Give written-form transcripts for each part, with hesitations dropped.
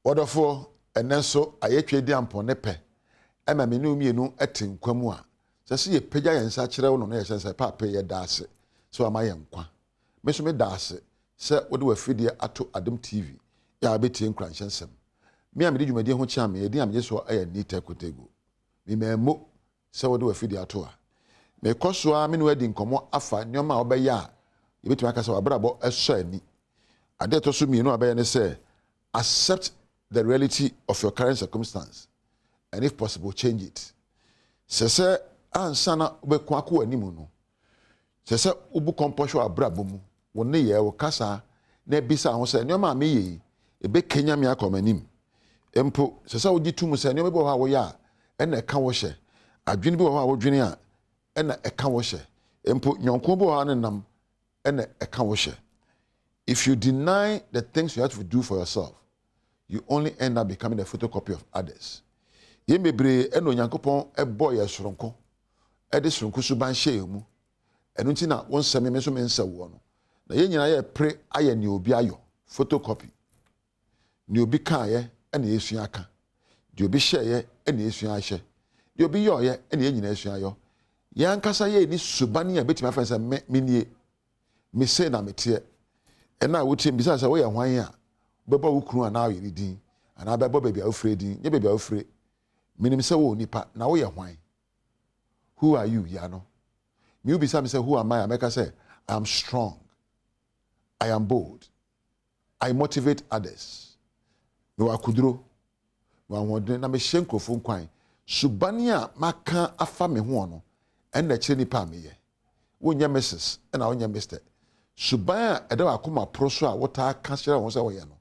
Wonderful, and then so I actually damn ponepe. Emma menu me no etin kwamua. So see a peja and such no no sense a papa ye dase. So am I yankwa. Meso me dase. Say what do a feed ato Adom TV. Ya beti enkranchensem. Me am di dwumade ho chia me edi am je so aye ni tekotego. Me memo say what do a feed ato a. Me koso a me no adi nkomo afa nyoma obeya a. Ye beti aka say wabrabo eso ani. Ade to so me no abeya ne say accept the reality of your current circumstance and if possible change it. Sese ansana ubekwa ku animu no. Sese ubu komposho abrabo mu woni ye wo kasa na bisa ho se nyoma me ye ebe kenya me akomanim. Empo sese odi tumu se nyoma be ho a wo ya ena ka wo hye. Adwene bi wo ho a wo dwene a ena eka wo hye. Empo nyonko bo ha nenam ena eka wo hye. If you deny the things you have to do for yourself, you only end up becoming a photocopy of others. Ye mebre eno nyankopon ebo ye soronko. E de soronko so ban hye mu. Eno nti na won same me so me nsa wo no. Na ye nyina ye pre aye ne obi ayo photocopy. Ni obi ka ye ena yesu aka. Di obi hye ye ena yesu ahye. Di obi yo ye ena ye nyina yesu ayo. Ye ankasa ye ni subani ya betima fa nsa me nie. Me se na mete. Ena wotie bisa sa wo ye hwan a beba wo kunu ana ayi din ana beba baby afre din nye baby afre minim se wo nipa na wo ye hwan. Who are you ya no me ubi say who am I make say I am strong, I am bold, I motivate others. Me wa kuduro wa won na me hyenkrofo nkwan subani a maka afa me ho no en na kire nipa me ye wo nya Mrs. na wo nya Mr. Suban a edawa akoma proso a wota ka kire won se wo ye no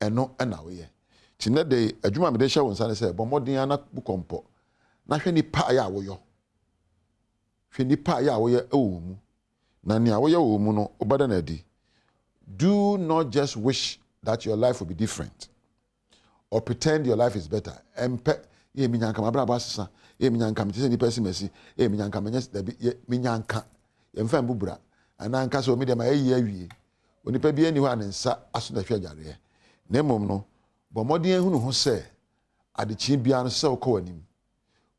eno na we ye tine de adwuma me de hye won sane se bomodin ana bukompo na hwe nipa ya wo yo hwe nipa ya wo ye ewo mu na ne a wo ye wo mu no obada na di. Do not just wish that your life will be different or pretend your life is better. Empe ye minyanka mabra basesa ye minyanka me tese nipa si mesi ye minyanka me nyes da bi ye minyanka ye mfa mbubura ananka so me de ma ye awie onipa bi ani ho anensa aso da hwe agare nemom no bomodin ehunu ho se adechi bia no se okọ anim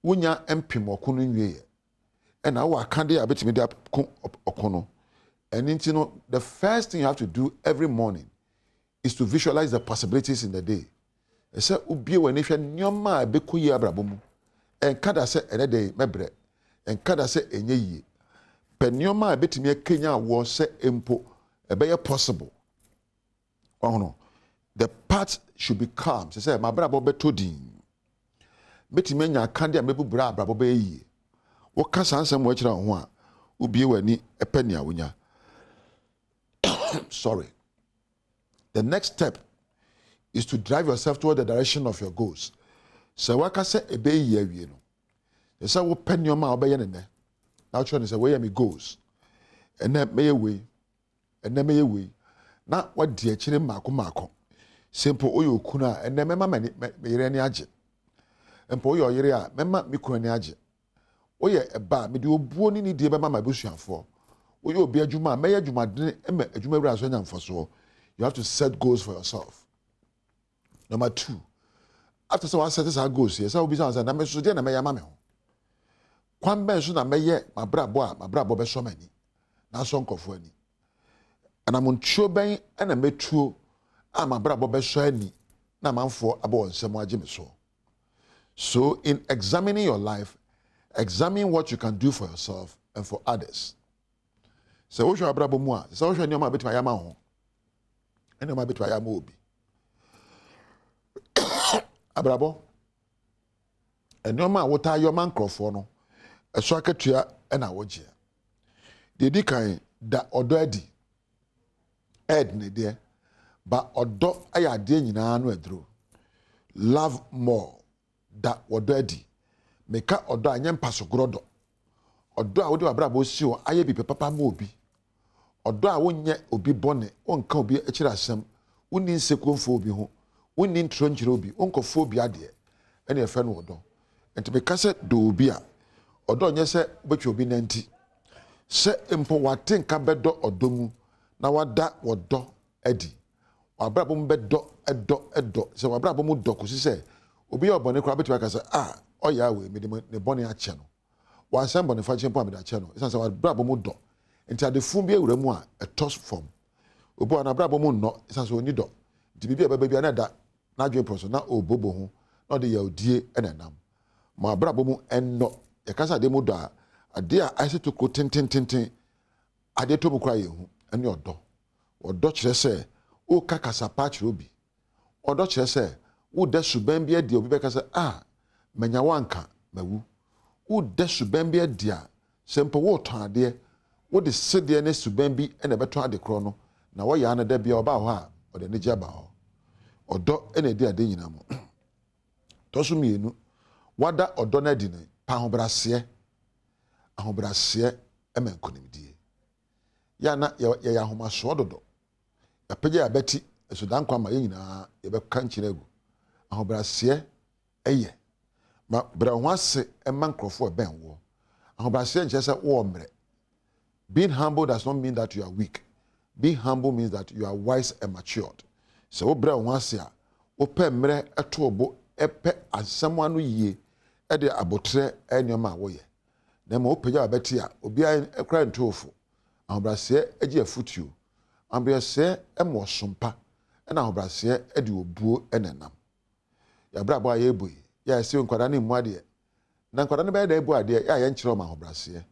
wonya empem okono nwie e na wa aka de abetimi de okono eninti no the first thing you have to do every morning is to visualize the possibilities in the day. E se ubie wani hwe nyoma bekoyi abrabo mu enka da se ene de mebre enka da se enye yie pe nyoma betimi akenya wo se empo ebe possible. Ohono the path should be calm. Say my brabo beto din. Betime nya kan dia mebubra brabo be yi. Wo kasa ansem wo kira ho a ubie wani epani awonya. Sorry. The next step is to drive yourself toward the direction of your goals. So waka say ebe yi awie no. They say wo penioma obeye ne ne. Now try to say where me goals. And then meye we. And then meye we. Na what die kire mako. Simple oyo kuna ene mema me yere ani age. Empo oyo yere a mema me kuna ani age. Oye eba me de obuo ni die bema mabusuafo. Oyo obi adwuma me adwuma de ema adwuma wura so nyamfoso. You have to set goals for yourself. Number 2. After so one set these goals, yes, I will be saying na me so je na me yama me ho. Kwan ben so na me ye mabrabo be so mani. Na so nkofo ani. Ana montuo ben na metuo ama brabo be so ani na manfo abo nsem agye me so. So in examining your life, examine what you can do for yourself and for others. So wo hwa brabo mu a, so wo hwa nyoma betima yama ho. Ene ma betima yama obi. Abrabo enoma wota yoma nkrofo no eso akatua na woje. Dedi kan da odo adi ed ne de ba odo ayade nyina no aduro. Love more da odo adi meka odo anye mpaso grodo odo a wode abrabo si o aye bi papa ma obi odo a wonye obi bone onka obi akira asem woni nsekonfo obi ho woni ntronkyire obi onkofo obi ade ene efe no odo enti meka se do obi a odo nye se betwe obi nanti se empo watenka bedo odo mu na wada wodo adi abrabo mu bedo edo se abrabo mu do kosi se obi ya obone kra betu aka se oya we me ne bone a che no wa san bone fa chempo ameda che no isan se abrabo mu do enti adefun bi ewura mu a etos form obo na abrabo mu no isan se oni do di bibia baba na da na adwen proso na obobo ho na de ya odie enenam ma abrabo mu enno ya kasa de mu do a ade a ase to ko tentententen ade to mu kra yehu ene odo kire se o kakasa pa kire obi odo kire se wo da suban bi ade obi be kasa manya wanka mawu wo da suban bi ade a sempo wo ton ade wo de sede ne suban bi ene beto ade kro no na wo ya na da bia oba ho a ode ne gya ba ho odo ene de ade nyina mo to so mienu wada odo na di ne pa ahobrase emen konimdie ya na ya homa so dodo ya pege abeti esudan kwa ma nyina ye be kan kiregu ahobrase eye ma bra ho ase eman krofo ben wo ahobrase nche se wo mre. Being humble does not mean that you are weak. Being humble means that you are wise and matured. So wo bra ho ase a wo pe mre etobo epe asamo anu yie e de abotre enyoma wo ye na mo pega abeti a obi ekra ntofo ahobrase agi afutuo ambrase emo sompa na ahobrase edi obuo enenam ya bra bo aye boyi ya se nkwada ne mu ade na nkwada ne be da ebu ade ya ye nkyere ma ahobrase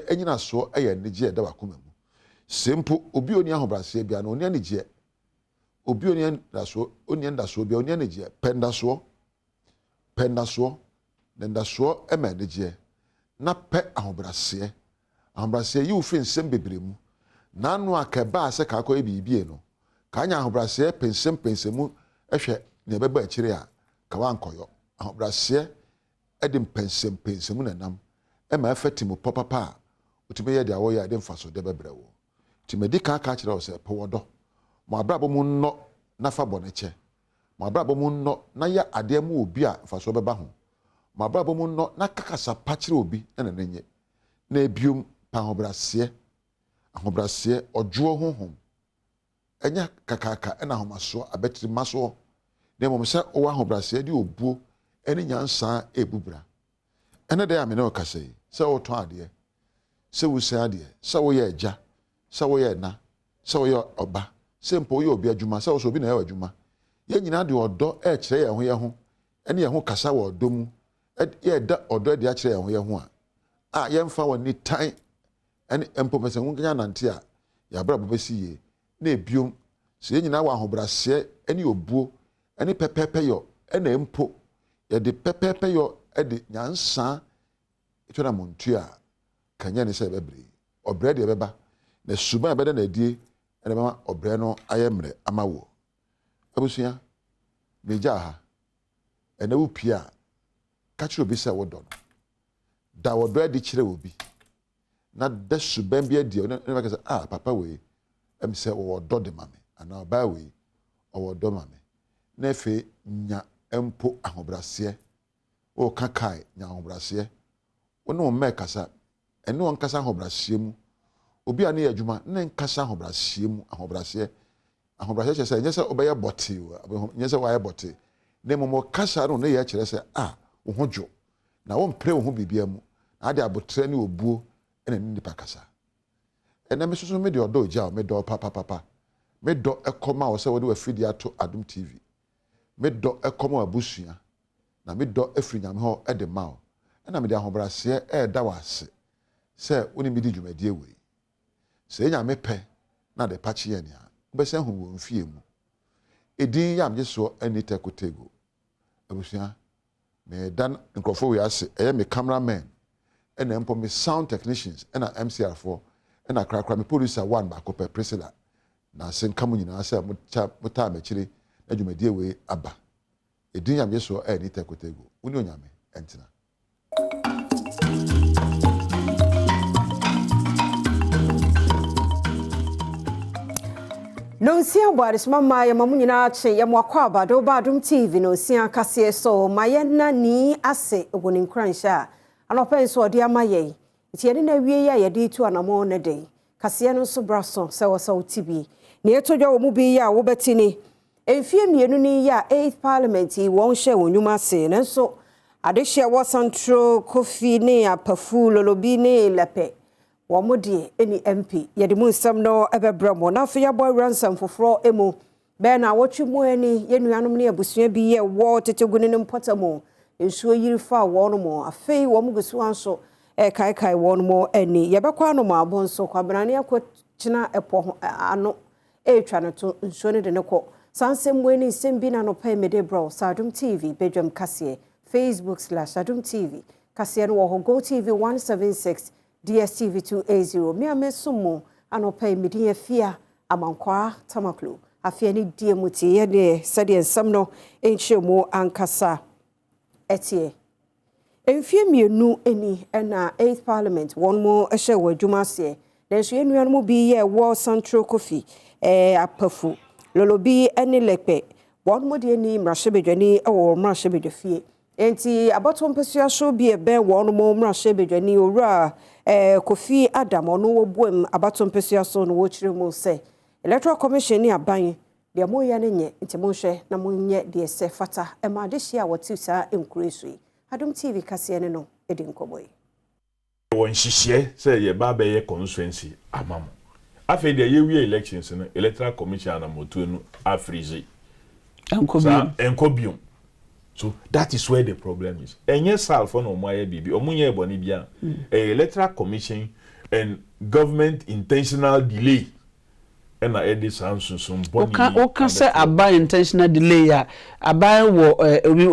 enyina so eye nige eda wakoma mu sempo obi oni ahobrase bia na oni anige obi oni ndaso bia oni anige pendaso nendaso ema nige na pe ahobrase yi wo fin sem bebremu na anu akeba ase ka akọ ebibie no ka anya ahobrase pensemu ehwe ne beba akire a ka wankoyo ahobrase edim pensemu na nam ema afatimu popapa otime ye de awo ya de mfaso de bebrewo timedi ka akire o se pe wodo mo abrabo mu nno na fa boneche mo abrabo mu nno na ya ade mu obi a mfaso beba ho mo abrabo mu nno na kakasa pachire obi na nenye na ebium pa ahobrase ojo honhom enya kakaka ena homaso abetiri maso na momse o ahobrase di obuo eni nyansa ebubra ene de amene o kasei se o to ade se wo se ade se wo ye eja se wo ye na se wo ye oba se mpo ye obi adwuma se wo so obi na ye adwuma ye nyina de odo e kire ye ho ene ye ho kasa wo odo mu ye da odo de a kire ye ho a ye mfa woni tan ene empo pese ngunya nante a ya bra bobesi ye na ebiom se ye nyina wa ahobrase ene obuo ene pepepe yo ene empo ye de pepepe yo e de nyansa etona montu a kanya ne se bebre obre de beba na suba beda na die ene mama obre no ayemre amawo abusua meja ha ene wo pia ka kire obi se wodo no da wodo de kire obi na da suba bia die ne ba ka papa we em se wodo de mame ana ba we wodo mame na efe nya empo ahobrase o kakai nya ahobrase wono me kasa ene won kasa ahobrase mu obi ane adwuma ne nkasa ahobrase mu ahobrase chese nyese obeye bote nyese waye bote ne momo kasa no ne ye kire se wo hojo na wo mpre wo ho bibia mu ade abotre ne obuo ene nipa kasa ene me soso me de odo ja me do papa me do ekoma wo se wo de wa fidi ato Adom TV me do ekoma abusua na me do afri nyame ho e de ma na me de ahobrase e da wase se woni me di dwumadie we se nyame pe na de pachi ye nia be se hu wo mfie mu edin yam je so anita kotego abusua me dan nkrofo we ase eye me cameraman ena empo me sound technicians ena MCR4 ena krakra me producer one ba ko pe Priscilla na senkamu nyina se muta mechire na dwumadie we aba edin yam je so anita kotego woni onyame entina No sia Boris mama ya mamunyina ache ya mwakwa abado Badwam TV no sia kase so mayena ni ase ogoni kransha anopa nso odi amaye iti yede na wie ya yede tu anamo ne den kase no so braso se wo so tibi ne etodwa wo mu bi ya wo betini emfie mienu ni ya 8th parliament won hye wonwuma se nenso adehye wo central kofi ne apafu lolobi ne lepe wo modie eni MP yede mu nsam no ebebramo na afia boy ransom foforo emu be na wotwe mu ani yenuanom ne abusua bi ye wo tetegunu ne mpotamo ensuo yirifa wo no mo afei wo mu gusu anso kai wo no mo ani yebekwa no mo abonso kwabrane akokyina epo ano etwa no to nsuo ne de ne kɔ sansem weni sembi na no pay mede bro Adom TV Badwam Kase Facebook/Adom TV Kase no wo Go TV 176 DSTV 280 me amesumo anopay mede afia amankwa tamaklo afia ni die muti ye de sade ensam no enchemu ankasa etie emfie mienu eni na 8th parliament one more ehye wadwuma se denso yenuan mu bi ye wo central coffee apafu lolobi eni lekpe one more de ni mrashebedwani ewo mrashebedwafie enti abatom pesua so bi ebe one more mrashebedwani owura Kofi Adam ono wo buem abatom pesua so no wo kire mu se electoral commission ni aban de mo ya nenye enti mo hwe na mo nye de se fata e ma de hia wotu sa enkuresui Adom TV Kase ne no edi nkoboy won hihye say ye ba be ye constituency amam afi de ye wi elections no electoral commission na motu no afrize enkobium so that is where the problem is enye self no mo aye bibi omunye eboni bia electoral commission and government intentional delay and na edi sansun boni o kan say aba intentional delay ya aba wo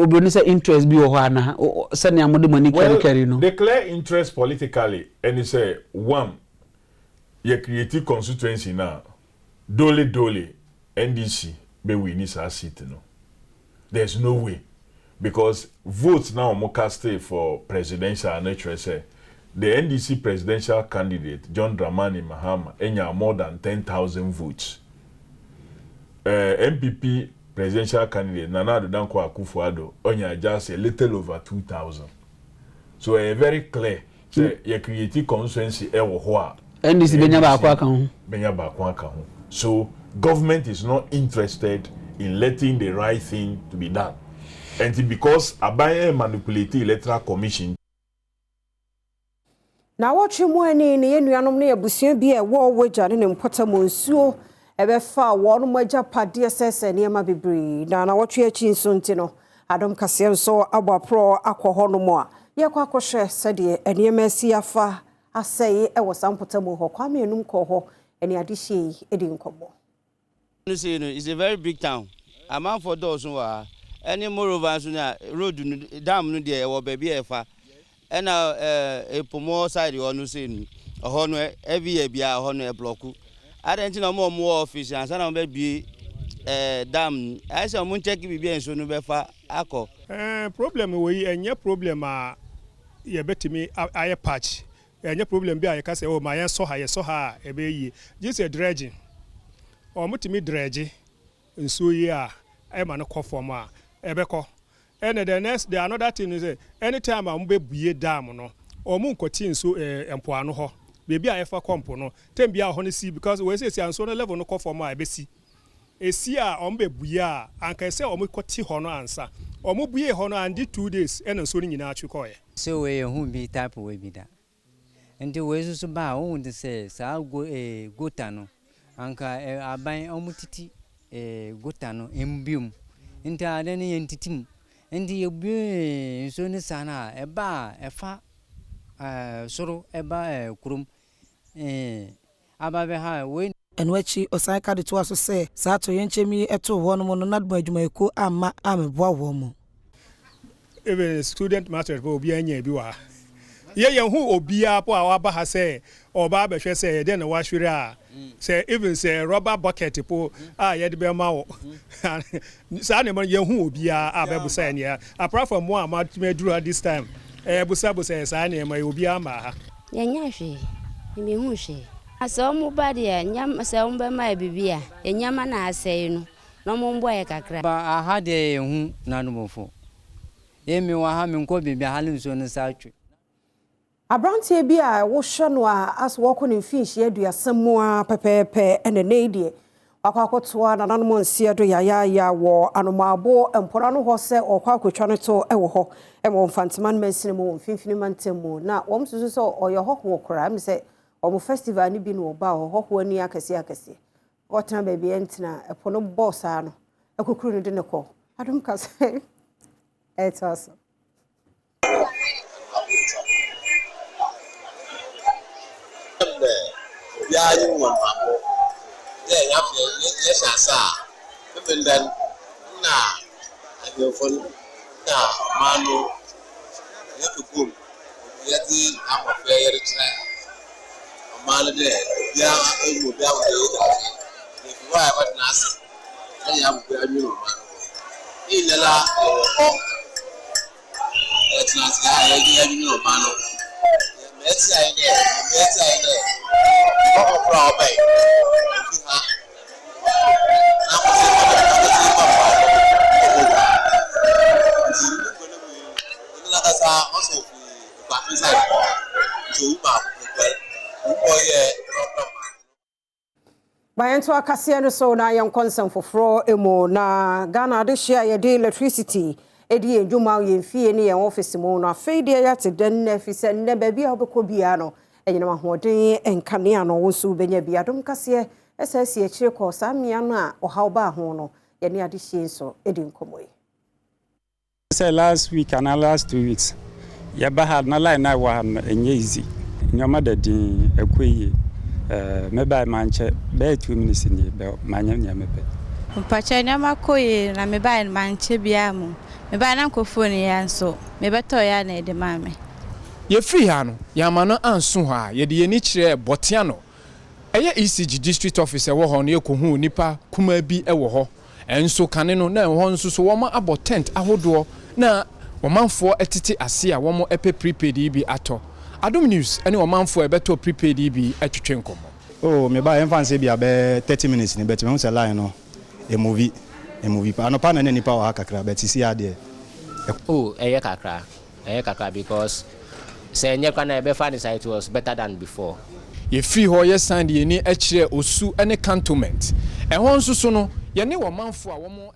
oboni say interest bi wo ho ana say na amode money carry no declare interest politically and say one ye create constituency now dole NDC be win this seat no there's no way because votes now mo cast for presidential nature say the NDC presidential candidate John Dramani Mahama enya more than 10,000 votes. MPP presidential candidate Nana Addo Dankwa Akufo-Addo enya just a little over 2,000. So very clear say you create constituency ewo ho a NDC benya ba akwa kan ho. So government is not interested in letting the right thing to be done. And because abaye manipulate electoral commission na watch mu ani ne yenuanom ne abusua bi e wo wagya ne mpotamo nsuo ebe fa wo no magya pade sese ne ma bebre na watch achi nso nti no Adom Kase nso abapro akọ no mo a ye kwa akọhwe sede enema si afa aseye e wo sampotamo ho kwa menum kọ ho eni adehye edi nkobo no say no it's a very big town amount for those who are any moreover so na road dam no de e wo baabi e fa and a pomo side or no sin a honor every year be a honor block. I don't know more office and some be dam. I saw moon check be so no befa ako. Problem we and your problem ye bet me I patch. And your problem be I can say, oh, my so high, a be just a dredging. Or mutimi dredge and so yeah, I'm an a conformer, ebeko. And the another thing is anytime I be buye dam no or moon cotton so empoano ho baby I ever compo no ten be a honey see because we say and so level no call for my besi a see on be buya and can say or cotty honor answer or mo buye honor and did 2 days and so in actually so we who be type we be that and the ways so ba won the say sa go gotano anka aban omutiti gotano embium inta adeni entitim ndi yebu so ni sana eba efa soro eba kurum ababe ha we enwachi osanka de to aso se sa to yenchemi eto ho no no nadmo adwumayeko ama ameboa wo mo even student matter for obi anya bi wa ye hu obi apo awaba ha se oba behwe se de na wahwere a say even say rubber bucket po ye de be ma wo sa ne ye hu obi a bebusa ne apart from one ma duru at this time busa sa ne ma obi ama ha ye nya hwe me hu hwe asa mu ba de nyam sa mu be ma bibia enyama na asai no no mo mbo ye kakra ba aha de hu na no mofo emi wa ha me nko bibia halin so ne sa twe Abrantie bi a wo hwe no a as wo ko ne finhye aduasam a pepepe ene ne die akwakotoa na nanom nsia do ya wo anomabo empora no ho se okwakotwa no to ewo ho emo mfanteman mansine mo mfimfini mantemu na wom susu so oyo ho kora me se omo festival ni bi no ba ho ani akase otena baby entina epono boss ano ekokuru no de ne ko Adom kase it's awesome. Yeah, you want yeah, yes, I saw. Even then, nah, I go for nah, Manu, you have to go. Yet, I'm a fair try. A man there, yeah, I will be able to if you are what Nasa, I am a new man. In the la, that's not I am new man. Let's say, oh, probably. Bayanto akase no so na yan konsem foforo emo na Ghana de share ye de electricity edi enjuma ye mfie ne ye office mu no afeide ya te den na fise ne ba bia obekọ bia no enyina mahoden enkane ano wo so benya bia dom kase esasi e kire ko samia no a ohaw ba ho no ye ne ade hie so edi nkomoyi. Say last week and last 2 weeks ya ba had na line na wa enye easy nyoma da din ekweyi me ba manche be 2 minutes ni be manya nya mepe mpacha nyama koyi na me ba manche bia mu me ba na nkofoni ya nso me beto ya na ede mame ye free ha no ya ma no anso ha ye de ye ni kire botia no eye ECG district officer wo ho no ye ko hu nipa kuma bi e wo ho enso kane no na ho nso so wo ma abo tent ahodo na wo manfo etiti ase a wo mo epe prepaid bi ato Adom News any womanfo e beto prepaid bi atwetwe nkomo. Oh, me ba enfanse bia be 30 minutes ni bet me hu se line no a movie pa no pa na nipa wa kakra bet si ade. Oh, eye kakra because say nye kwa na be fan site was better than before. Ye free ho ye sand ye ni akire osu ene cantonment. E ho nso so no ye ne womanfo a wo mo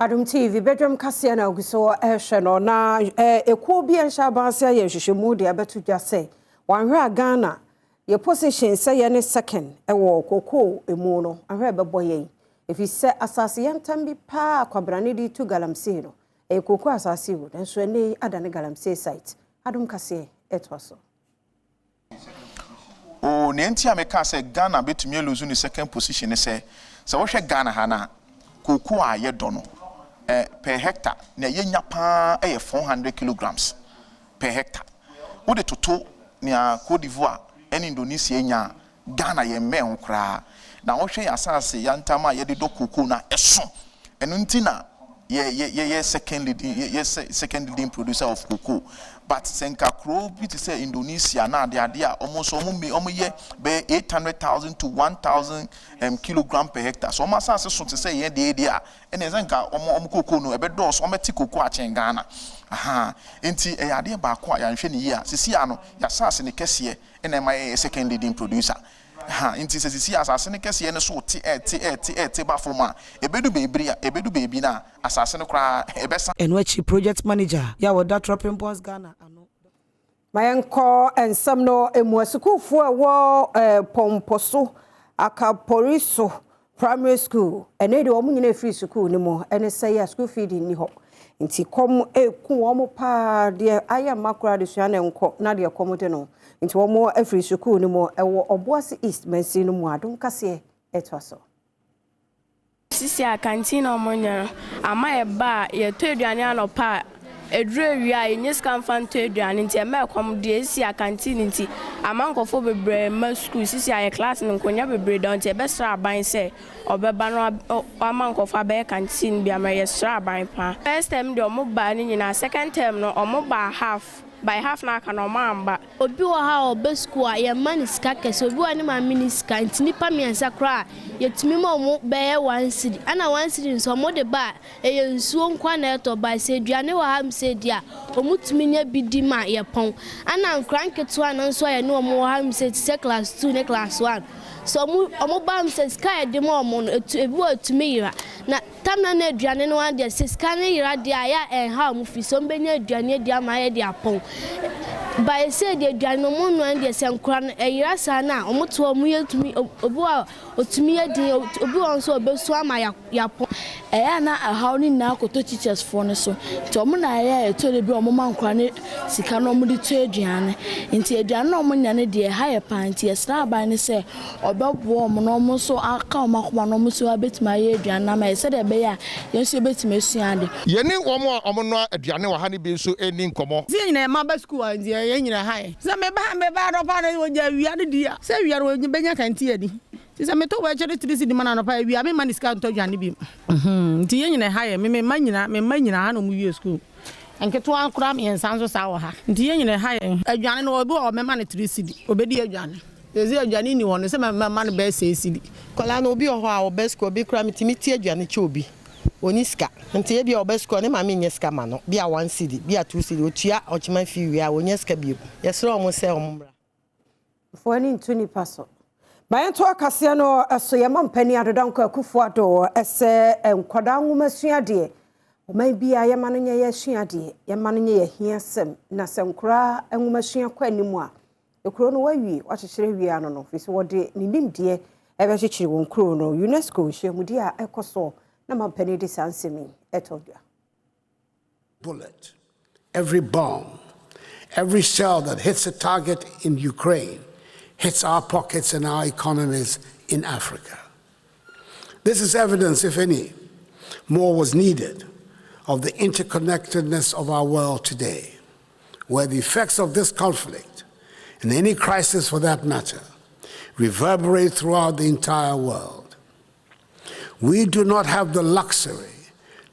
Adom TV Badwam kase na oguso ehwe no na ekuo bi enhya abanse ye hwehwemu de abetu dwase wanhwe Ghana ye position say ye ne second ewo kokoo emu no ahwe bebo ye efi se asase yentam bi pa kwabrane di tu galamsey no kokoo asase wo nso ene adane galamsey site Adom kase etwaso o ne ntia me ka se Ghana betumi lose ni second position se wo hwe Ghana ha na kokoo a ye do no per hectare na yenya pa 400 kilograms per hectare wo de toto na Cote d'Ivoire en Indonesia nya Ghana ye me ho kra na wo hwe asase ya ntama ye de do koko na eso eno ntina ye second leading producer of cocoa but senka kro bi to say Indonesia na ade a almost ye be 800,000 to 1,000 kilogram per hectare so masase so to say ye de a ene senka cocoa no e be do so meti cocoa a chen Ghana aha enti e ade ba ko a ya nhwe ne yi a sisi ano ya sase ne kese ene ma second leading producer ha inti se sisi asase ne kese ne so ti ba forma ebedu bebi na asase ne kra ebesa enwachi project manager ya woda Tropping Boss Ghana ano mayenko ensam no emuasukufo ewo pomposo akaporiso primary school ene de omu nyina free school ni mo ene say ya school feed ni ho nti kom eku omo pa de aya makura de suane nko na de kom de no nti omo free school ni mo ewo Obuasi East Mansi no mu Adom kase etwaso sisi a canteen omonya ama e ba ye to aduane anopa edure wi a yenye scan fan to aduane nti e ma kom de sisi a canteen nti amankofo bebre ma school sisi a class nkonya bebre don nti e be sra aban se obeba no amankofo abe canteen bia ma ye sra aban pa first term de omo ba ni nyina second term no omo ba half by half na aka no mamba obi wo ha obe school a ye man ska kese obi wa ni ma miniska ntini pa mi ansa kra ye timi ma omo be 1 cedi ana 1 cedi nso omo de ba ye nsuo nkwa na eto ba se duane wa ha mse dia omo timi nya bidi ma ye pon ana nkranketo ana nso ye no omo ha mse se class 2 ne class 1 so omo bam se sky de mo omo ebi o tumi yira na tamna na aduane no wan de se sky na yira de aya ha mu fi so mbenya aduane de ama ye de apon by say de aduane no mo no de se nkura no yira sa na omo to omo ye tumi obi a otumi ye din obi won so obesu ama ya pon na how ni na akoto teachers for no so to omo na ya to de bi omo man nkura ne sika no omo de to aduane nti aduane no omo nya ne de ha ye panti esra ban ne se obebo omo no omo so aka omo akoma no omo so abetima ye aduane na ma se de be ya yenso abetima esuande ye ni omo no aduane wa ha ne bi so eni nkomo se nyina ma ba school an ye nyina ha se me ba do pa ne wo ja wia de dia se wia ro benya kanti adi se me to wa chere 3 di mana no pa wia me maniska nto aduane bi nti ye nyina ha ye me ma nyina ha no mu wie school enketo ankura me ensanso sa wo ha nti ye nyina ha ye aduane no obi o me ma ne 3 cedi obedi aduane ezi aduane ni wono se me ma ne be 6 cedi kola no obi o ho a obesko obi kura metimi ti aduane che obi oniska nti ye bia obesko ne ma me nyeska ma no bia 1 cedi bia 2 cedi otua ochima fi wi a onyeska bi yesro omo se omra fo ni ntuni paso bayan to akase no eso ye mampani adodanko akufo ado ese enkwada nwoma suade o man bia ye mano nye ye suade ye mano nye ye hiasem na senkura nwoma sua kwa animu a ekuro no wawie wakyekere wi ano no fisi wode ni nimdie ebe kyekere won kuro no UNESCO hwemudi a ekoso na mampani de sansemi etodua bullet, every bomb, every shell that hits a target in Ukraine hits our pockets and our economies in Africa. This is evidence, if any, more was needed of the interconnectedness of our world today, where the effects of this conflict, and any crisis for that matter, reverberate throughout the entire world. We do not have the luxury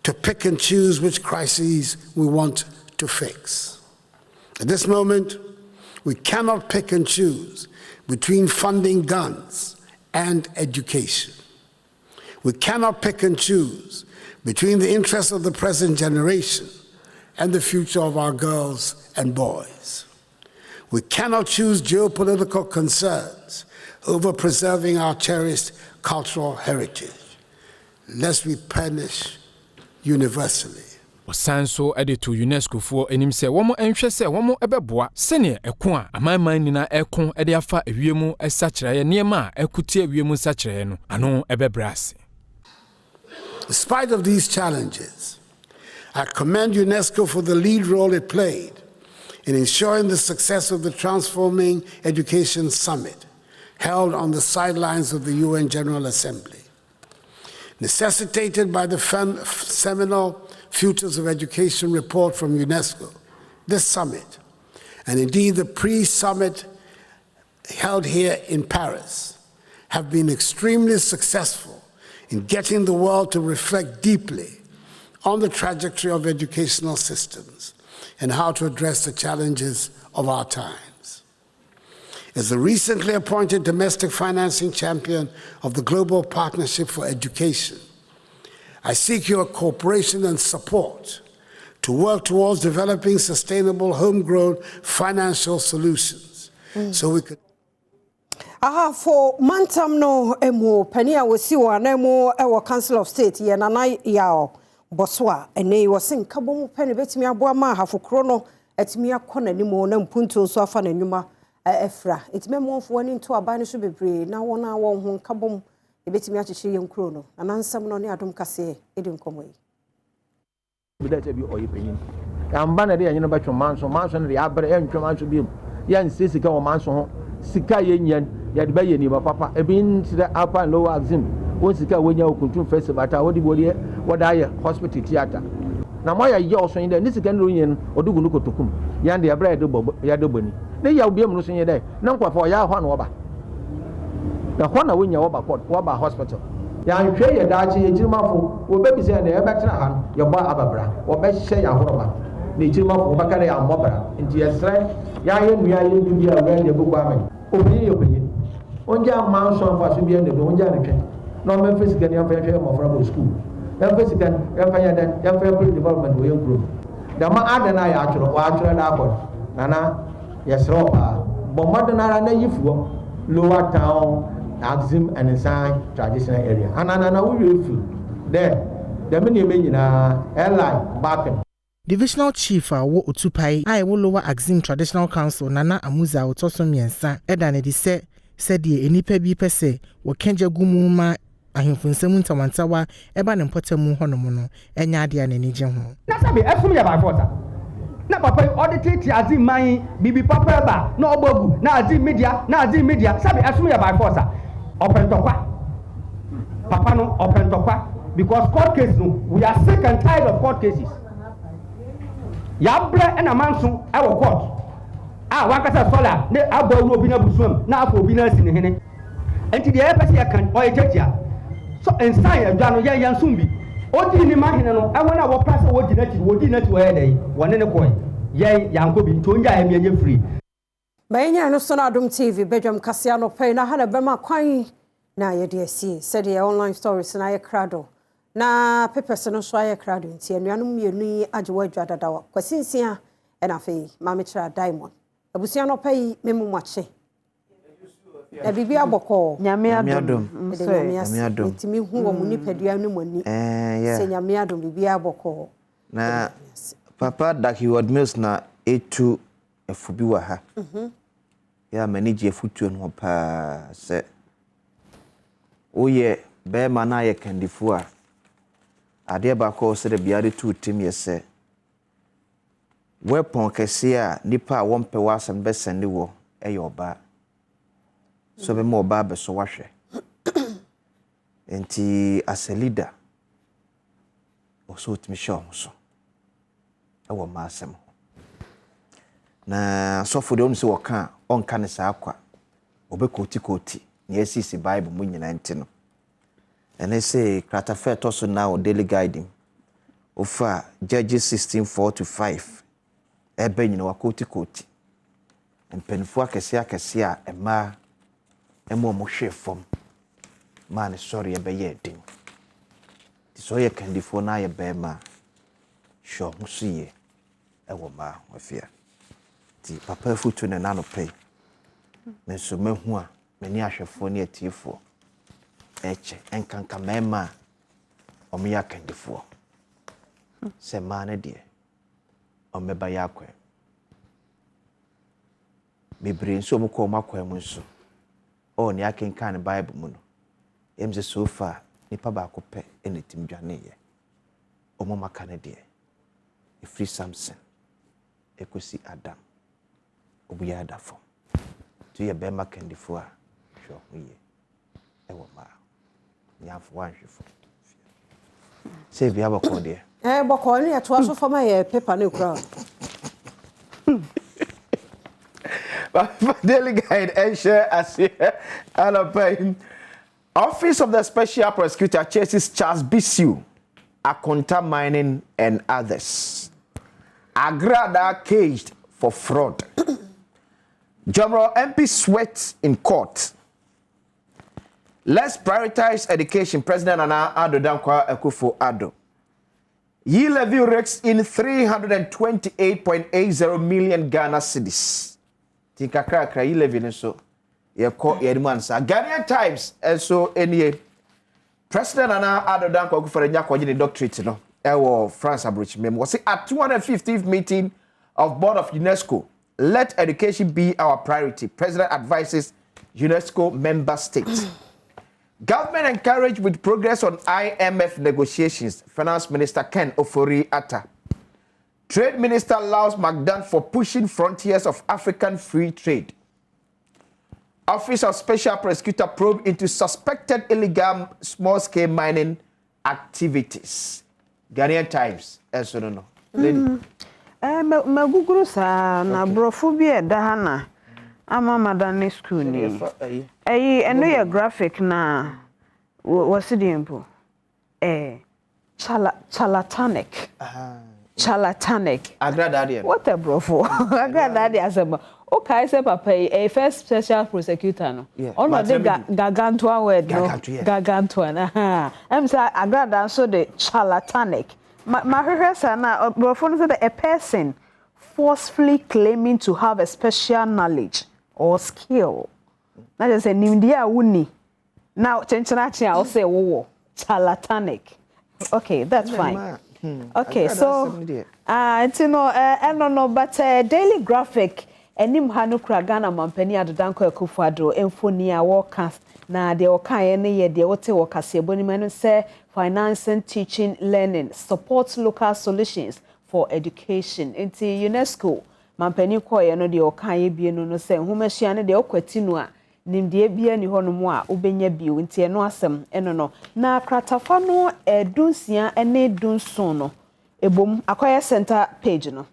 to pick and choose which crises we want to fix. At this moment, we cannot pick and choose between funding guns and education. We cannot pick and choose between the interests of the present generation and the future of our girls and boys. We cannot choose geopolitical concerns over preserving our cherished cultural heritage, lest we perish universally. Sanso editor UNESCO for enim se womo enhwe se womo ebeboa sene eko a amanman nina eko ede afa ewiemu esakire niema a ekuti ewiemu sakire no ano ebebrase. Despite of these challenges, I commend UNESCO for the lead role it played in ensuring the success of the Transforming Education Summit held on the sidelines of the UN General Assembly. Necessitated by the seminal Futures of Education report from UNESCO, this summit, and indeed the pre-summit held here in Paris, have been extremely successful in getting the world to reflect deeply on the trajectory of educational systems and how to address the challenges of our times. As the recently appointed domestic financing champion of the Global Partnership for Education, I seek your cooperation and support to work towards developing sustainable homegrown financial solutions so we could for mantam no emo pania wasi wa na emo e Council of State ye nana ya boswa ene wosin kabom pene betimi aboa ma hafokro no etimi akona nimo na mpunto so afa na nwuma efra etime monfo ni nto aban so bebre na wona won ho kabom ebetimi akyekye ye nkro no anansam no ne adom kase edi nkomo yi bidate bi oyipanyin amba na de yenye no betwe manso ne de abre entwe manso bi ya nsisi ka o manso ho sika ye nyan ya de baye ni ba papa ebi ntire upper and lower axim won sika wonya okuntum festival ta wodi bodi woda ye hospital theater na moya ye oso yin de ni sika no yin odugu no kotokum ya de abra ya de boni ne ya obiam no so yin de na nkwafa ya hwa no oba na hona wonya woba hospital ya nhwe ye daachi ye jirimafo obebi se na ebetra han ye ba ababra obehye ya horoba na jirimafo obakare ya mobra nti yesre ya ye nua ye bibia we de bugu amen obi onja manso afa so bia ne do onja ne twe na o memphis gani afa hwe mo from school memphis gani afa ya dan ya fa development we grow da ma adana ya atoro wa atoro na akọ nana yesre oba bomado na yifuo lower town Axim and Nsan traditional area. And we will feel there. The many airline back. Divisional Chief wo Otupai I wo lower Axim Traditional Council Nana Amuza otoso miensa eda ne di said the enipa bi pese wo kenja gumu ma ahemfunsemu ntawantawa eba ne mpotemu honomo no enya ade na ni je ho na sabe esum ya by force na papa audit Axim man bibi papa ba na obogu na Axim media sabe esum ya by force open tokwa papa no open tokwa because court case no we are sick and tired of court cases. Ya bre na manso e wo court wakasa sola ne abawu obi na busuam na afọ obi na sini hene enti de epese ya kan o ejejia so ensan ya dwa no ya nsum bi odi ni mahene no e wona wo prasa wo di na ti wo ye dai wone ne koy ye yanko bi to nja ya me free bayenya no so na Adom TV Badwam kase anopɛ na ha na bema kwan na ye de asi said the online stories na ye krado na papers no so aye crowd nti anuanom mienu agyewa adwa dadawa kwasinsia na afei mamechira diamond abusia no pai memu mache na bibi aboko nyame adom nyame adom ntimi hu wo muni padua no mani se nyame adom bibi aboko na papa daki word mills na etu efubi wa ha ya manage efutu no pa se oye be mana ye kandifu a ade ba ko se de biade tu tim yese weapon kese a nipa wonpe wasam be sende wo eyoba so be mo ba be so wahwe enti as a leader oso timi show so ewo masem na so for dem se woka onka ne sa akwa obekoti ne asisi bible mu nyina enti no and they say Kratafe also now daily guiding ofa Judges 16:4-5 ebe nyina wakoti empenfo akese a ema emo mo hwe fom man sorry ebe ye din ti so ye kandifo na ye be ma sho musuye ewo ma wafia ti papa futu ne nano pay me so mehu a meni ahwefo ne atifo eche enkanka mema omiya kandifo se mane die omeba yakwe bebre nso mko makwa mu nso o ne akenkan ne bible mu no emze so far nipa ba ko pe enetim dwane ye omo makane die e free Samson ekosi Adam obuya adafo to ye be makandifo a sho ye ewo ma nyafo wanhwefo se bia bako de bako ni ato aso fama ye paper ne kura daily guide and share as here Office of the Special Prosecutor chases Charles Bisu, Akonta Mining and others. Agrada caged for fraud. General MP sweats in court. Let's prioritize education. President Nana Addo Dankwa Akufo-Addo. Ye levy rakes in 328.80 million Ghana cedis. Tinkakra ye levy so ye call ye demands. Ghanaian Times also any President Nana Addo Dankwa Akufo-Addo Nyakwa doctorate no. Ewo France Abroach mem was at 250th meeting of board of UNESCO. Let education be our priority. President advises UNESCO member states. Government encouraged with progress on IMF negotiations. Finance Minister Ken Ofori-Atta. Trade Minister allows McDonald for pushing frontiers of African free trade. Office of Special Prosecutor probe into suspected illegal small-scale mining activities. Ghanaian Times. Also no. Maguguru sa na brofobia dahana. Ama madane school ni. Eno ya graphic na wasidimpo. Charlatanic. Charlatanic. Agradadian. What a brofo. Agradadian asema. Okay, say papa a first special prosecutor no. Ono de gargantua word no. Gargantua na. Em say agrada so the charlatanic. Ma hwehwesa na brofo no say a person forcefully claiming to have a special knowledge or skill. That is a nimdia wuni Now, Chenchanachi, I'll say, whoa, charlatanic. Okay, that's fine. Okay, so, you know, I don't know, but Daily Graphic, enim hanukra Ghana mampeni adodanko ekufado emfonia workers na de okan ene ye de wote workers eboni manu say financing, teaching, learning, support local solutions for education. Inti UNESCO mampeni ko ye no de okan ye bie no say nhomahia ne de okwatinu a nimde bia ni hono mu a obenya bio nti eno asem eno no na kratafa no edunsia ene dunson no ebom akwaya center page no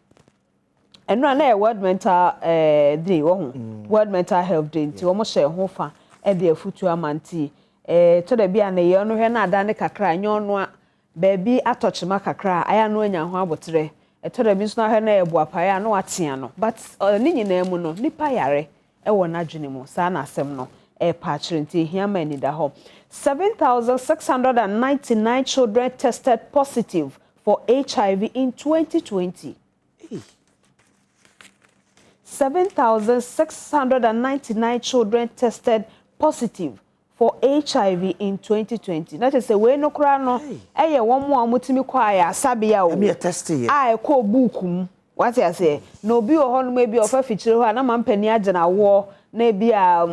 eno na World Mental Day World Mental Health Day nti omo share ho fa e de afutu amanti to da bia na ye no hwe na ada ne kakra nyono a baabi atochima kakra aya no anya ho abotre to da bi so na hwe na ebuapa ya no atea no but ni nyina mu no nipa yare e wo na dwene mu sa na asem no e pa kire nti hia mani da ho 7,699 children tested positive for HIV in 2020. 7,699 children tested positive for HIV in 2020. That is a way no kra no. Eye one more mutimi kwa ya sabia o. Me test ye. I ko bukum. What I say? No bi o hono maybe of feature ho na mampani agena wo na bia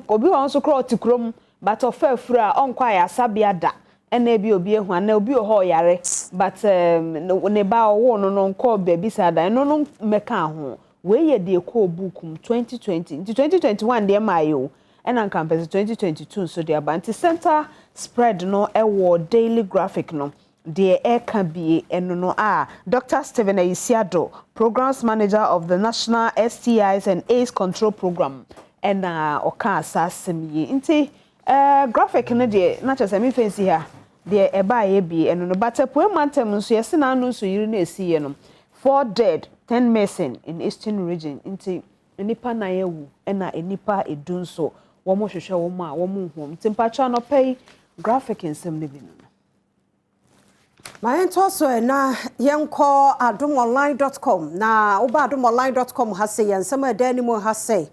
obi won so kra otikrom but of afura on kwa ya sabia da. Ena bi obi ehu na obi o ho yare but ne ba wo no no nko baby sada no meka ho. We ye de ko bukum 2020 into 2021 de mayo and an campus 2022 so the Abanti Center spread no ewo Daily Graphic no de e can be no Dr. Stephen Isiado, programs manager of the National STIs and AIDS Control Program and oka asasem yi nti graphic no de na chese me fancy here de e ba ye bi no but mantem nso yesi na anu so yiri na esi ye no 4 dead 10 missing in Eastern region into nipa na yewu ena nipa edunso wo mo hwehwe wo ma wo mo hom timpacha no pay graphic nsem ne bi no my entoso na yenko adomonline.com na oba adomonline.com has say nsem adanimo has say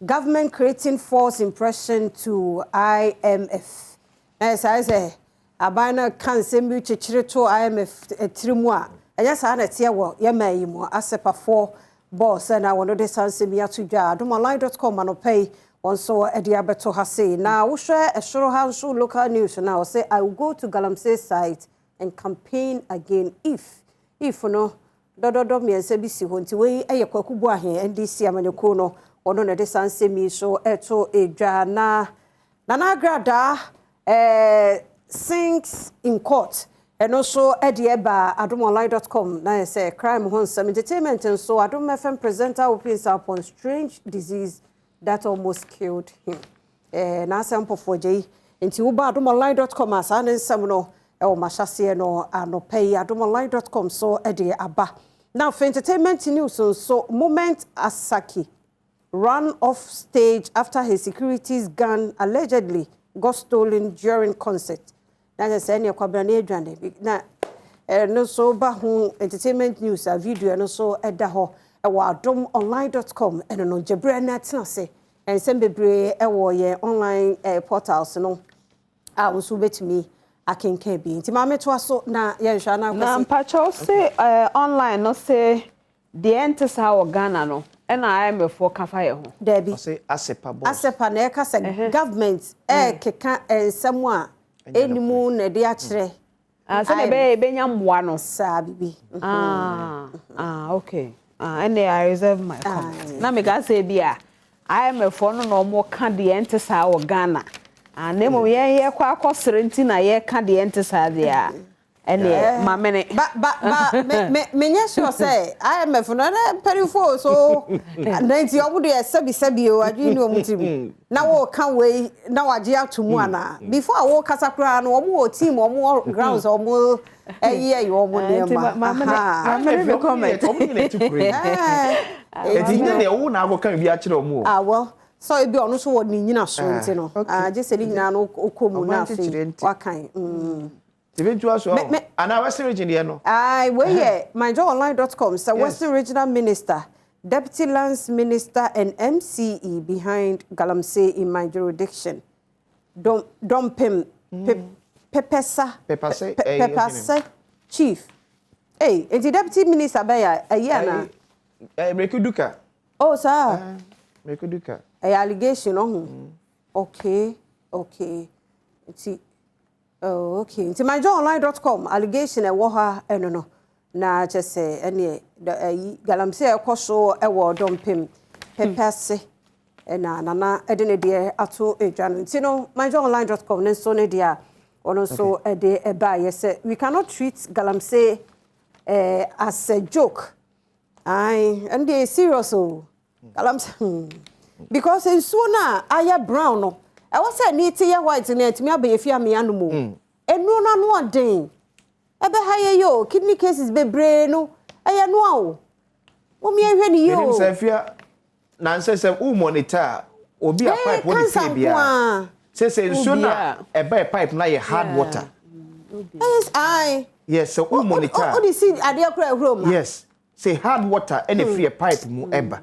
government creating false impression to IMF na say abana kan sem bi chichire to IMF trimu a enya sa na tie wo ye mayi mu asepa 4 boss na wono de sanse mi atudwa adomonline.com anopay onso e dia beto ha say na wo hwe esoro ha so local news na wo say I will go to Galamsey site and campaign again if no dododo mi ense bi si ho nti we eye kwakubu ahe NDC amanyeko no wono na de sanse mi so eto edwa na agrada sinks in court. And also Edieba adomonline.com na say crime hon some entertainment and so Adom FM presenter opens up on strange disease that almost killed him. Na sample for J into uba adomonline.com as an some no el mashase no pay adomonline.com so Edie Aba. Now for entertainment news so Moment Asaki ran off stage after his security's gun allegedly got stolen during concert. Na say any kwabra edwane na no so ba hu entertainment news a video no so eda ho e wa adomonline.com eno no jebre na tena se ensem bebre e wo ye online portals no a wo so betimi akenka bi nti ma meto aso na ye hwa na kwase na mpacho se online no say the entes how Ghana no ena IMF kafa ye ho debi say asepa na e ka se government keka ensem a enimu na de akire se na be nyamwa no sa bibi okay and I reserve my comment na me ga say bia IMF no mo ka de entesa wo Ghana na mo ye kwa akosere nti na ye ka de entesa de a ene mamene me nya sure say IMF no na perifo so 90 omu de sabi o adwini omu tibi na wo kan we na waje atomu ana before wo kasakura no omu o team omu grounds omu eye yo omu ne ma mamene comment omu ne tukure edinye ne wo na agokan bi a kire omu o well so e bi onu so wo ni nyina so nti no je se ni nyina no okomu na afi wakan Eventually, so and our Western region, no. We here, myjoyonline.com. So Western Regional Minister, Deputy Lance Minister, and MCE behind Galamsey in my jurisdiction. Dompem Pepesa chief. Hey, and the deputy minister Baya a year Mekuduka. Oh, sir. Mekuduka. A allegation okay. See. Oh, okay. It's myjoyonline.com allegation e wo ha no. Na just say any galamsey e koso e wo dompem Pepesa na nana edene de ato edwan nti no myjoyonline.com ne so ne dia ono so de e ba yes we cannot treat galamsey as a joke. And they serious galamsey because in sona aya brown no I was say need to white in it me abefia me anumo enu na no den ebe haye yo kidney cases bebre no aya no awo wo me ahwe ni yo nim say fia na say u monitor obi a pipe won dey bia say so na ebe pipe na ye hard water yes so u monitor o dey see ade akura home yes say hard water any free pipe mu eba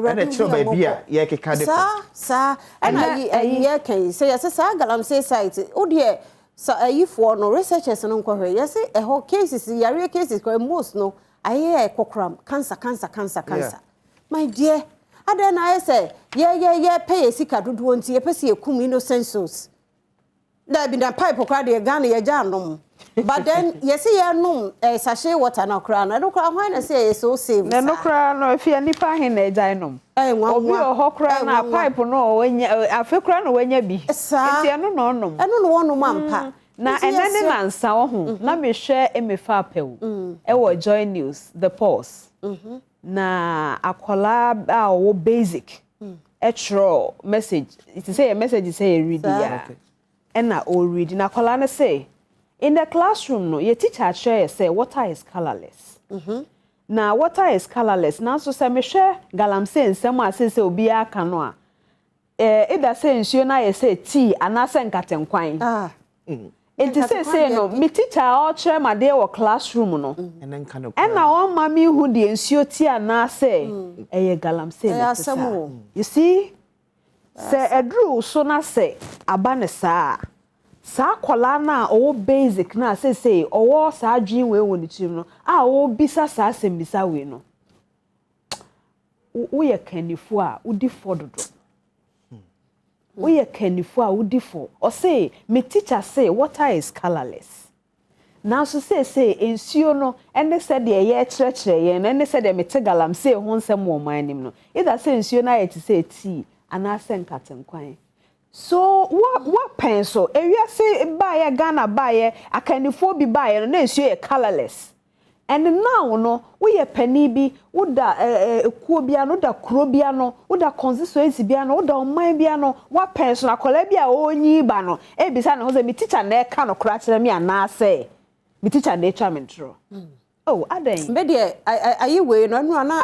and a chiro ba bia ye keka de sa and ye kan say yes sa galamsey site o dey so ayifo no researchers no nkwa hwe yes e ho cases yare cases ko most no aye kokram cancer my dear adan I say ye pay sika dodo nti ye pese ye kum innocent da bi na pipe kwa de Ghana ye janom but then yes ye num sachet water na kra na do kra hwan na say so save na no kra no afia nipa he na janom obi o ho kra na pipe no wenya afi kra no wenya bi nti eno no onom eno no onom ampa na enene nansa wo ho na me hwe emefa pew e wo Joy News the pulse na akola a wo basic etro message it say a message say read ya and na all read na akola na say in the classroom no your teacher share say water is colorless na water is colorless na so say me hwe galamsey nsem a say obi aka no a either say nsuo na ye say tea anase nkatenkwan it say no me teacher all chere ma dey wo classroom no and na one mami hu dey nsuo tea anase eye galamsey you see say edru so na say abane saa kola na o basic na say owo saa dwin we woni tim no a o bisa saa sembisa we no wo ye kanifo a udi fododo wo ye kanifo a udi fo o say me teacher say water is colorless now so say ensuo no ene said ye kire ye ene said me te galamsey ho nsem wo manim no either say ensuo na ye ti say tea ana senkatenkwan so what pencil area say buy Ghana buy akanifo bi buy no na ensuo ye colorless and now no we ye pani bi woda ekuo bia no da kuro bia no woda constituency bia no woda oman bia no what pencil akola bia onyi ba no e bisa na ho say me teacher na e ka no kura kire me ana say me teacher na e twa me ntro oh adan me de ayi we no anu ana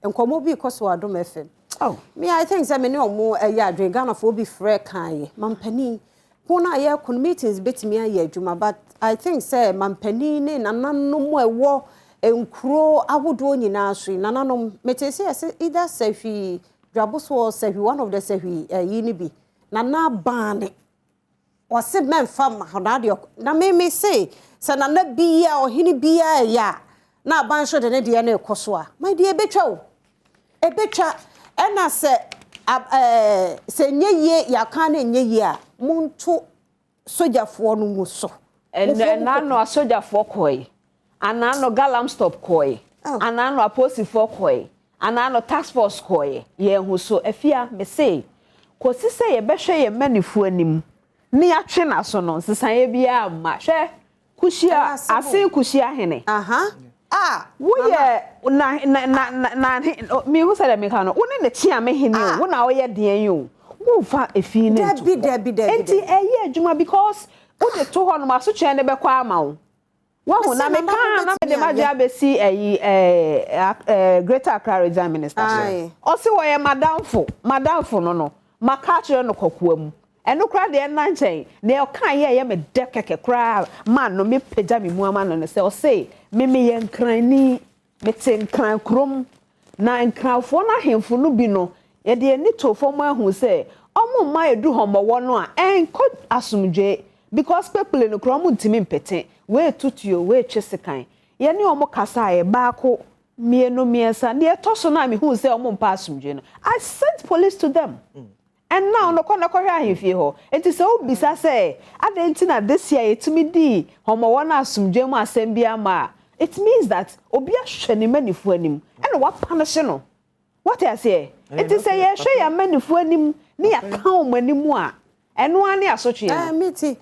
enkomo bi koso Adom FM. Oh, me I think say me no mo adwen Ghana for be free kan mampani kuna ye kun meetings betimi aye adwuma but I think say mampani ne nananom ewo enkuro awodo nyina so nananom metese say either safi dwaboso or safi one of the safi yini bi nana ban o se men fam honadio na me say nana bia o hini bia ya na ban so de ne de na ekoso a my dear betwa ena se nyeye yaka na nyeye a muntu sojafo no muso na no sojafo koi ana no galam stop koi ana no aposifo koi ana no task force koi ye hu so afia me say kosi say ye behwe ye manifu anim ni atwe na so no sesan ye bia ma hwe kushia ase kushia hene wo ye na me who said me kan wo ne chia me hene wo na wo ye den yo wo fa efi ne to debi enti eye adwuma because wo de to ho no maso kyen ne be kwa ama wo wo na me kan na me de maja be si Greater Accra Regional Minister o si wo ye madamfo no maka kire no kokoa mu eno kra de na nchen na o kan ye me de keke kra man no me pagya me mu ama no se o say me ye nkrani me te nkran krom na nkranfo na hemfo no bi no ye de ani to fo mu ahu se omo ma edu homo wo no a enko asumdwe because people no kro mo ntimi mpete we tutuo we chesekan ye ne omo kasa e baako mienu miensa ne etoso na me hu say omo mpa asumdwe no I sent police to them. And now no kona ko hwa ahemfie ho enti se obisa se adenti na this year etumi di homo wo na asumdwe mu asem bia ma it means that obi ahwe ne manifu anim and what punish no what I say enti se ye hwe ya manifu anim ne ya ka o manimu a eno ani asotwe miti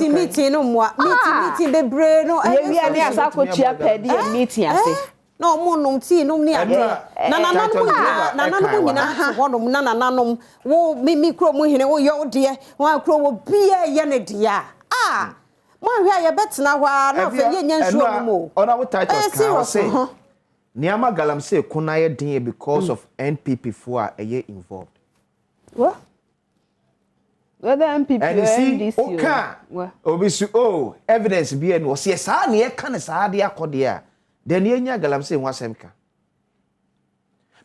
miti no mo miti bebre no ye wi ani asakotua pedi e miti ase no mo nom ti nom ni ade na nanom nyina ha wonom na nanom wo mi kro mo hene wo yo de wo kro wo bia ye ne dia mo hwe ya betena wa na fe ye nyansuo mo ona wo title say niama galamsey kuna ye din because of NPP for a involved what whether MPP and see okay obisu evidence be no say sa na ye kan sa de akode a then ye nya galamsey ho asem ka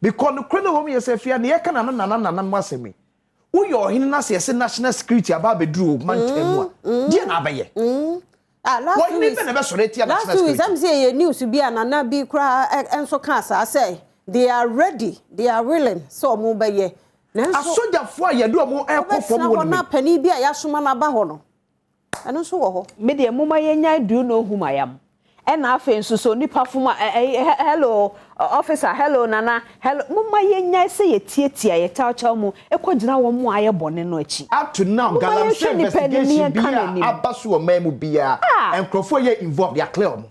because no kwene home yourself ya na ye kan na asemi wo yo hin na say national security aba bedru mantemu a dia na abaye last week I'm say news bi anana bi kra enso kan sa say they are ready they are willing so mo baye asojafo a yedo mo ekofo mo na pani bi a yasoma na ba ho no eno so wo ho me de moma yenya do no humayam ena afen so nipa fuma hello officer hello nana hello moma yenya se yetietia yetawcha mu ekogina wo mu aye bone no achi up to now galamsey investigation bi abaso o memu bia enkrofo ye involved ya clear mo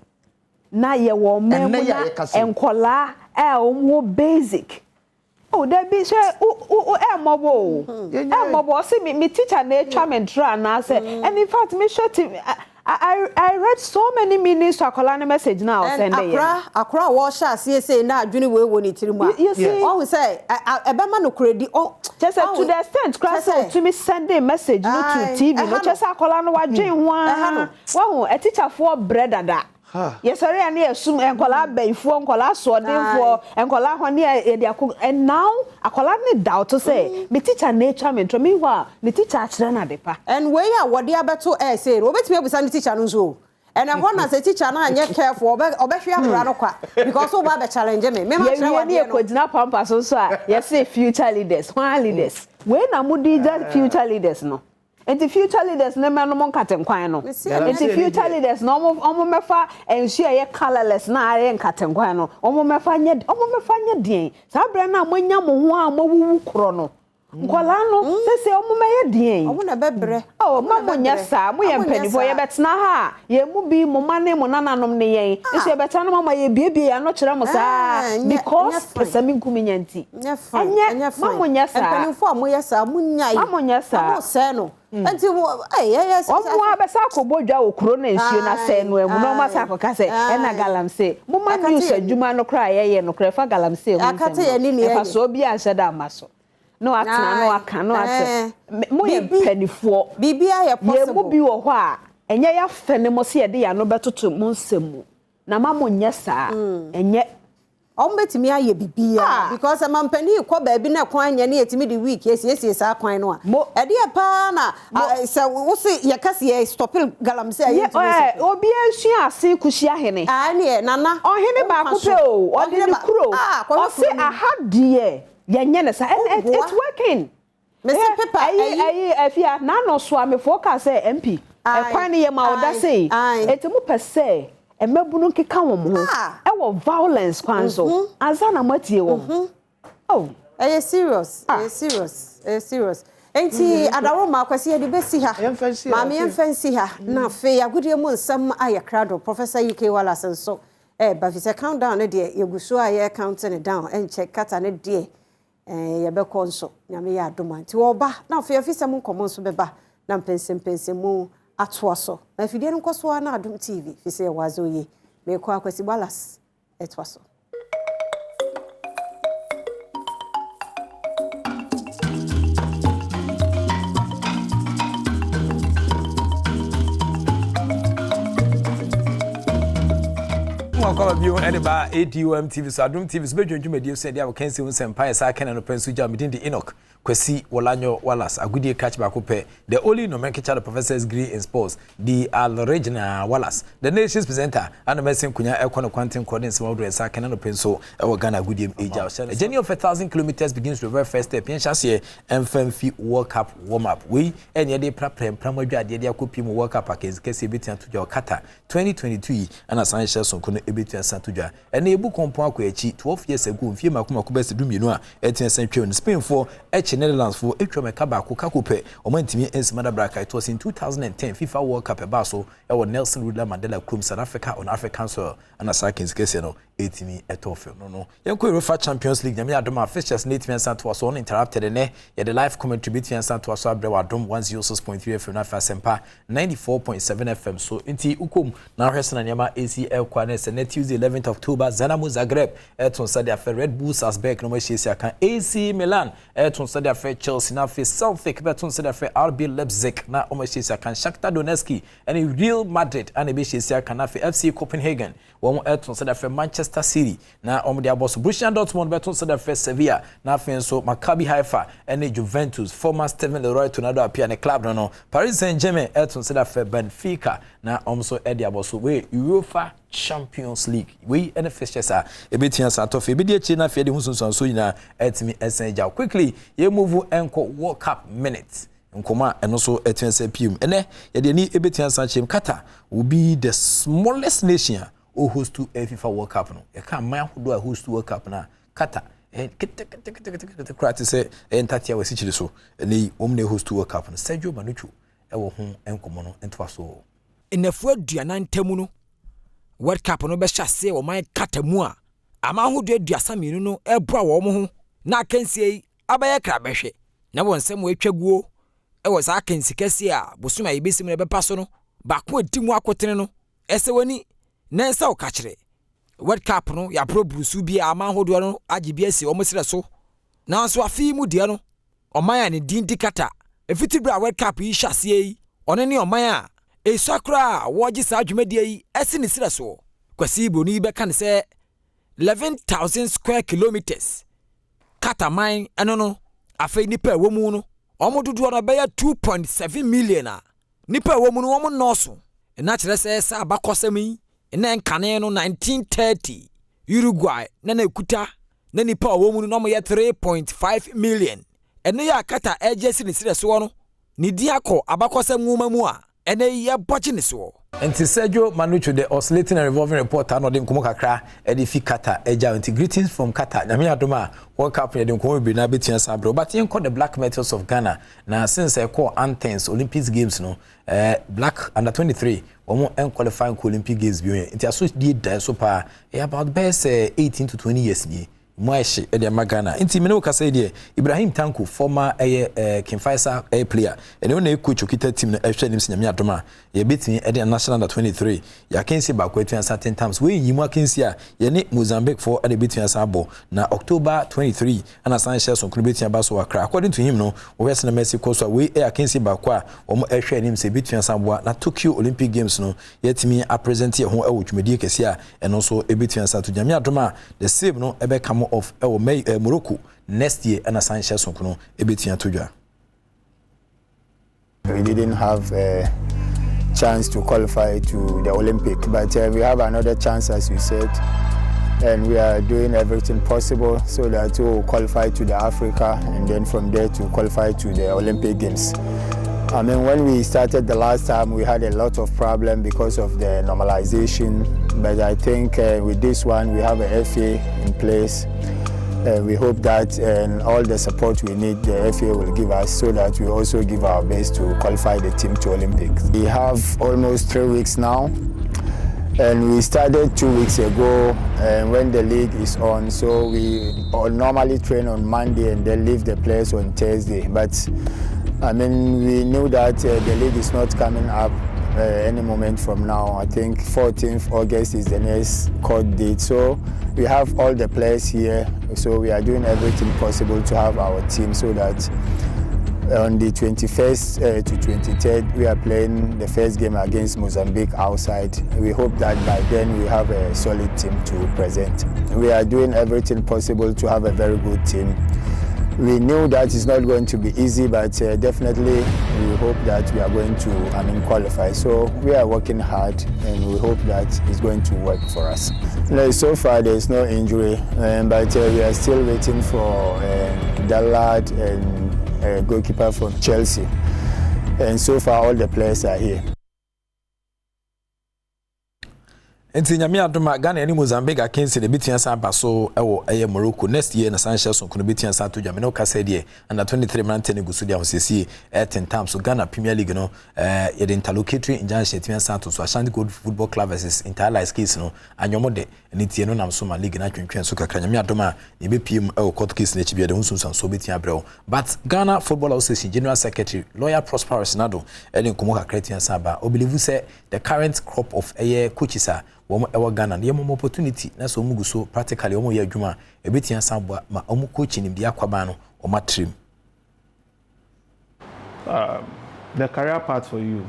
na ye wo memu na enkola wo basic there be say mobo see me teacher na twa me try na say and in fact me short I read so many meanings to akola message now send there akra wo sha say na adwene we wo ni tirimu you see all we say ebema no kredi just to the extent class to me send a message no to TV no just akola no wadwen ho a teacher for bread ada yes sorry and assume enkola baifo enkola sodenfo enkola ho ne e de and now akola ne doubt to say me teacher nature me to me wa me teacher akire na depa and we ya wode abeto say obetime busa ne teacher no so and I want say teacher na anye careful obehwe abra no kwa because we ba be challenge me ma try wa ne ko dina pampa so a yes say future leaders one leaders we na mudi that future leaders no and the future leaders na me no mon katen kwan no and the future leaders no omo mefa ensure ye colorless na are nkaten kwan no omo mefa nye din sa bra na monya mo ho a mowuwu kro no nkola no se omo meye din omo na bebre ma monya sa mo ye mpanifo ye betena ha ye mu bi mo mane mo nananom ne yen nso ye betena no ma ye biebie ya no kire mo sa because pesami nkuminya nti anya ma monya sa mpanifo mo ye sa munya yi ma monya sa mo se no enti yes omo abesa akobodwa okro na nsuo na se no emu no ma sa akoka se na galamsey mo ma news adwuma no kra ye no kra fa galamsey mo akate ye ni e fa so bi anhye da maso no atna no aka no ate mo ye penifo bibia ye possible ye mu bi wo ho a enye ya fene mo se ye de ya no betoto mo nsemu na ma mo nye saa enye betimi aye bibia because amampani ko ba bi na kwan nya na yetimi di week esi saa kwan no a e de pa na se wo se ye kase ye stop galamsey aye obi ansua ase kuhia hene ne nana ohene ba ko pe o odi ni kuro o se ahadie yenye na sa and it's working me se paper ayi afia na no so am focus MP e kwan ne ye ma oda say etimu pese emebunu nkeka wo mo e wo violence kwan so azana matie wo serious serious enti adawo ma kwase ye de besi ha ma me yemfansi ha na fe agudie mu nsam aye krado Professor UK Wallace so ba fi se countdown ne de yeguso aye counting down and check kata ne de ye be konso nyame ya adoma nti wo ba na fe afisa mu nkomo nso beba na mpense mu atwaso na fidie nkoso na Adom TV fi se wazo ye me kwa kwasi Wallace etwaso Kwa bio ene ba Adom TV so Adom TV so bedwendwuma die so dia wo kan se wo sempa ya sa kan no penso ja medin di Enoch Kwesi Wolanyo Wallace, a good catch back up. The only nomenclature the professor's degree in sports, the Al-Regina Wallace, the nation's presenter, and the Messin Kunya Econo Quantum Cording Small and Sakan Pencil, our Ghana good age. A journey of 1,000 kilometers begins with the very first step. Pienchassier and Femfi World Cup warm up. We and Yadi Prapem, Pramoja, Yadia Kupim World Cup against Kessi Bitan to your Kata 2022, and as I shall so couldn't Ebitan Santuja. And a book on Poachi 12 years ago, Fima Kumakubes Duminoa, 18th century in Spain for Netherlands for Etrome Kabako Kakupe, or Mentimi and Madabraka. It was in 2010 FIFA World Cup Basso, our Nelson Rudla Mandela Krum South Africa on African soil, and a Sakins Keseno, 18 etofil. No. Yanko Refa Champions League, Yamia Doma Fishers, Native and Santo was uninterrupted, and the live commentary between Santo was Dom 106.3 FM, Nafa Sempa 94.7 FM. So, Inti Ukum, now Hessen and Yama ACL Kwanes, and Tuesday 11th October, Zanamu Zagreb, Eton Sadia for Red Bull Salzburg, no Shesiakan, AC Milan, Eton Sadia for Chelsea, now for Celtic, Beton Sadia for RB Leipzig, now Shesiakan, Shakhtar Donetsk, and Real Madrid, and Shesiakan, for FC Copenhagen, one Eton Sadia for Manchester City, now Omodia Boss, Borussia Dortmund, Beton Sadia for Sevilla, now for Maccabi Haifa, and Juventus, former Steven Leroy Tornado appear in the club, no, Paris Saint-Germain, Eton Sadia for Benfica, now also Eddie Abosu, we UEFA Champions League. We and the fixtures are a bit here sort of a bit China for the Musun so you at me essential. Quickly, you move and World Cup minutes. Nkoma and also at PM. And then you need a bit here Qatar will be the smallest nation who host to a FIFA World Cup. No, you can't mind who do a host to World Cup now. Qatar. The crowd say and Tatia was situally so. And they only host to World Cup. Sergio Manuchu, our home and Comono and Twaso. In the 4th Dianan Temuno. World Cup no be shase o man katemu a ama ho do aduasa minu no ebra wo mo ho na kansie abaye krabehwe na wonsem atwaguo e wo sa kansi kase a bosuma yebesim ne bepa so no ba ko adimu akotene no ese wani na nsa o ka kire World Cup no ya pro brusu bi ama ho do no agye asi o mo sire so na so afi mu de no o man ya ne din dikata efiti bra World Cup yi shase yi one ne o man a Esakra woji sa dwumadie yi esi ni sire so kwasi boni be kan se 11,000 square kilometers kataman eno no afei nipa ewo mu no omododo no be ya 2.7 million a nipa ewo mu no omo noso na kire se sa abakosam yi na enkane no 1930 Uruguay na ekuta na nipa ewo mu no mo ya 3.5 million eno ya kata ejesi ni sire so no ni di akọ abakosam nwoma mu a and a watching this war. And to Sergio Manucho, the oscillating and revolving reporter, no dem Kumokakra, Edifi Kata, Eja, greetings from Kata. Namia Doma, World Cup, Yadum Kobe, Nabitian Sabro, but you call the black metals of Ghana. Now, since I call Anthens, Olympics Games, no, black under 23, or more unqualified Olympic Games, it associated did so far about best 18 to 20 years. Mwashi Edia Magana. Inti meno kasa die Ibrahim Tanku former King Faisal player. Ene one coach okita team no ehwe nim sinyame adoma. Ye betimi Edia national under 23. Ya kensi ba ko etu certain times we yimu kensi a ye ne Mozambique for ade betimi asabo na October 23 ana san share so betimi ba so akra. According to him no we wese na Mexico so we kensi ba ko a omo ehwe nim se betimi asabo na Tokyo Olympic Games no yetimi a present ye ho e wotwumedie kese a eno so ebetimi asato nyame adoma the same no ebe kamo of Morocco next year and a Sanchez Sonkuno Ebetia Tuja. We didn't have a chance to qualify to the Olympic, but we have another chance, as you said, and we are doing everything possible so that we will qualify to the Africa and then from there to qualify to the Olympic Games. I mean, when we started the last time, we had a lot of problems because of the normalization, but I think with this one, we have a FA in place. We hope that all the support we need, the FA will give us so that we also give our best to qualify the team to Olympics. We have almost 3 weeks now, and we started 2 weeks ago when the league is on, so we normally train on Monday and then leave the players on Thursday. But I mean, we knew that the league is not coming up any moment from now. I think 14th August is the next court date. So we have all the players here. So we are doing everything possible to have our team so that on the 21st to 23rd, we are playing the first game against Mozambique outside. We hope that by then we have a solid team to present. We are doing everything possible to have a very good team. we knew that it's not going to be easy, but definitely we hope that we are going to qualify. So we are working hard, and we hope that it's going to work for us. So far, there is no injury, but we are still waiting for Dallard and a goalkeeper from Chelsea. And so far, all the players are here. Enti nyame adoma Ghana ni Mozambique akensi de bitia san baso ewo eye Morocco next year na san sheso kono bitia san to dwame no kasa de under 23 mante ne gusu dia hosesi 10 times so Ghana Premier League no ye de interlocatory injunction tian san to so Ashanti Gold Football Club versus Interlice case no anyomo de ni tie no nam so ma league na twentwen so kakra nyame adoma ne be pm ewo court case na chibia de hunsun san so bitia brew but Ghana Football Association General Secretary Lawyer Prosperous Nado ene komo kakra tian san ba o believe say the current crop of coaches are Womo Ghana ye mo opportunity na so mugu so practically omo ye adwuma e betia sanbo ma omo coach nim dia kwaba no o matrim. The career path for you.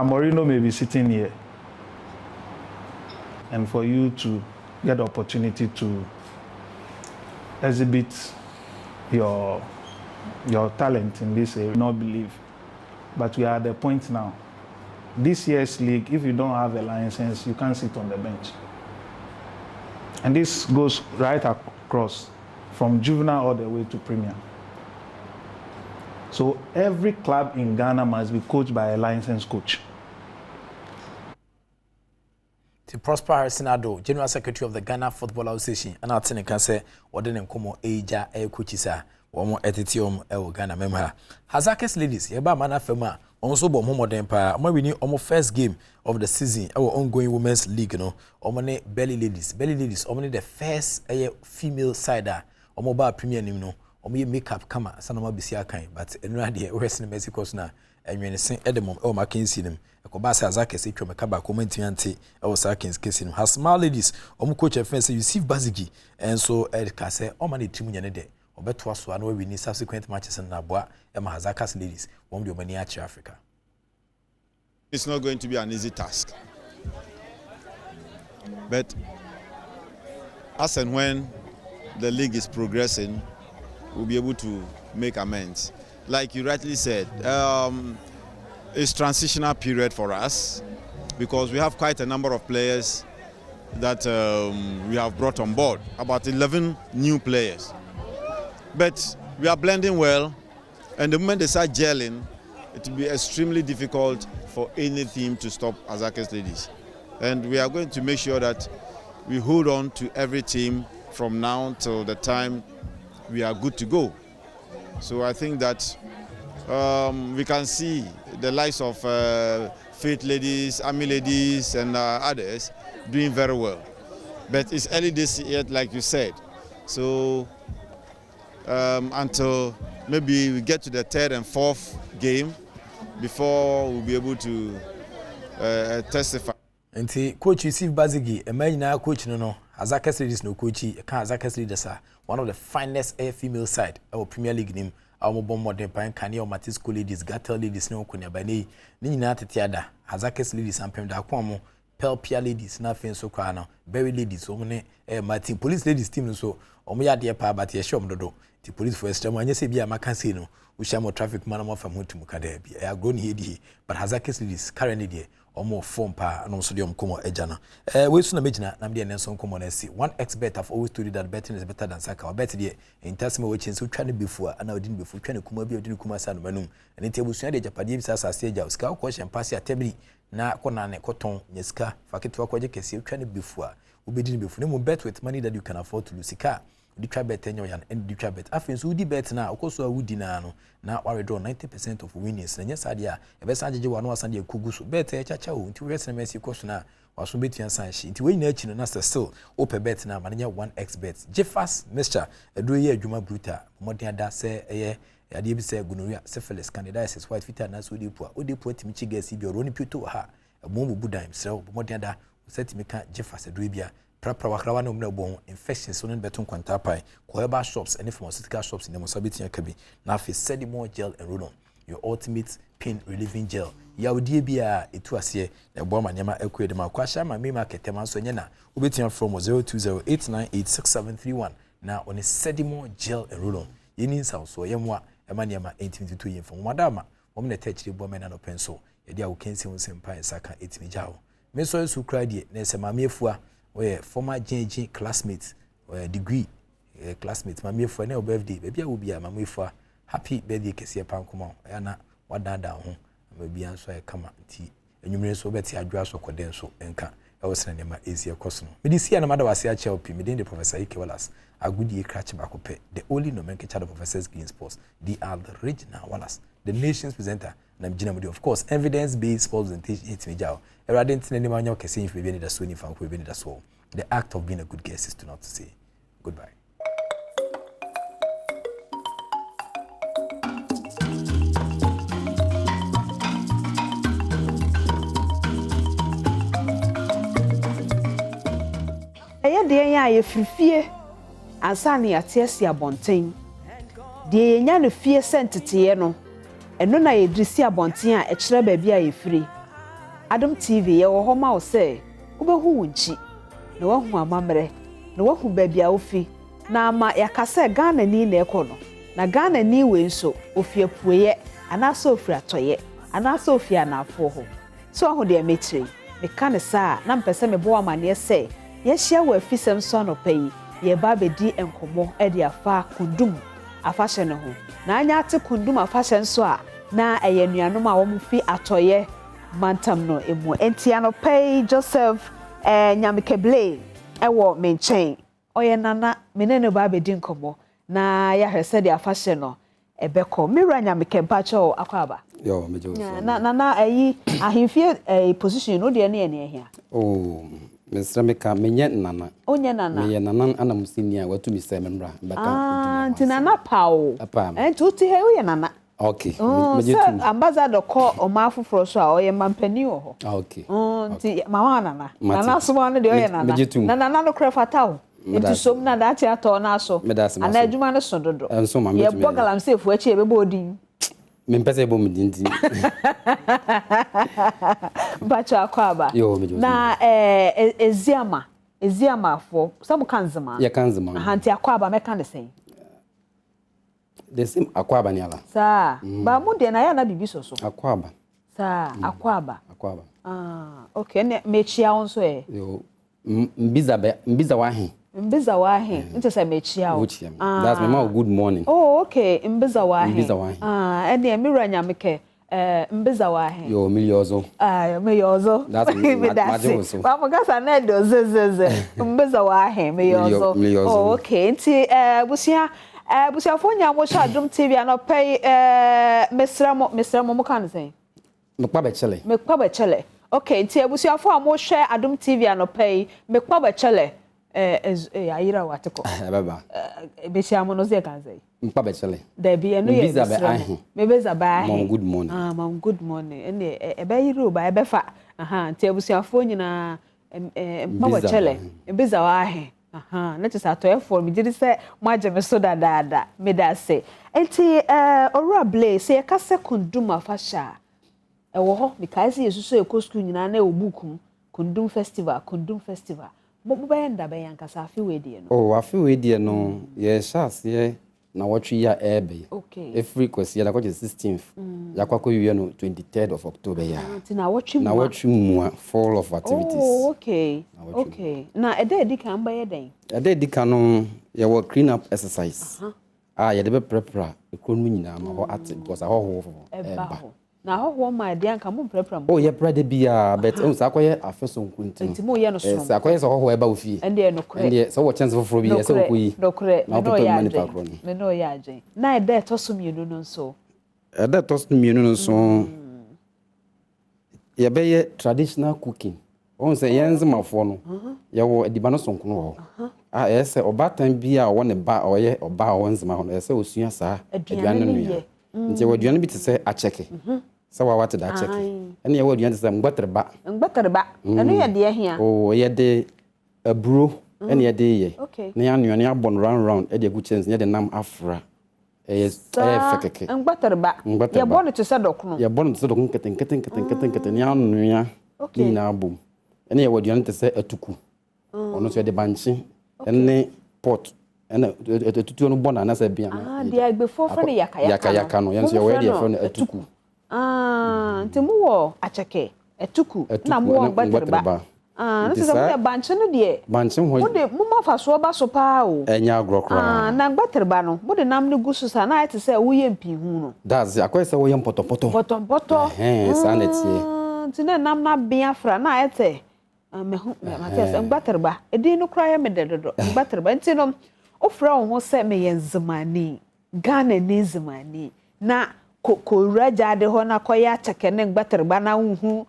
Moreno may be sitting here, and for you to get the opportunity to exhibit your talent in this area, not believe, but we are at the point now. This year's league, if you don't have a license, you can't sit on the bench. And this goes right across from juvenile all the way to premier. So every club in Ghana must be coached by a licensed coach. To Prosper Senado, General Secretary of the Ghana Football Association, and I'll tell say, what then come Aja coaches are, one more etitium Ghana member. Hazakes ladies, Yaba Mana Fema. Also, but more than pa, we need almost first game of the season. Our ongoing women's league, no. Omane belly ladies, omane the first female sider. Omoba premier name no. Omo makeup kama sanoma bisia kan. But enra de wrestling Mexico na enwene sen edemom e Mackenzie nim. Ekoba sa Azakese tweme kaba comment ante e wo Sakins case nim. Has small ladies, omo coach offense receive Bazigi. And so Edka say omane timu nyane de. Obeto aso anu we need subsequent matches na boa e ma Hazakas ladies won the money at Africa. It's not going to be an easy task. But as and when the league is progressing, we'll be able to make amends. Like you rightly said, it's transitional period for us because we have quite a number of players that we have brought on board, about 11 new players. But we are blending well, and the moment they start gelling, it will be extremely difficult for any team to stop Azakes ladies. And we are going to make sure that we hold on to every team from now till the time we are good to go. So I think that we can see the likes of Faith ladies, Army ladies, and others doing very well. But it's early days yet, like you said. So until maybe we get to the third and fourth game before we'll be able to testify. And coach receive Bazigi, a man now coach no Azakes ladies no coachy, a can Azakes leaders are one of the finest female side our Premier League name. Our bomb modern pine canny or Matisco ladies, Gattel ladies, no Kunya Bane, Nina Tiada, Hazakes ladies, and Pemda Quamo, Pelpia ladies, nothing so crana, Berry ladies, Omne, Martin, police ladies, team so, Omia dear pa, but your shop dodo, the police for Estam, and yes, be a Macasino, we shall more traffic man from Mutimukade, I have grown here, but Hazakes ladies, currently dear. Or more form pa and also the Komo Ejana. We soon imagine Namdi and Nelson Common SC. One expert have always told you that betting is better than soccer. Or better the in Tasma which is so trying before and now didn't before trying to come up with Kuma San Manum. And in table Sunday Japanese as a stage of scout question pass your table. Na Konane Cotton, Yeska, Faketua Quajak, trying before. We didn't before. No bet with money that you can afford to lose a car. The try bet 10 and the try bet. After so the bet now, of course, I would dinano. Now, I draw 90% of winners. And yes, idea. A best idea one was Sunday Kugus, better chacha, to rest and messy question now. Was from between sign sheet. To win nature and master still. Open bet now, mania 1x bets. Jeffas, Mr. A do ye Juma Bruta, Modia da say a year. I did say Gunuria, syphilis, candidiasis, white feet, and as would you put Michigas if you're running puto ha. A bomb Buddha himself, Modia da, said to me, Jeffas a dribia. Prapra wakrawana umnebon infections sonen beton kwantapai Koeba shops and pharmaceutical shops in the Mosabiti Akabi na fe Sedimore gel and Rodon your ultimate pain relieving gel ya odie bia etu ase na bo manyama ekwede ma kwasha ma me market ma so nyena obetia from 0208986731 na on sedimo gel and roll on yeni nsa so yemwa ema niema 1822 yemfo madama wo me tachiri bo me na no penso ye dia wo kensi wo sempa nsaka etimijawo me so su kra die na se mamefua we former JJ classmate degree classmate mamefua na birthday bebia wo bia mamefua happy birthday kese pankoma ya na wadada ho mabia so e kama nti enwumre so beti adwa so koden so enka e wo sene nema ezi ekoso no medisia na madawase a chelp me den Professor Ike Wallace agudi cratch bakope the only nomenclature of Professors Green Sports they are the original Wallace the nation's presenter na mjina mudi of course evidence based sports presentation etmejao erade ntine nema nya okese if be ni da so ni fan ko be ni da so the act of being a good guest is to not to say goodbye. De ya ye frifie ansa ne atiesie abonten de ye nya no fie sentete no eno na ye drisi abonten a ekire ba bia ye firi Adom TV ye wo homa wo se wo behu wunchi na wo hu amamre na wo hu ba bia ofi na ama yakase Ghana ni na ekono na Ghana ni we nso ofie pueye anaso ofiri atoye anaso ofie anafo ho so ho de metire me kan sa na mpese me bo amane se yeshia wa fisem so no pay ye ba bedi enkomo e de afa kundum afahye no ho na anya ate kundum afahye nso a na eye nuanom a wo mfi atoye mantam no emu entia no pay Joseph nyamikeble ewo menchen oye nana menene ba bedi enkomo na ya hwese de afahye no ebeko mira nyamikempa cho akwaba yo mejo na ayi ahimfie position no de ne ene ehia oh Mr. Meka menye nana. Onye nana. Menye nana ana musinia watu mi se memra baka. Nana pawo. Apa. Tuti he uye nana. Okay. Meje tu. Ambassador ko omafufro so a oye mampani ho. Okay. Nti mama nana. Nana so no de oye nana. Nana no kra fatawo. Nti som na dati ato na so. Ana adwuma no so dodo. Enso ma ye bogalam se fu achi ebebo odin. Mempese bo mudinti. Bacha akwaba. Na eziama fo. Samu kanzima. Ya kanzima. Hanti akwaba meka ne sen. The same akwaba ni ala. Sa. Ba mu de na ya na bibi soso. Akwaba. Sa, akwaba. Akwaba. Okay, ne mechia onso e. Yo. Mbiza wahi. Mbiza wahi. Nti se mechia o. That's my mom good morning. Oh, okay. Mbiza wahi. Mbiza wahi. Ene mira nyamike mbiza wahi. Yo miliozo. Miliozo. That's majoso. Ba mogasa na do zezeze. Mbiza wahi miliozo. Oh, okay. Nti busia fonya mo sha Adom TV anopay mesramo mo kan sen. Mekpa bechele. Mekpa bechele. Okay, nti busia fo a mo hwe Adom TV anopay mekpa bechele. Ayira watiko. Baba. Besia mo no ze kan say. Mekpa bechele. There be eno ye. Mebeza ba. Mom good morning. Mom good morning. Ene ebe yiro ba ebe fa. Nti busia fo nyina mekpa bechele. Mebeza wa ahe. Let us atoye for me did say maje me so dada me da say enti ora blay say ka sekundum afasha e wo ho because yesuso e ko school nyina na obukum kundum festival bo be nda be yanka sa afi we die no oh afi we die no ye shase na watwi ya ebe okay every kwesi ya ko 16th ya kwako you no 23rd of October ya na watwi mu full of activities oh okay na ede dika mba ye den ede dika no ye wo clean up exercise ye de be prepare ekonu nyina ma ho at because ho eba na ho ma de anka mo prepare oh ye prade bia but on sa kwaye afeso nkunti enti mo ye no so sa kwaye so ho eba ofie ende no kure ende so wo chance for bi ye so okuyi no kure me no ya ajen na ede to so mienu no so ede to so mienu no so ye be ye traditional cooking on say yenze mafo no ye wo ediba no sonkono ho ese obatan bia wo ne ba oye oba wonze ma ho ese osua sa aduane no ya nti wo aduane bi te se acheke sa wa wate da acheke ene ye wo aduane te se mgbaterba eno ye de ahia oh ye de aburo ene ye de ye na ya nuane abon round e de gu chance ye de nam afra fekeke mgbaterba ye bon te se dokno keten ya nuya ni na abum ene ye wo aduane te se atuku ono so ye de banchi ene pot ena etutu no bona na se bia ah dia agbefo fo ne yaka no yenso we dia fo ne atuku ntemu wo acheke etuku na mo ngbaterba no se mo banche no de banche ho de mo mafa so ba so pa o enya agrokra na ngbaterba no mo de nam ne gusu sa na ite se wo ye mpi hu no that's akwai se wo ye potopoto sanetie ntine nam na bia fra na ite mehu Matias ngbaterba edin no kra ye me dedodo ngbaterba ntino ofra wo se me ye nzimani Ghana ni nzimani na ko raja de ho na koya cheke ne ngbaterba na hu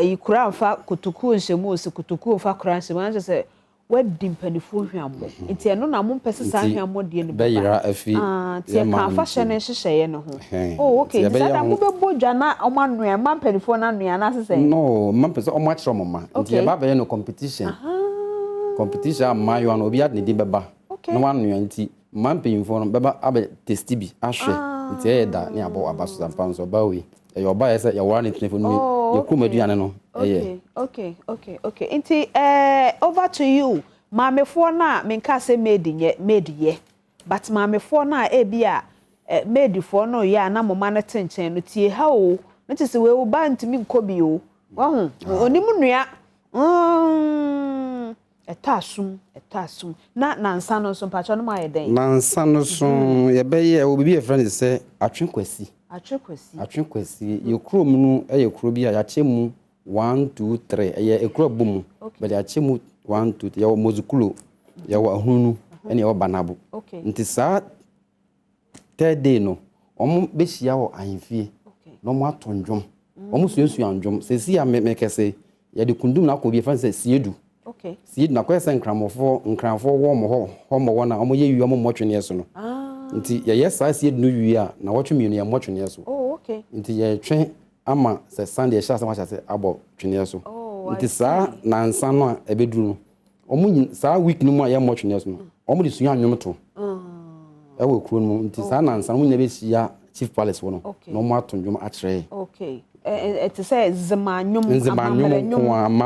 yikura mfa kutuku nshemu osi kutuku mfa kura nshemu na se wadi mpanifo hwammo nti eno na mo mpese sa hwammo de ne beyira afi ti kan fashion nhyehyeye ne ho oh okay nti sada mo bebo dwa na omo anua ma mpanifo na anua na se no ma mpese omo achro mama nti ba be no competition ma yo an obi ad ne di beba no anua nti ma mpanifo no beba abe testi bi ahwe nti e da ne abo abaso sampan so ba we e yo ba ye wara ne telefone no ye kumaduane no okay nti over to you maamefo na menka se made ye but maamefo na e bia made fo no ya na moma na tenchen no tie ha o nti se we ba ntimi nkobi o wa hu onimu nua etasum na nansa no so pacho no ma ye den nansa no so ye be ye obi e friend say atwenkwasi ye krom nu ye kro bi a ya chemu 1 2 3 ye ekro bum but ya chemu 1 2 ye mozukulo ye wa hunu ene ye banabo nti sa third day no omo be hia wo ahemfie no mo atondwom omo suensu andwom se si ya mekese ye de kundum na ko bi fa se siedu siedu na ko se nkranfo wo mo ho mo wona omo ye wi omo motwene yeso no nti ye sa siedu no wi a na wotwe mi no ye motwene yeso nti ye twen ama se Sunday sha sama se abo twene yeso nti sa na nsa no a ebeduru no omo sa week no mu a ye motwene yeso no omo de suya anwom to ewo kuro no nti sa na nsa no mu na be sia chief palace wo no no mo atondwom a kire it say zimanyum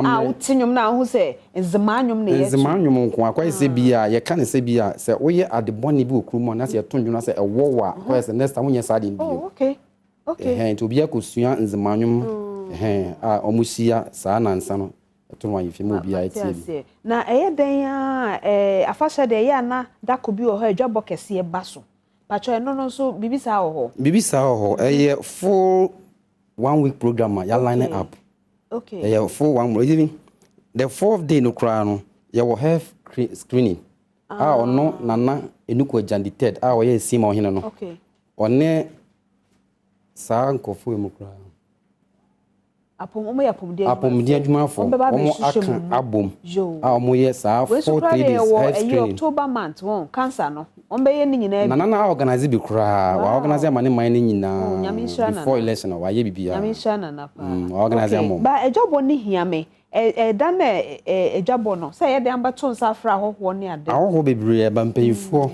a utinyum na hu se zimanyum ne yetu zimanyum nko akwa se bia ye ka ne se bia se oye adeboni bi okrumo na se yetondwum na se ewo wa kwa se next time nya sade bi okay to bia ko sua zimanyum a omusia sa na nsa no to no ayefi mo bia etie na den a afasha de ya na dakobi o ho adwabo kese e baso pacho no so bibisa ho eye full 1 week program ya line up yeah full 1 week even the 4th day no cry no ya will have screening ono nana enuko ajandited o ya sima ohene no one sa nkofo emu cry apomdia adwumafo omo aka abom omo ye sa 4 days screening October month won cancer no ombe ni nyina na organize bi kra wa organize amane man ni nyina before election wa ye bibia nyamisha na pa organize am ba ejobo ni hiame da na ejobo no say ye de ambato nsa fra hoho ni ade ahoho bebre ba mpanyifo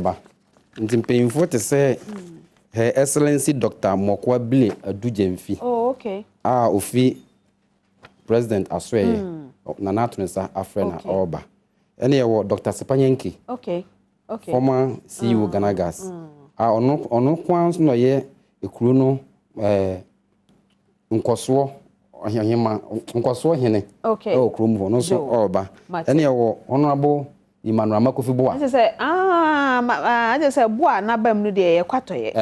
ba ntimpanyifo te say Her Excellency Dr. Mokwa Bile Adujemfi. Okay. Ofi President Asweye. Nana Tunisa Afrena Oba. Ene Dr. Sepanyenki. Okay. Former CEO Ghana Gas. Ono kwans no ye ekuru no nkoso hene. Okay. Okuru mu no so Oba. Ene Honorable Emmanuel Makofi Boa. I just say boa na bam no de ye kwatoye.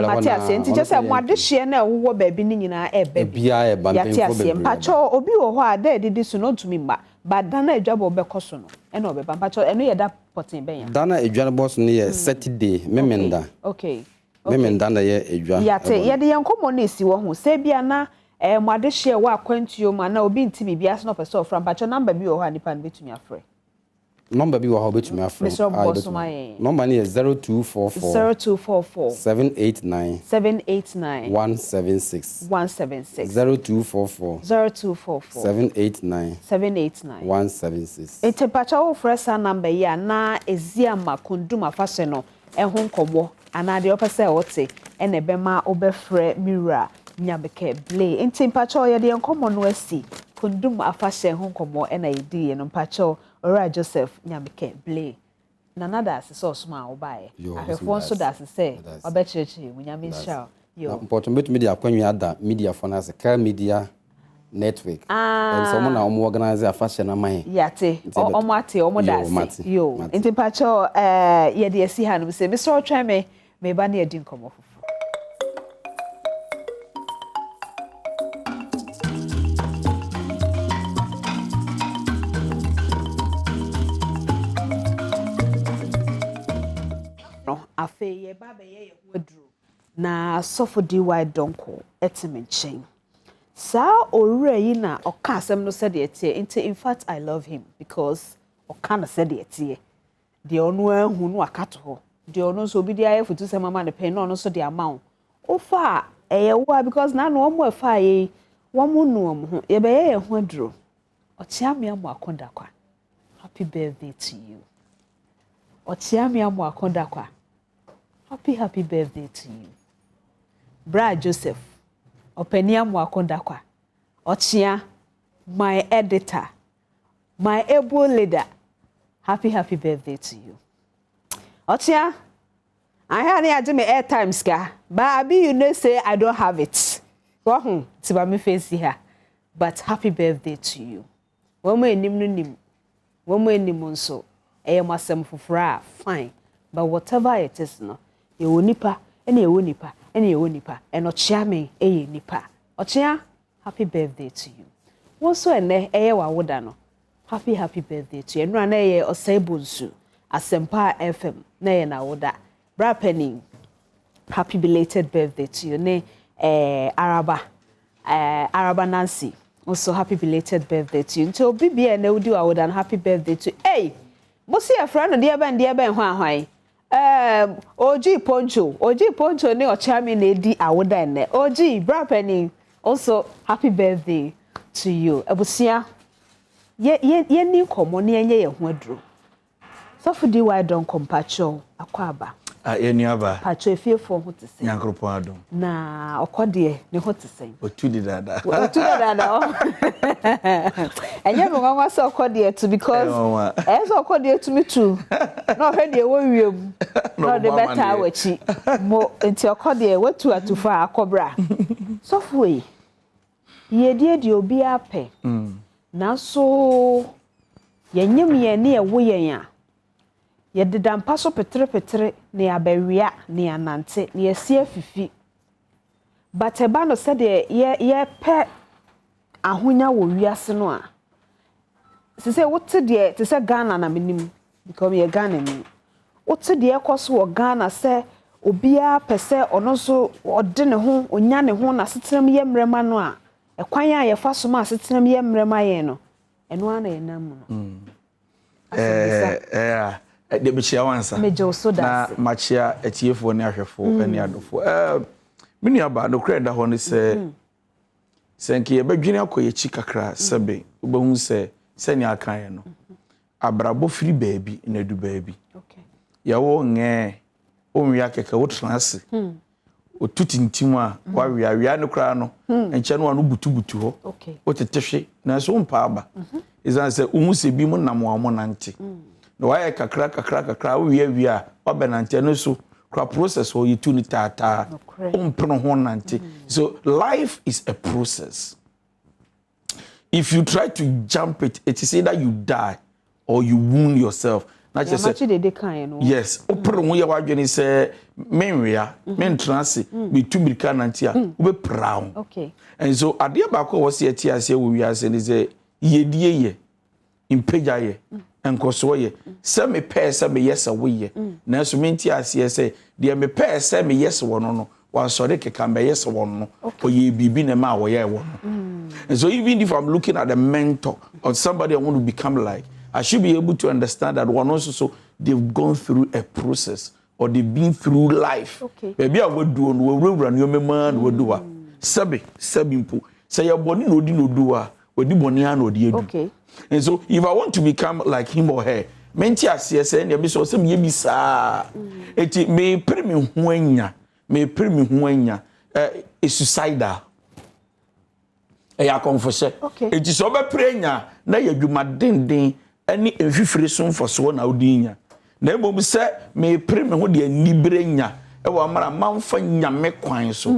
Matias enti je say mo adehye na wo baabi ni nyina bia e ba mpemfo bebre. Mpacho obi wo ho a da didi so no tumi mba. Ba dana edwabo be koso no. E na obeba mpacho eno ye da potin ben ya. Dana edwane boss no ye Saturday memenda. Okay. Memenda na ye edwane. Yate ye de yenkomo na esi wo ho. Se bia na mo adehye wo akwantuo ma na obi ntimi bia so no person from mpacho number bi wo ho a nipa no betumi afre. Number be wa betumi afre. Number ni 0244 789 176 0244 789 176. Etepacha wo fresa number ya na eziama kunduma fashion no ehun nkomo anade opese wote ene bema obefre mira nyabeke blay entimpacha ye de nkomo no asi kunduma fashion ehun nkomo ena yedi ye no mpacha Ora Joseph Nyamike Blay. Nana da se so sma obae. Ahwefo nso da se say obechirechi munyame sha. Yo. Important bit media akwanyu ada media for na se car media network. And so na omo organize a fashion na man. Yate. Omo ate omo da se. Yo. Nti pacho ye de asi ha no se me so try me ba na edi nkomo fufu. Afe ye ba be ye hodru na sofo DY donko etimenchen sa owura yi na oka asem no said etie in fact I love him because oka na said etie de onu ahu no akato ho de onu so bi de aye futu se mama ne pen no so de amount ofa eye wa because na no omo afa ye wo mu no omo ho ye be ye hodru ochia me amu akonda kwa happy birthday to you ochia me amu akonda kwa happy birthday to you. Bra Joseph, Openia Mwakonda kwa. Ochia, my editor, my able leader. Happy birthday to you. Ochia, I had any airtime ska, but Abi you know say I don't have it. Go home, tiba me face here. But happy birthday to you. Womo enim no nim. Womo enim nso. Eye masem fufura, fine. But whatever it is no. Ewo nipa ene ewo nipa ene ewo nipa eno chia me eye nipa ochia happy birthday to you wonso ene eye wa woda no happy birthday to you eno na eye osebunsu asempa FM na eye na woda bra penny happy belated birthday to you ne Araba Nancy also happy belated birthday to you until BBN na wudi wa woda happy birthday to hey mosi afra no de ben hwan Oji Poncho ne ochami na edi awoda ene. Oji Brapeni also happy birthday to you. Ebusia ye ni komo ne enye ye ho aduro. So for DY don compacho akwaba. Eni aba. Pacho efiefo ho tese. Nyankropo adom. Na okode ne ho tese. Otudi dada. Enye mo nwa so okode to because so okode to me too. No hwe de wo wiem. No the better wachi. Mo enti okode watu atufa akobra. So for ye de obi ape. Na so yenyem ye ne ewo yen a ye dedampa so petre ne abawia ne anante ne asia fifi but eba no said ye pe ahonya wo wiase no a se wote de te se Ghana na menim because ye Ghana ni wote de ekoso wo Ghana se obia pese ono so ode ne ho onya ne ho na setenam ye mrema no a ekwan a ye fa so ma setenam ye mrema ye no eno ana ye nam no de bichia wansa na machia etiefo ne ahwefo ne adofo mini aba no kreda ho ne se senke ye badwini akoye chi kakra sebe obehu se seni akan ye no abrabo firi baabi na du baabi yawo nge onwia keke wo transe otutintim a kwa wia no kra no enche no anu butu ho o tetehwe na so mpa aba izan se uhu se bi mu namo nante no why kakra we obenante no so kra process or you tuni tata umprono ho nante so life is a process. If you try to jump it is either you die or you wound yourself. Not just yes opro ho ye wadwene se menwea mentrance be tubirika nante a we proud. Okay. And so ade ba ko wo se atiase wo wiase ni se yedie ye impeja ye enkoso ye se me pɛ se me yes we ye na so menti ase se de me pɛ se me yes wo no wa sore keka me yes wo no o ye bibi na ma wo ye wo no. And so even if I'm looking at a mentor or somebody I want to become like, I should be able to understand that one also so they've gone through a process or they've been through life. Okay. Maybe I would do on we run your man would do sabi mpo say your body no di no do we di boni an odi edu. Okay. And so if I want to become like him or her, menti asese na be so say me bi saa eti me pere me ho anya suicidal ya confesse eti so be pere nya na ya dwuma denden ani enfifire so mfoso na odinya na ebo bi se me pre me ho de anibere nya e wa mara manfa nyame kwan so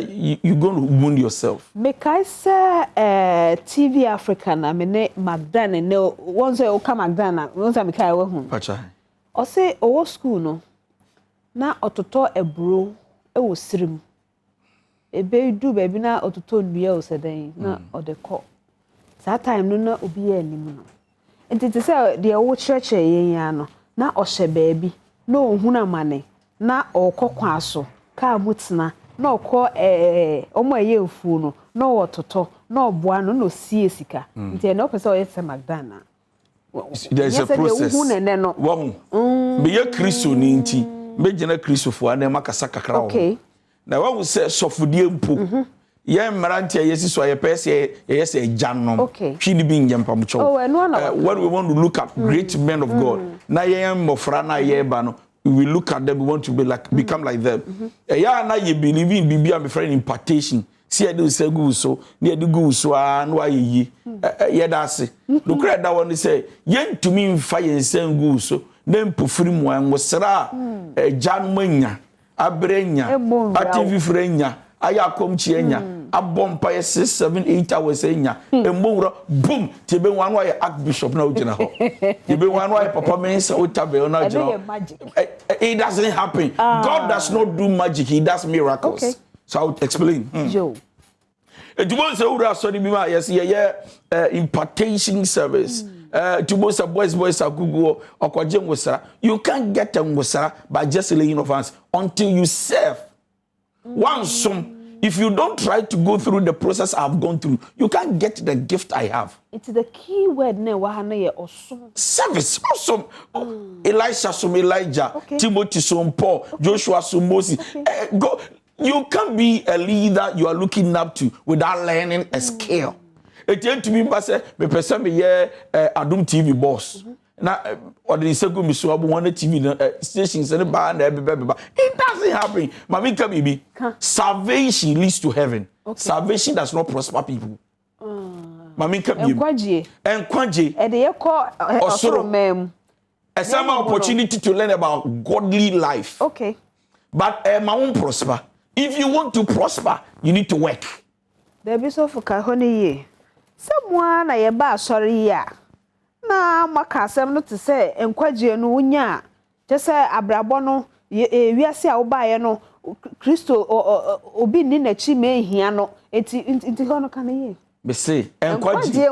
you going to wound yourself. Make I say TV Africa na me ne Magdana ne won say o ka Magdana won say me kai we hu pacha o say o school no na ototo ebro e wo sirim ebe du baby na ototo nua o sedan na o de ko that time no na obi ya anim no enti say de wo church yen ya no na o hye baby na ohun amane na okokwa so ka mutena na okọ omo eye ofu no na ototo na oboa no na osie sika nti na opese o yese Magdana there is a process wo be ye Kristo ni nti be gina Kristofo ana makasa kakra wo na wo se sofudie mpo ye mmerante yesi so ye pese ye se janom hwini bi nyempa mcho when we want to look at great men of God na ye mofra na ye ba no we look at them, we want to be like become like them. Yeah, now you believe in Bibi and friend impartation. See, I do say good so, near the good so, and why ye. Yeah, that's it. Look at that one, they say, yen to me fire and same good so, then pufrim one was Sarah, a Jan Mania, a Brenya, a TV Frenya, a come Chienya. A bomb by 6, 7, 8 hours in ya. And more boom. Tibe one way Archbishop now, you know. Tibe one way Papa means Otabe now, you know. It doesn't happen. God does not do magic, He does miracles. Okay. So I'll explain. Joe. To most of sorry, yes, yeah, impartation service. To most of boys are Google or Kwajem Wosara. You can't get them Wosara by just laying of hands until you serve. Once if you don't try to go through the process I've gone through, you can't get the gift I have. It's the key word ne wahana ye awesome. Service, awesome. Elisha sum Elijah, Timothy sum Paul, Joshua sum Moses. Go. You can't be a leader you are looking up to without learning a skill. It tend to be me person me Adom TV boss. Na or the second me so one TV stations and band it doesn't happen. Mami ka bibi. Salvation leads to heaven. Salvation does not prosper people. Mami ka bibi. Enkwaje. E dey call osoro mem. A some opportunity to learn about godly life. Okay. But my own prosper. If you want to prosper, you need to work. There be so for kahoni ye. Someone na ye ba sorry ya. Na maka asem no te se enkwaje no unya. Te se abrabo no wiase a wo baaye no Kristo obi ni na chi me hia no enti hono kan ye. Me say enkwaje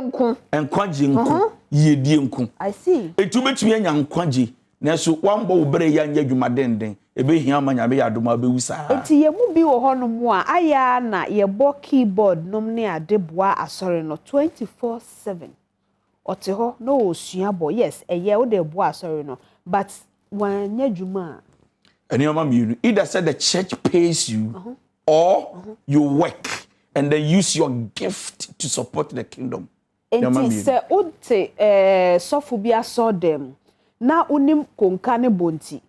nku ye die nku. I see. Etu betumi anya nkwaje na so wambo wo bere ya nya dwuma denden ebe hia manya be yadoma be wusa. Enti ye mu bi wo hono mu a aya na ye bo keyboard nom ne adeboa asore no 24/7. Oteho no osua bo yes eye wo de bo asore no but wanya dwuma any mama you either said the church pays you or you work and then use your gift to support the kingdom. Enti se ote sofu bi aso dem na unim konka ne bonti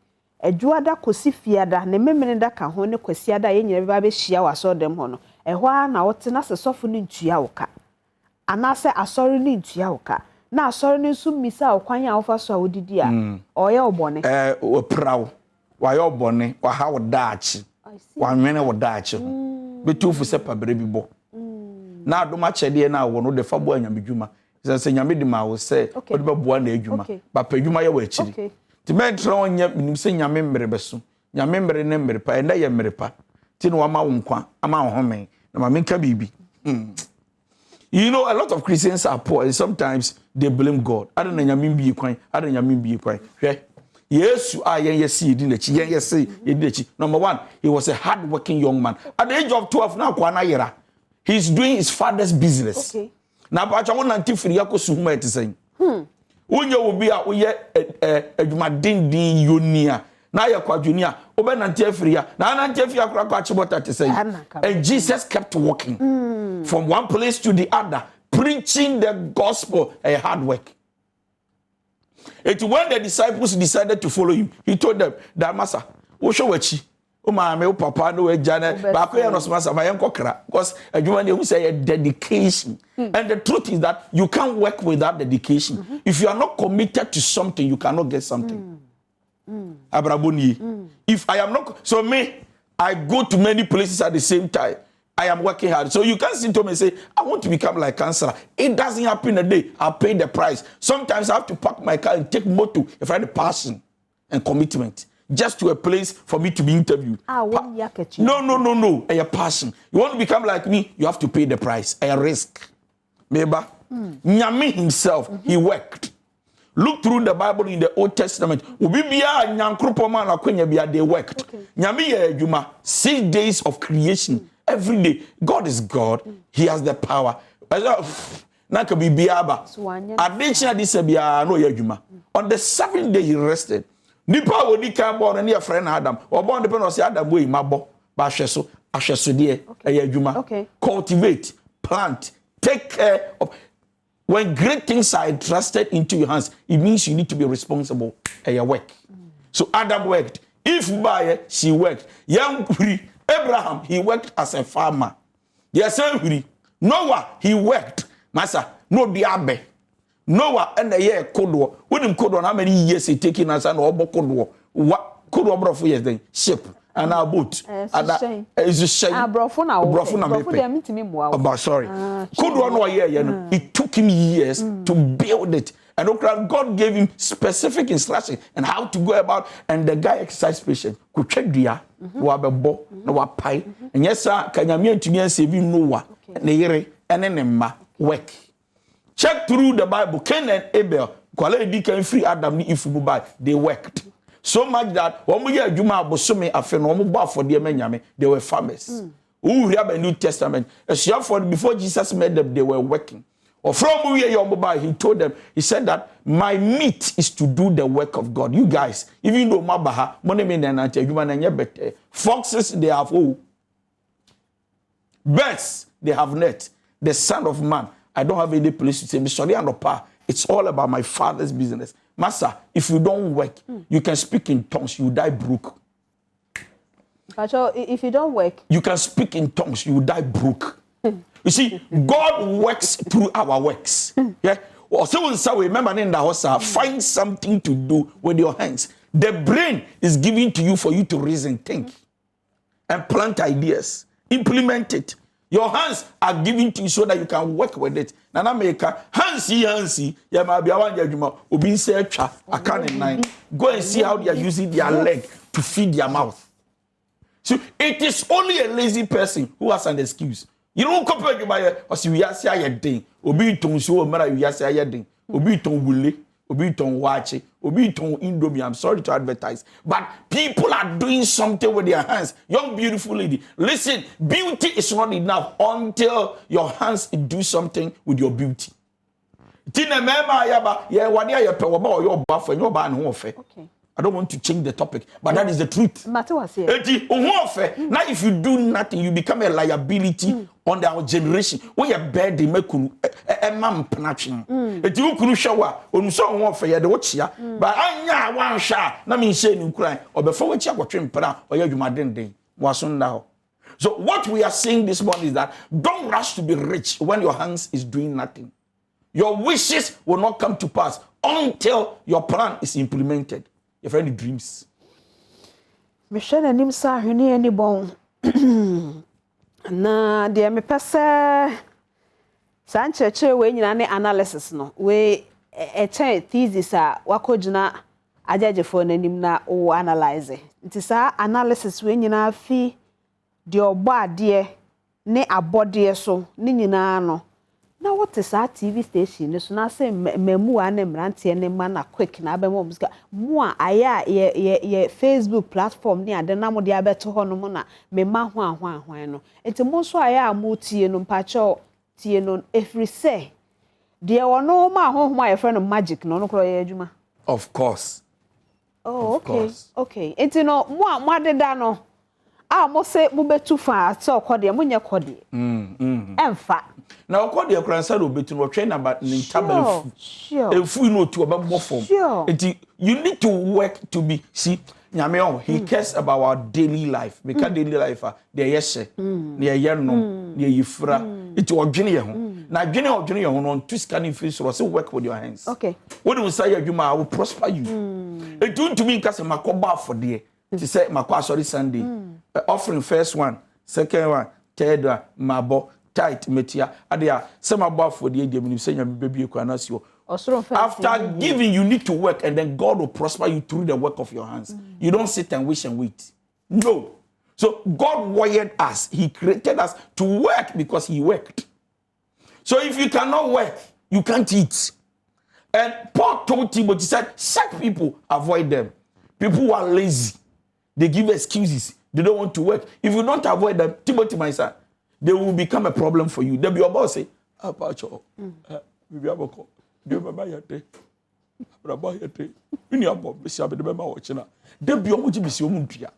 adwuada kosi fiada ne memene da ka ho ne kwasiada ye nyere ba be hia waso dem ho no ehwa na wote na se sofu ne ntua woka anase asori ne ntua woka na asori ne nsu misa okwan a wofa so a wodidi a oye obone oprawo wa ye obone wa ha wodaachi wa nwene wodaachi betufu se pabre bi bo na adoma chede na wo no de fa bo anyamedwuma se nyame di ma wo se o de bo na adwuma ba pa adwuma ye wa achiri ti men tra onya minim se nyame mmere beso nyame mmere ne mmere pa enda ye mmere pa ti no ama wo nkwa ama wo homen na ma menka bibi. You know, a lot of Christians are poor and sometimes they blame God. I don't know nyame bi kwan, I don't know nyame bi kwan. Hwe Yesu a yen yesi edi na chi yen yesi edi na chi. Number 1, he was a hard-working young man. At the age of 12 now kwa na yera. He's doing his father's business. Okay. Na ba cha won antifiri yakosu huma etisen. Unye obi a uye adwuma dindin yonia. Na ya kwadwuni a obe nantifiri ya. Na nantifiri akura kwa chibota etisen. And Jesus kept walking. From one place to the other, preaching the gospel, a hard work. And when the disciples decided to follow him, he told them, Damasa, Oshowachi, Umame, Papa, no, Jana, Bakoya, no, Smasa, my uncle, because a woman who say a dedication. And the truth is that you can't work without dedication. If you are not committed to something, you cannot get something. Abraboni. If I am not, so me, I go to many places at the same time. I am working hard. So you can't sit to me and say, I want to become like cancer. It doesn't happen a day. I'll pay the price. Sometimes I have to park my car and take motor if I have the passion and commitment. Just to a place for me to be interviewed. No. A passion. You want to become like me, you have to pay the price. A risk. Maybe. Nyame himself, he worked. Look through the Bible in the Old Testament. They worked. Nyame 6 days of creation. Every day. God is God. He has the power. On the 7th day he rested. Nipa woni kan born and your friend Adam. Or born depend on say Adam we mabo. Ba hweso ahweso de adwuma. Cultivate, plant, take care of. When great things are entrusted into your hands, it means you need to be responsible for your work. So Adam worked. Eve by she worked. Young Abraham, he worked as a farmer. Yes, Noah, he worked. Master, no biabe. Noah and the year Kodo. When him Kodo, how many years he taking us and all Kodo? What Kodo brought for years then? Ship and our boat. And it's a shame. Sorry. Kodo no year, it took him years to build it. And God gave him specific instructions and how to go about. And the guy exercised patience. Could check the bo, no pie. And yes, sir, can you mean to me and save him Noah? And then work. Check through the Bible. Cain and Abel, Kwale free Adam if you buy. They worked so much that when we hear Juma Bosome Afeno for the Menyame, they were farmers. Who have a New Testament? As before Jesus made them, they were working. Or from where your mobile, he told them, he said that my meat is to do the work of God. You guys, even though Mabaha, money men and human and better. Foxes, they have who? Birds, they have net. The Son of Man. I don't have any place to say, it's all about my Father's business. Master, if you don't work, you can speak in tongues, you die broke. If you don't work, you can speak in tongues, you die broke. You see, God works through our works. Yeah. Also, remember in the house, find something to do with your hands. The brain is given to you for you to reason, think, and plant ideas, implement it. Your hands are given to you so that you can work with it. Nana maker, handsy, ya ma bia wan jadwuma, obi nse atwa, aka ne nan. Go and see how they are using their leg to feed their mouth. So it is only a lazy person who has an excuse. You don't compare you by us, you are saying, Obi ton so mara you are saying, Obi ton wule, Obi ton watch, Obi ton indomie. I'm sorry to advertise, but people are doing something with their hands. Young, beautiful lady, listen, beauty is not enough until your hands do something with your beauty. Tina mema yaba, yeah, what are your power or your buff and your ban warfare? Okay. I don't want to change the topic, but that is the truth. Now, if you do nothing, you become a liability on our generation. When you're bad, they make a man punching. If you could shower, on some warfare, the watch ya, but I one shot, not me saying you cry, or before which I got trim or you madden day was on now. So, what we are saying this morning is that don't rush to be rich when your hands is doing nothing. Your wishes will not come to pass until your plan is implemented. Your friend dreams. Michelle and him saw her near any bone. Na dear me pesa Sanche when you any analysis no. We a thesis wakojina ajaje for him na o analyze. It is our analysis when you na fee the oba dear ne abode so ni no. Now what is our TV station? So now say memu ane mrantie ne mana quick na abemo musika. Mua aya ye Facebook platform ni ade na mo de abeto ho no mo na me ma ho ahwan no. Enti mo so aya mo tie no mpacho tie no every say. De wono ma ho my friend magic no kro ye adwuma. Of course. Oh, okay. Course. Okay. Enti no mo adeda no. Mo say mo betu fa so kode mo nye kode. Emfa. Now, call the Ukrainian obetu no train about table. Sure. If we know to about form. Sure. You need to work to be see. Nyame he cares about our daily life. Because daily life they yes. They no. They yifra. It will gene ho. na dwene odwene ye ho no to scanning free so say work with your hands. Okay. When you say adwuma I will prosper you. It don't to me nka say makoba for there. To say makwa sorry Sunday. Offering first one, second one, third one, mabo, tight metia. Adia say mabo for there dey me say nyame baby ekwana si o. After giving, you need to work, and then God will prosper you through the work of your hands. You don't sit and wish and wait. No. So God wired us. He created us to work because he worked. So if you cannot work, you can't eat. And Paul told Timothy, he said, such people, avoid them. People who are lazy. They give excuses. They don't want to work. If you don't avoid them, Timothy, my son, they will become a problem for you. They'll be about to say, do baba yate braba yate uni abo bisi abede bema wo china de bi omo ji bisi omo ntua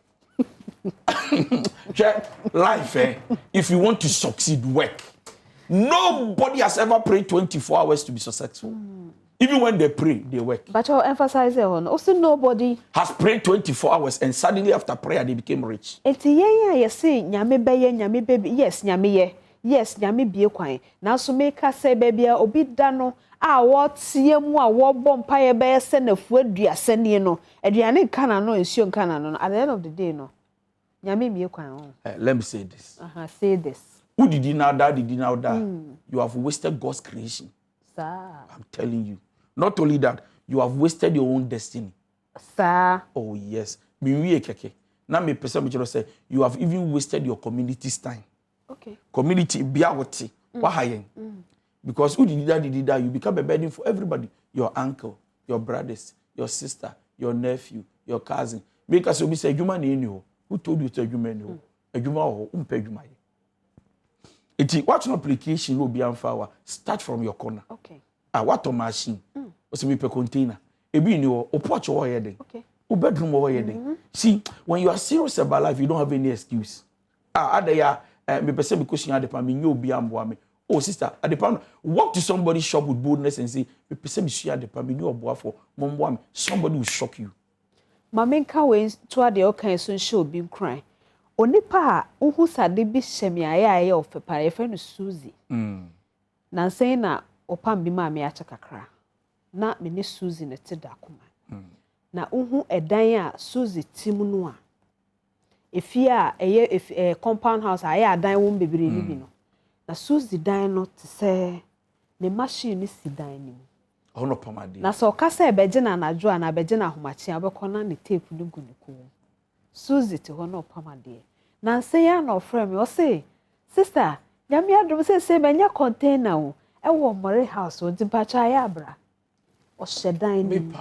life if you want to succeed, work. Nobody has ever prayed 24 hours to be successful. Even when they pray, they work. But I'll emphasize it on also nobody has prayed 24 hours and suddenly after prayer they became rich. You say nyame beye nyame baby. Yes, nyame ye. Yes, nyame bie kwan. Na so make us say baby obi da no what siemu a wo bompa ye be se na fu aduase ne no aduane kana no ensuo kana no at the end of the day no nyame bie kwan. Let me say this. Say this. Who did you now die? You have wasted God's creation. Sir. I'm telling you. Not only that, you have wasted your own destiny. Sir. Oh yes. Now me person me say you have even wasted your community's time. Okay. Community biawoti. Because who did that, you become a burden for everybody. Your uncle, your brothers, your sister, your nephew, your cousin. Because you say human in you. Who told you to a human you? A human or umpeguma. What's an application will be on fire. Start from your corner. Okay. What a machine. What's a paper container? A bin or porch or heading. Okay. Or bedroom or heading. See, when you are serious about life, you don't have any excuse. Me person because you had the pami, you'll be amwame. Oh, sister, at the pound, walk to somebody's shop with boldness and say, me person you had the pami, you are boy for mom, somebody will shock you. Mamenka wins to the okay soon show being crying. Onipa who said the bishemi aye of a parafriend Susie. Nan saying na opam bi ma me achakakra. Na me ne Susie ne teda kuma. Na uhu edan a Susie timunu a. Efia eye compound house aye adan wo mbebere ni bi no. Na Susie dan no te se ne machine ni si dan ni. Ono pamade. Na so kasa ebeje na anadwo a na beje na ahomachi abekọ na ne tape no gu ne ko. Susie te ho no pamade. Na say ya no frame o say sister nyame adom say benya container o e wo more house o dimpacha ya abra. O shedan ni.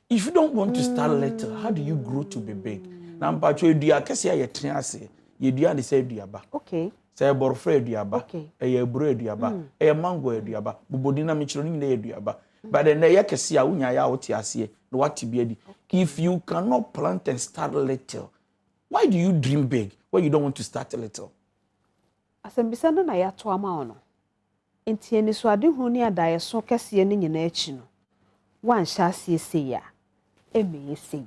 If you don't want to start little, how do you grow to be big? Na mpacho edua kese ya yetre ase. Yedua ne say eduaba. Okay. Say borofra eduaba. Okay. Ebro eduaba. Mango eduaba. Bubodi na michiro ni eduaba. But then ye kese ya unya ya oti ase. No what be di. If you cannot plant and start little, why do you dream big when you don't want to start a little? Asembisa na ya to ama ono. Enti eni so ade hu ni adaye so kese ni nyina achi no. Wan sha se ya. Eme sei.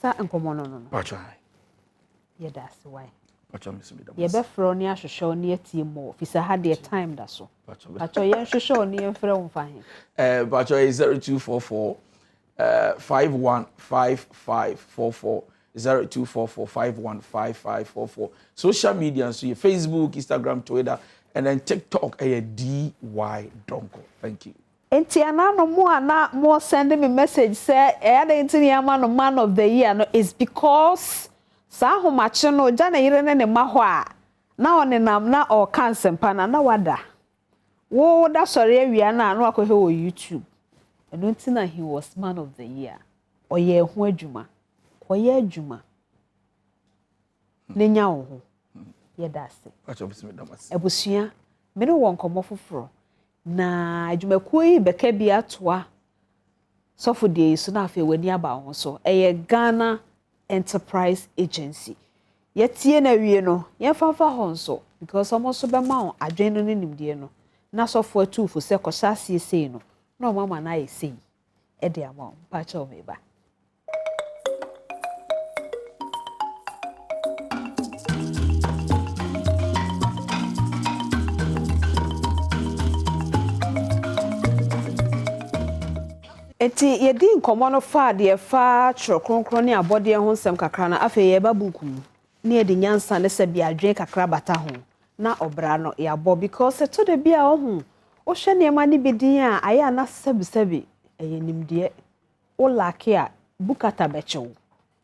Sa enkomo no. Pacha. Ye that's why. Pacha me se me da. Ye be fro ni ahwehwe ni atie mo. Fisa ha de time da so. Pacha ye hwehwe ni enfre wo fa he. Pacha is 0244 515544 0244515544. Social media, so your Facebook, Instagram, Twitter, and then TikTok, DY Donko. Thank you. Enti anano mo sending me message say man of the year no is because sa ho mache no ja na yire ne ma ho a na one nam na o cancer pana na wada wo da sori awia na anu akohe wo YouTube eno ntina he was man of the year oye ho adwuma koye adwuma nenya wo ho ye da se ebusua me no won komo foforo na adwumakuo yi beka bi atoa sofo de so na afa wani aba ho so Ghana Enterprise Agency yetie na wie no ye fafa ho so because almost be ma on adwen no nimdie no na sofo atufu se ko sha sie no na mama na yesei e de ama pa cha o meba. Eti yedi nkomo no fa de fa tro kronkron ne abode ho nsem kakra na afa ye ba buku ne yedi nyansa ne se bia adwen kakra bata ho na obra no ya bo because to de bia ho o hwe ne ma ne bedin a aya na sebi eyenimde o lake a bukata bechew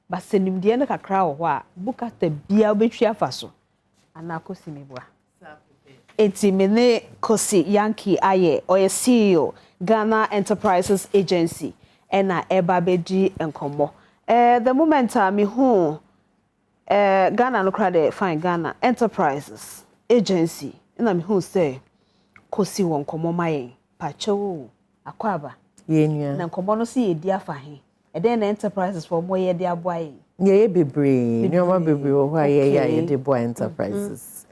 ba senimde ne kakra ho a bukata bia obetwi afa so ana kosi mebua eti mene kosi Yankee aye oye CEO Ghana Enterprises Agency ena eba beji enkomo the moment me hu Ghana no crowd fine Ghana Enterprises Agency na me hu say kosi won komo mayen pacho akwaba yenua na komo no si edi afa he den enterprises for mo ye de aboaye ye bebre nyoma bebre wo ha ye de boy enterprises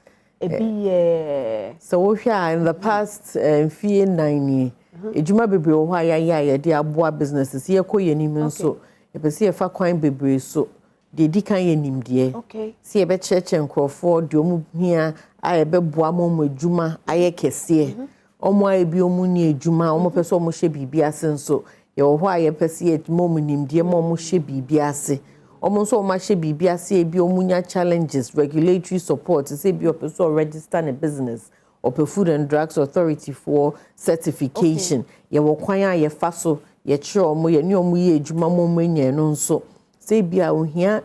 so we in the past few 9 ejuma bebre wo ha ye de aboa businesses ye ko yenim nso e be se fa kwan bebre so de di kan yenim de se ye be cheche nkrofo de omu hia aye be boa mo ejuma aye kese omo aye bi omu ni ejuma omo pese omo hye bibia se nso ye wo ho aye pese ye mo nim de mo hye bibia se omo so ma hye bibia se bi omunya challenges regulatory support say bi opeso register a business or Food and Drugs Authority for certification ye wo kwan a ye fa so ye kire omo ye ni omo ye ejuma mo manya no nso say bia ohia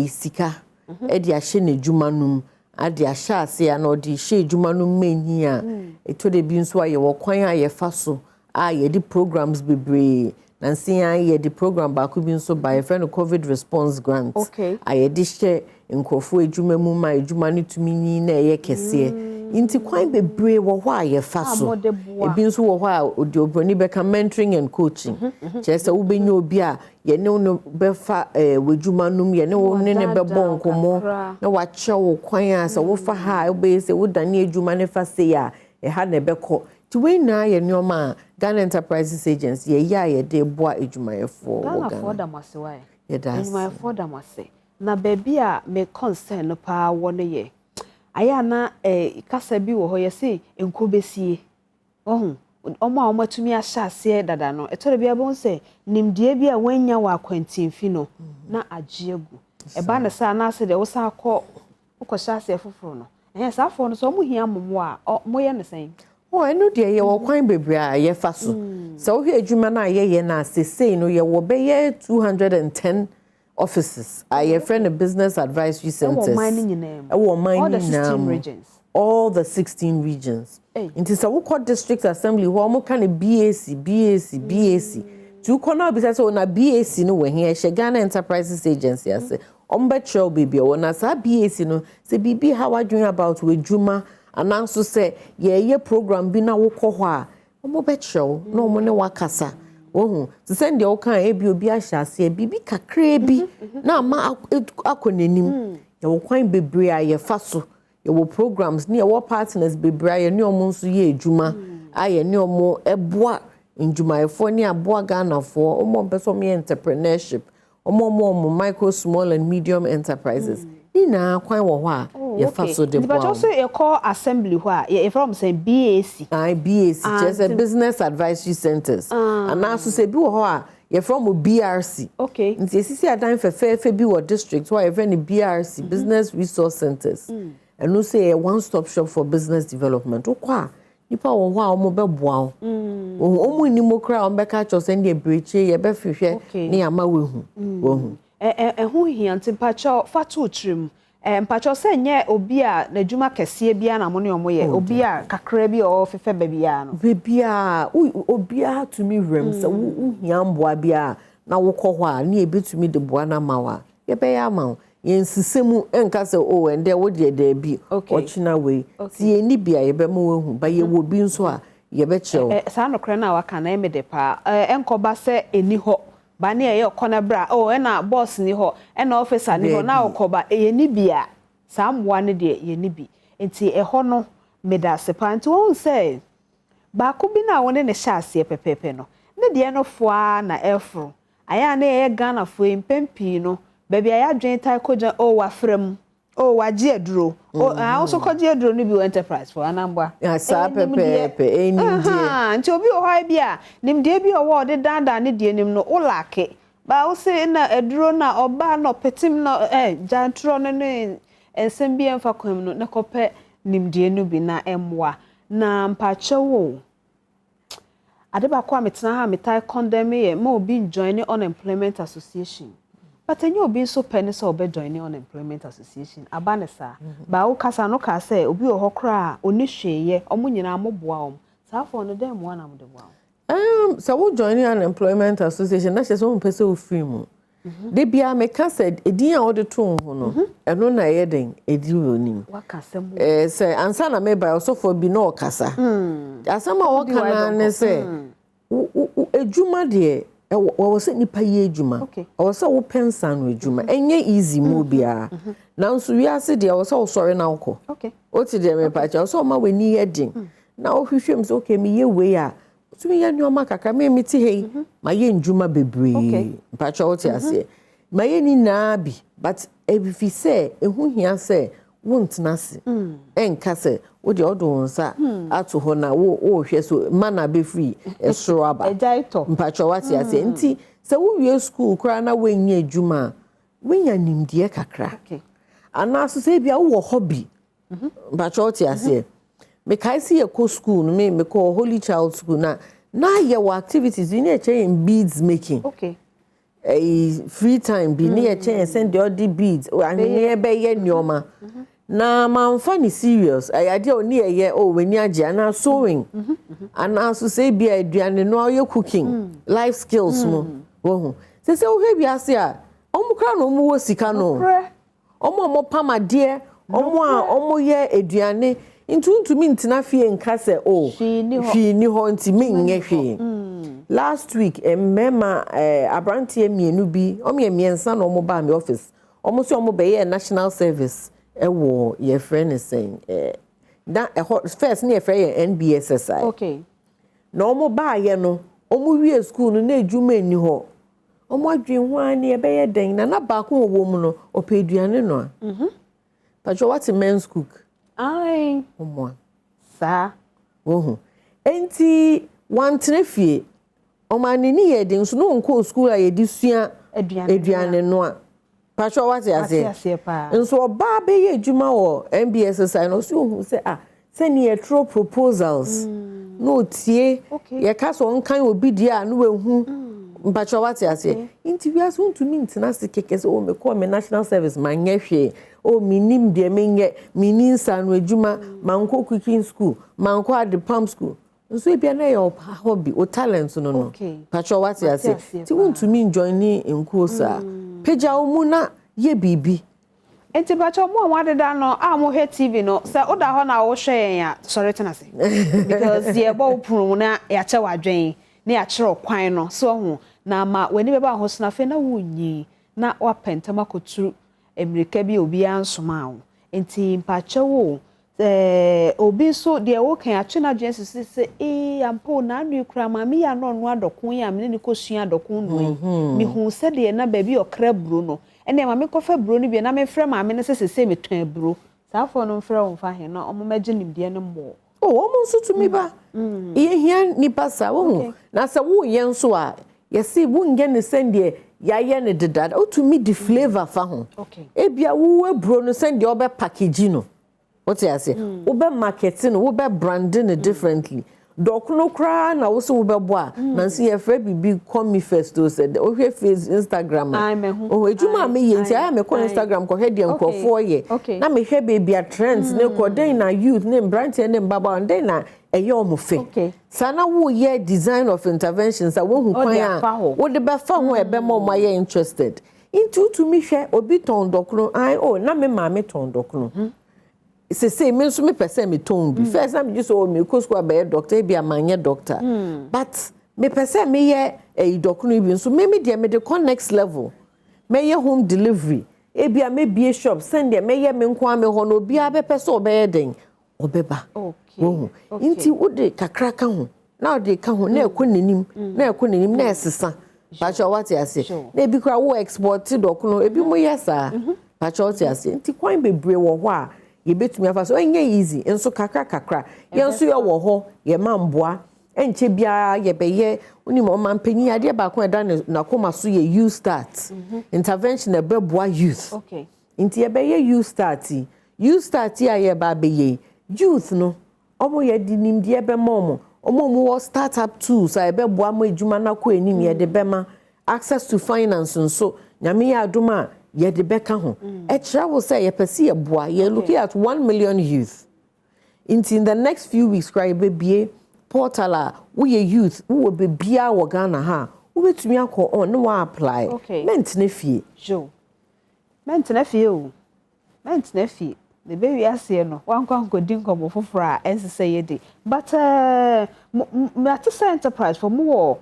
sika e de ahye na ejuma num ade ahye ase na ode hye ejuma num manyi a eto de bi nso a ye wo kwan a ye fa so a ye di programs bebre Nansia ye the program ba ku bi nso by a friend COVID response grant. Aye di share nkofo ejuma mu ma ejuma ni tumi ni na ye kese. Inti kwan bebre wo ho aye fa so. E bi nso wo ho a odi obroni be ka mentoring and coaching. Chese wo benye obi a ye ne no be fa wejuma num ye ne wo ne be bon komo na wa che wo kwan a se wo fa ha wo be se wo dane ejuma ne fa se ya e ha ne be ko. To we na ye nyoma Ghana Enterprises Agency ye de boa ejumayefo Ghana for damase wa ye das ejumayefo damase na baby a me concern no pa wo ne ye aya na kasa bi wo ho ye se enkobesie omo a omatumi ahyase dada no etore bia bon se nimdie bi a wanya wa kwantinfi no na agiegu e ba na sa na se de wo sa akọ ukohyase foforo no sa afọ no so mo hia momo a mo ye ne sen enu de ye wo kwan bebre a ye fa so so wo ejuma na ye na sesei no ye wo be ye 210 offices a friend of business advisory centers all the 16 regions into so we call district assembly wo mo kan BAC to corner be say na BAC no we here she Ghana Enterprises Agency ase ombetro baby o na sa BAC no say bibi how are doing about we juma ananso say ye program bi na wo kọ ho a omo betro no omo ne wakasa ohun to send the okan ebi obi ahyase bibi kakra bi na ma akonenim ye wo kwan bebre a ye fa so ye wo programs ne ye wo partners bebre a ye ne omo nso ye ejuma a ye ne omo eboa njumayefo ne aboa Ghana for omo beso me entrepreneurship omo micro small and medium enterprises na kwan wo ho a ye fa so de but also ye call assembly ho a ye from say BAC just a business advisory centers and also say bi wo ho a ye from BRC nti esisi adan fefe bi wo district why even BRC business resource centers and no say a one stop shop for business development okwa nipa wo ho a omo be boa omo ni mo kra o be ka cho send e breche ye be fihwe ne ama wehu hu hianti pacho fatu trim mpacho se nye obi a na dwuma kese bia na mo ne omo ye obi a kakra bi o fefe bebia no bebia obi a to me rem se wo hiamboa bia na wo kọ ho a ne ebetumi de boa na mawa ye be ya ma ye nsisemu enka se o ende wo de de bi ochina we ti eni bia ye be mo wehu ba ye wo bi nso a ye be chew sa no kra na waka na emede pa enkoba se eni ho ba ne ye okona bra na boss ni ho na officer ni ho na okoba ye ni bia sa mwa ne de ye ni bi enti ho no meda se pa enti won say ba ko bi na won ne hyase pepepe no ne de no foa na efro aya na ye Ghana fo impempi no ba bia ya dwen tai koja wa frem Oh, waji eduro. Oh, I also call you eduro ni bi enterprise for Anambra. Ya sa pepe eni die. Nti obi o ha bia, nim die bi o wo de danda ne die nim no o lake. Ba o se na eduro na oba no petim no jantro no no ensem bi emfa kwam no na kope nim die no bi na emwa. Na mpache wo. Adeba kwa metena ha metai condemn ye ma obi join the unemployment association. But enyo obi so penny so obi join the unemployment association. Abanesa ba wo kasa no ka say obi o hokra oni hweye omo nyina moboa om. Safo no dem one am de boa. So we join the unemployment association na just one person o free mu. De bia me ka said edin a ode to ho no eno na ye den edi onim. Wakasa mu. Say ansa na me ba so for bi no kasa. Asama wo kana ne say ejuma de wo se nipa ye ejuma. O se wo pensa no ejuma. Enye easy mu bia. Na nso wi ase de wo se wo sori na wko. Okay. O ti de me pa cha so ma we ni edin. Na wo hwehwem so okay me ye we a tumi ya nyoma kaka me meti hei ma ye njuma bebre mpacha wote ase ma ye ni na bi but if you say ehu hia say wontena se enka se wo de odo nsa ato ho na wo hwe so mana be free esoro aba mpacha wote ase nti se wo wie school kra na wenye adwuma wenya nimdie kakra ana so se bia wo hobby mpacha wote ase me kai see a school me call Holy Child School na your activities in in beads making. Okay. A free time be near send the other beads and near be ye nyoma. Na man funny serious. I idea near ye when ya jana sewing. And also say be a diane no you cooking. Life skills mo. Wo. Say o he biase a omo kra no mo sika no. Omo pama dear omo ye aduane into me ntina fie nka se fi ni ho nti me nye hwe last week mema abrantie mienu bi miensa na omo ba me office omo so omo be ye national service wo ye friend saying that first na ye friend ye NBSSI okay na omo ba ye no omo wie school no na ejuma ni ho omo adwen ho ani e be ye den na ba ko wo mu no opeduane no but what men's cook ai omo sa enti wantene fie omani ni ye den so no nko school a ye di sua aduane no a pacho what ya say nso oba be ye adwuma wo MBSSI no so hu say say ne tro proposals no tie ye ka so nkan obi dia no wehu pacho what ya say enti wi aso ntumi ntina se keke so o me call me national service manye hwe o minim de menye minin sanu adwuma manko cooking school manko at the pump school nso bia na your hobby o talent no no pacho what you say ti want me join ni nko sa peja o mu na ye bibi enti pacho mo wadeda no mo he TV no say oda ho na wo hwe ya sorry tena say because ye bo puru na ya che wadwen na ya kire kwan no so ho na ma wani be ba ho sna fe na wonyi na wa pentama kotu Amerika bi obi ansoma wo enti mpache wo obi so de wo kan atwe na dwen sese ampo na anu kura ma mi ya no adokun ya me ni kosua adokun no mi hu se de na ba bi okra buro no ene ma me kofa buro no bi na me frɛ ma me ne sese me twan buro safo no frɛ wo fa he no omo magye nimde ne mo omo nso tumi ba ye hia ni pasa wo na se wo ye nso a ye si wo nge ne sende ya ye ne dedada o to me the flavor fa ho ebia wo aburo no send obe package no what you say obe marketing no obe branding differently dokuno kra na wo so wo bebo a na nsi ye fra bibi come me first o said o hwe face Instagram o ejuma me ye nti aya me ko Instagram ko hwe de nkofo ye na me hwe baby trends ne ko den na youth ne brand ne mbaba den na eyo omofe sana wo ye design of interventions a wo hu kwan a wo de be fa ho ebe mo ma ye interested into to me hwe obi ton dokno ai na me ma me ton dokno say me so me person me ton bi first time just me ko school be doctor bi amanye doctor but me person me ye e dokno bi so me de me the next level me ye home delivery e bia me bie shop send me ye me nko ame ho no bia be person obeye den obeba inti wode kakra ka ho na wode ka ho na ekonenim na esesa ba sure what you say na bi kra wo export dokno ebi mo yesa patrol ase nti kwan bebre wo ho a ye betumi afa so enye easy enso kakra yenso ye wo ho ye mamboa enche bia ye beye oni mo mampanyi ade ba ko eda na koma so ye you start intervention e beboa youth okay nti ye beye you start ya ye ba beye youth no omo ye dinim de be momo omo wo startup tools a be boa mo adwuma na ko enim ye de bema access to finance so nyame ya aduma ye de beka ho e kira wo say ye pese ye boa ye looking at 1 million youth in the next few weeks cry be portal we youth we be bia wo Ghana ha we betumi akọ on no apply ment na fie jo ment na fie o ment na fie the baby ase no wankwa nkodi nkomo fofora ensese ye de but me at enterprise for more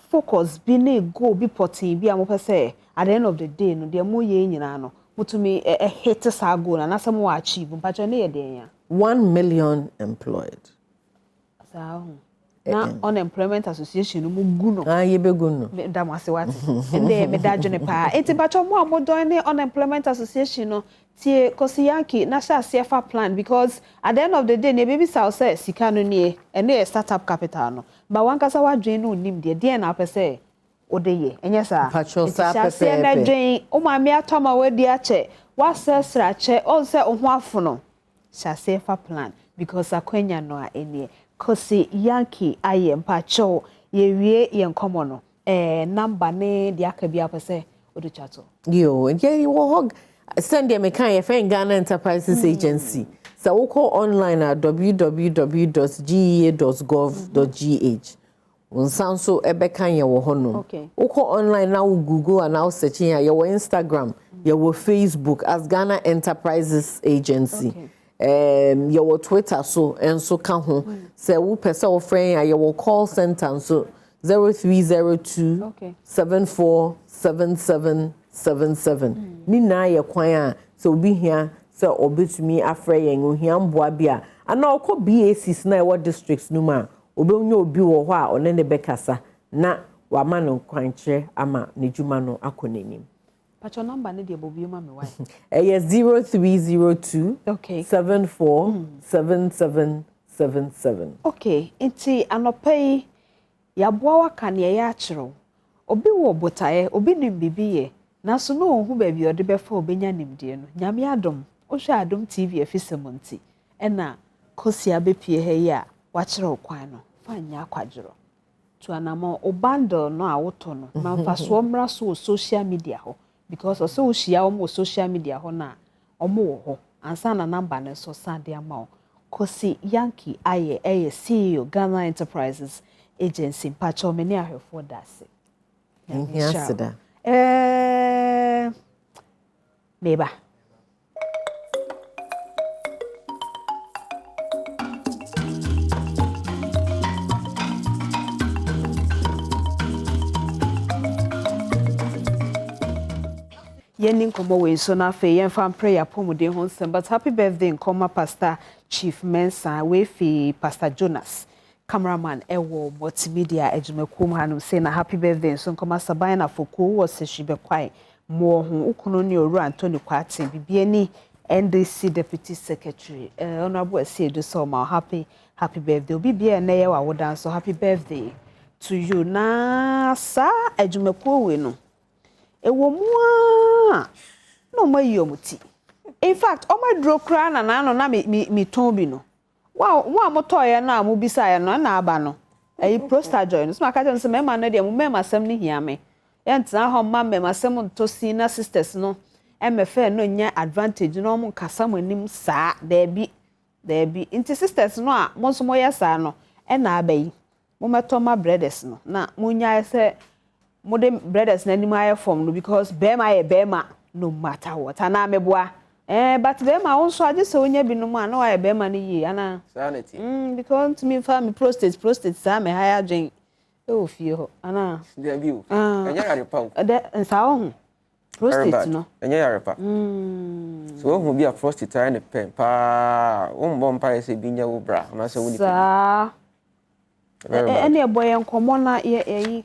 focus bi na go bi potin bi amopese at the end of the day no de mo ye nyina no mutumi hit sa goal na some wa achieve but na ye de ya 1 million employed so na unemployment association mu guno ye be guno da mo ase wat ende me da dwene pa enti bacho mo amodon ne unemployment association no tie kosiyanki na sha CFA plan because at the end of the day ne baby say say sika no nie ene startup capital no ba wankasa wadwen no nim de na pese odeye enye sa pese na dwen o ma me atoma wadi ache wa sesra che o se o ho afono sha CFA plan because akwanya no a ene kosi yanki aye mpacho ye wie ye nkomo no number ne de akabia pese odu chato yo ye wo hog send them a kind of Ghana Enterprises Agency. So we call online at www.gea.gov.gh. Unsan so ebe kan ye wo hono. Okay. We call online now Google and now searching your Instagram, your Facebook as Ghana Enterprises Agency. Your Twitter so and so kan ho. Say we pese wo friend your call center so 0302 747777 ni na ye kwan a so obi hia so obetumi afre yen ohia mboa bia ana okọ BACs na e districts no ma obenya obi wo ho a one ne bekasa na wa ma no kwan kire ama ne dwuma no akonenim pacho number ne de bobi ma me wa 0302 747777 okay enti anopai ya boa waka ne ya akiro obi wo botae obi nim bibiye na so no hu ba bi ode befa obenya nimdie no nyame adom o hwa Adom TV afisemonti ena kosia bepie he ya wakiro kwan no fanya akwadiro to anama obando no awoto no manfa so mra so social media ho because so hia o social media ho na omo wo ho ansa na number ne so sande ama kosi yanki aye CEO Ghana Enterprises Agency pacho meni ahwefo dase Yasida. Neighbor. Yenin komo we so na fe yen fan prayer pomode ho nsem but happy birthday nkoma Pastor Chief Mensa we fi Pastor Jonas cameraman ewo multimedia ejumekum hanum say na happy birthday so nkoma saban na foku wo se shibe kwai mo ho ukunu ni oru Anthony Kwatin bibie ni NDC Deputy Secretary honorable Asiedu so ma happy birthday bibie na ye wa wodan so happy birthday to you na sa ejumeku we no ewo mua no mayomuti in fact o ma dro kra na no na mi ton bi no wa moto ye na mu bisa ye no na aba no prostate join so maka je me ma no de mu me masem ni hia me ye ntina ho ma me masem nto senior sisters no MFA no nya advantage no mu kasa manim saa da bi inti sisters no a mo so mo ye saa no na abai mo meto ma brothers no na mo nya se modern brothers na anima form no because bema no matter what ana meboa but bema won so age se onya bi no ma na wa bema no yi ana sanity because to me family prostate sa me higher gen e fie ho ana dia bi o enya yare pa o nsa ho prostate no enya yare pa so wo bi a prostate na pen pa wo mbom pa ese bi nya wo bra ma se wo ni sa ene boy enkomo na ye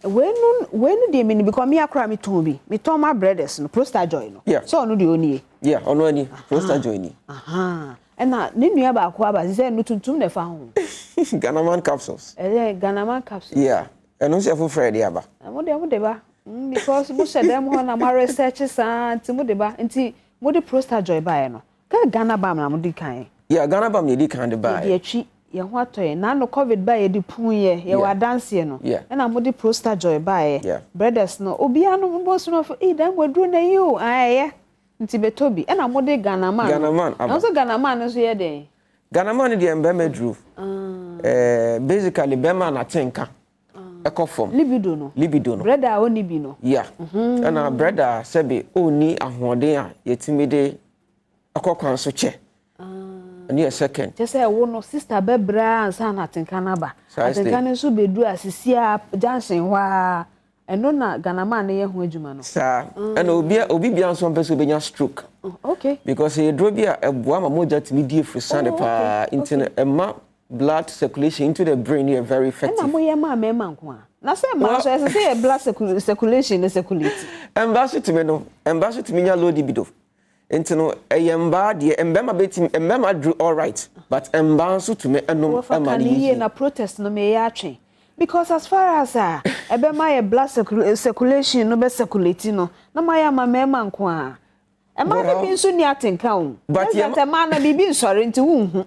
when they mean because me akra me tombi me tom my brothers no Prosta Joy no so no the oni yeah ono ani Prosta Joy ni and na ne nua ba ko aba say no tuntum na fa ho Ganaman capsules Ganaman capsules yeah eno se for Friday aba mo de ba because mo she dem ho na ma research san ti mo de ba nti mo de Prosta Joy ba no ka Ghana ba na mo di kan yeah Ghana ba me di kan de ba ye atwi ye ho atoye na no covid ba ye di pun ye wa dance ye no na mo di Prosta Joy ba ye brothers no obi anu mo so no dan wadru na yi o aye nti betobi na mo de Ganaman na so Ganaman no so ye den Ganaman de mbema dru basically bema na tenka ekofom libido no brother oni bi no yeah na brother sebe oni ahoden a yetimi de akokwan so che and a second just say wo no sister bebra ansa na tenka na ba tenka ne so bedu asisia Johnson wa eno na Ganaman ne ye ho adwuma no sa and obi bia nso person benya stroke okay because he draw bia eboa ma moja timi die frusande pa internet ema blood circulation into the brain is very effective. And I'm ma nko a. Na say ma so say blood circulation is circulate. Embassy to me no, embassy to me nya low libido. Enti no eyemba de embema betim embema do all right, but embanso to me enom emani na protest no me ya atwe. Because as far as ebema ye blood circulation no be circulate no, na ma ya ma nko a. Ema de bi nso ni atenka o. But ye ma na bibi nsore nti wu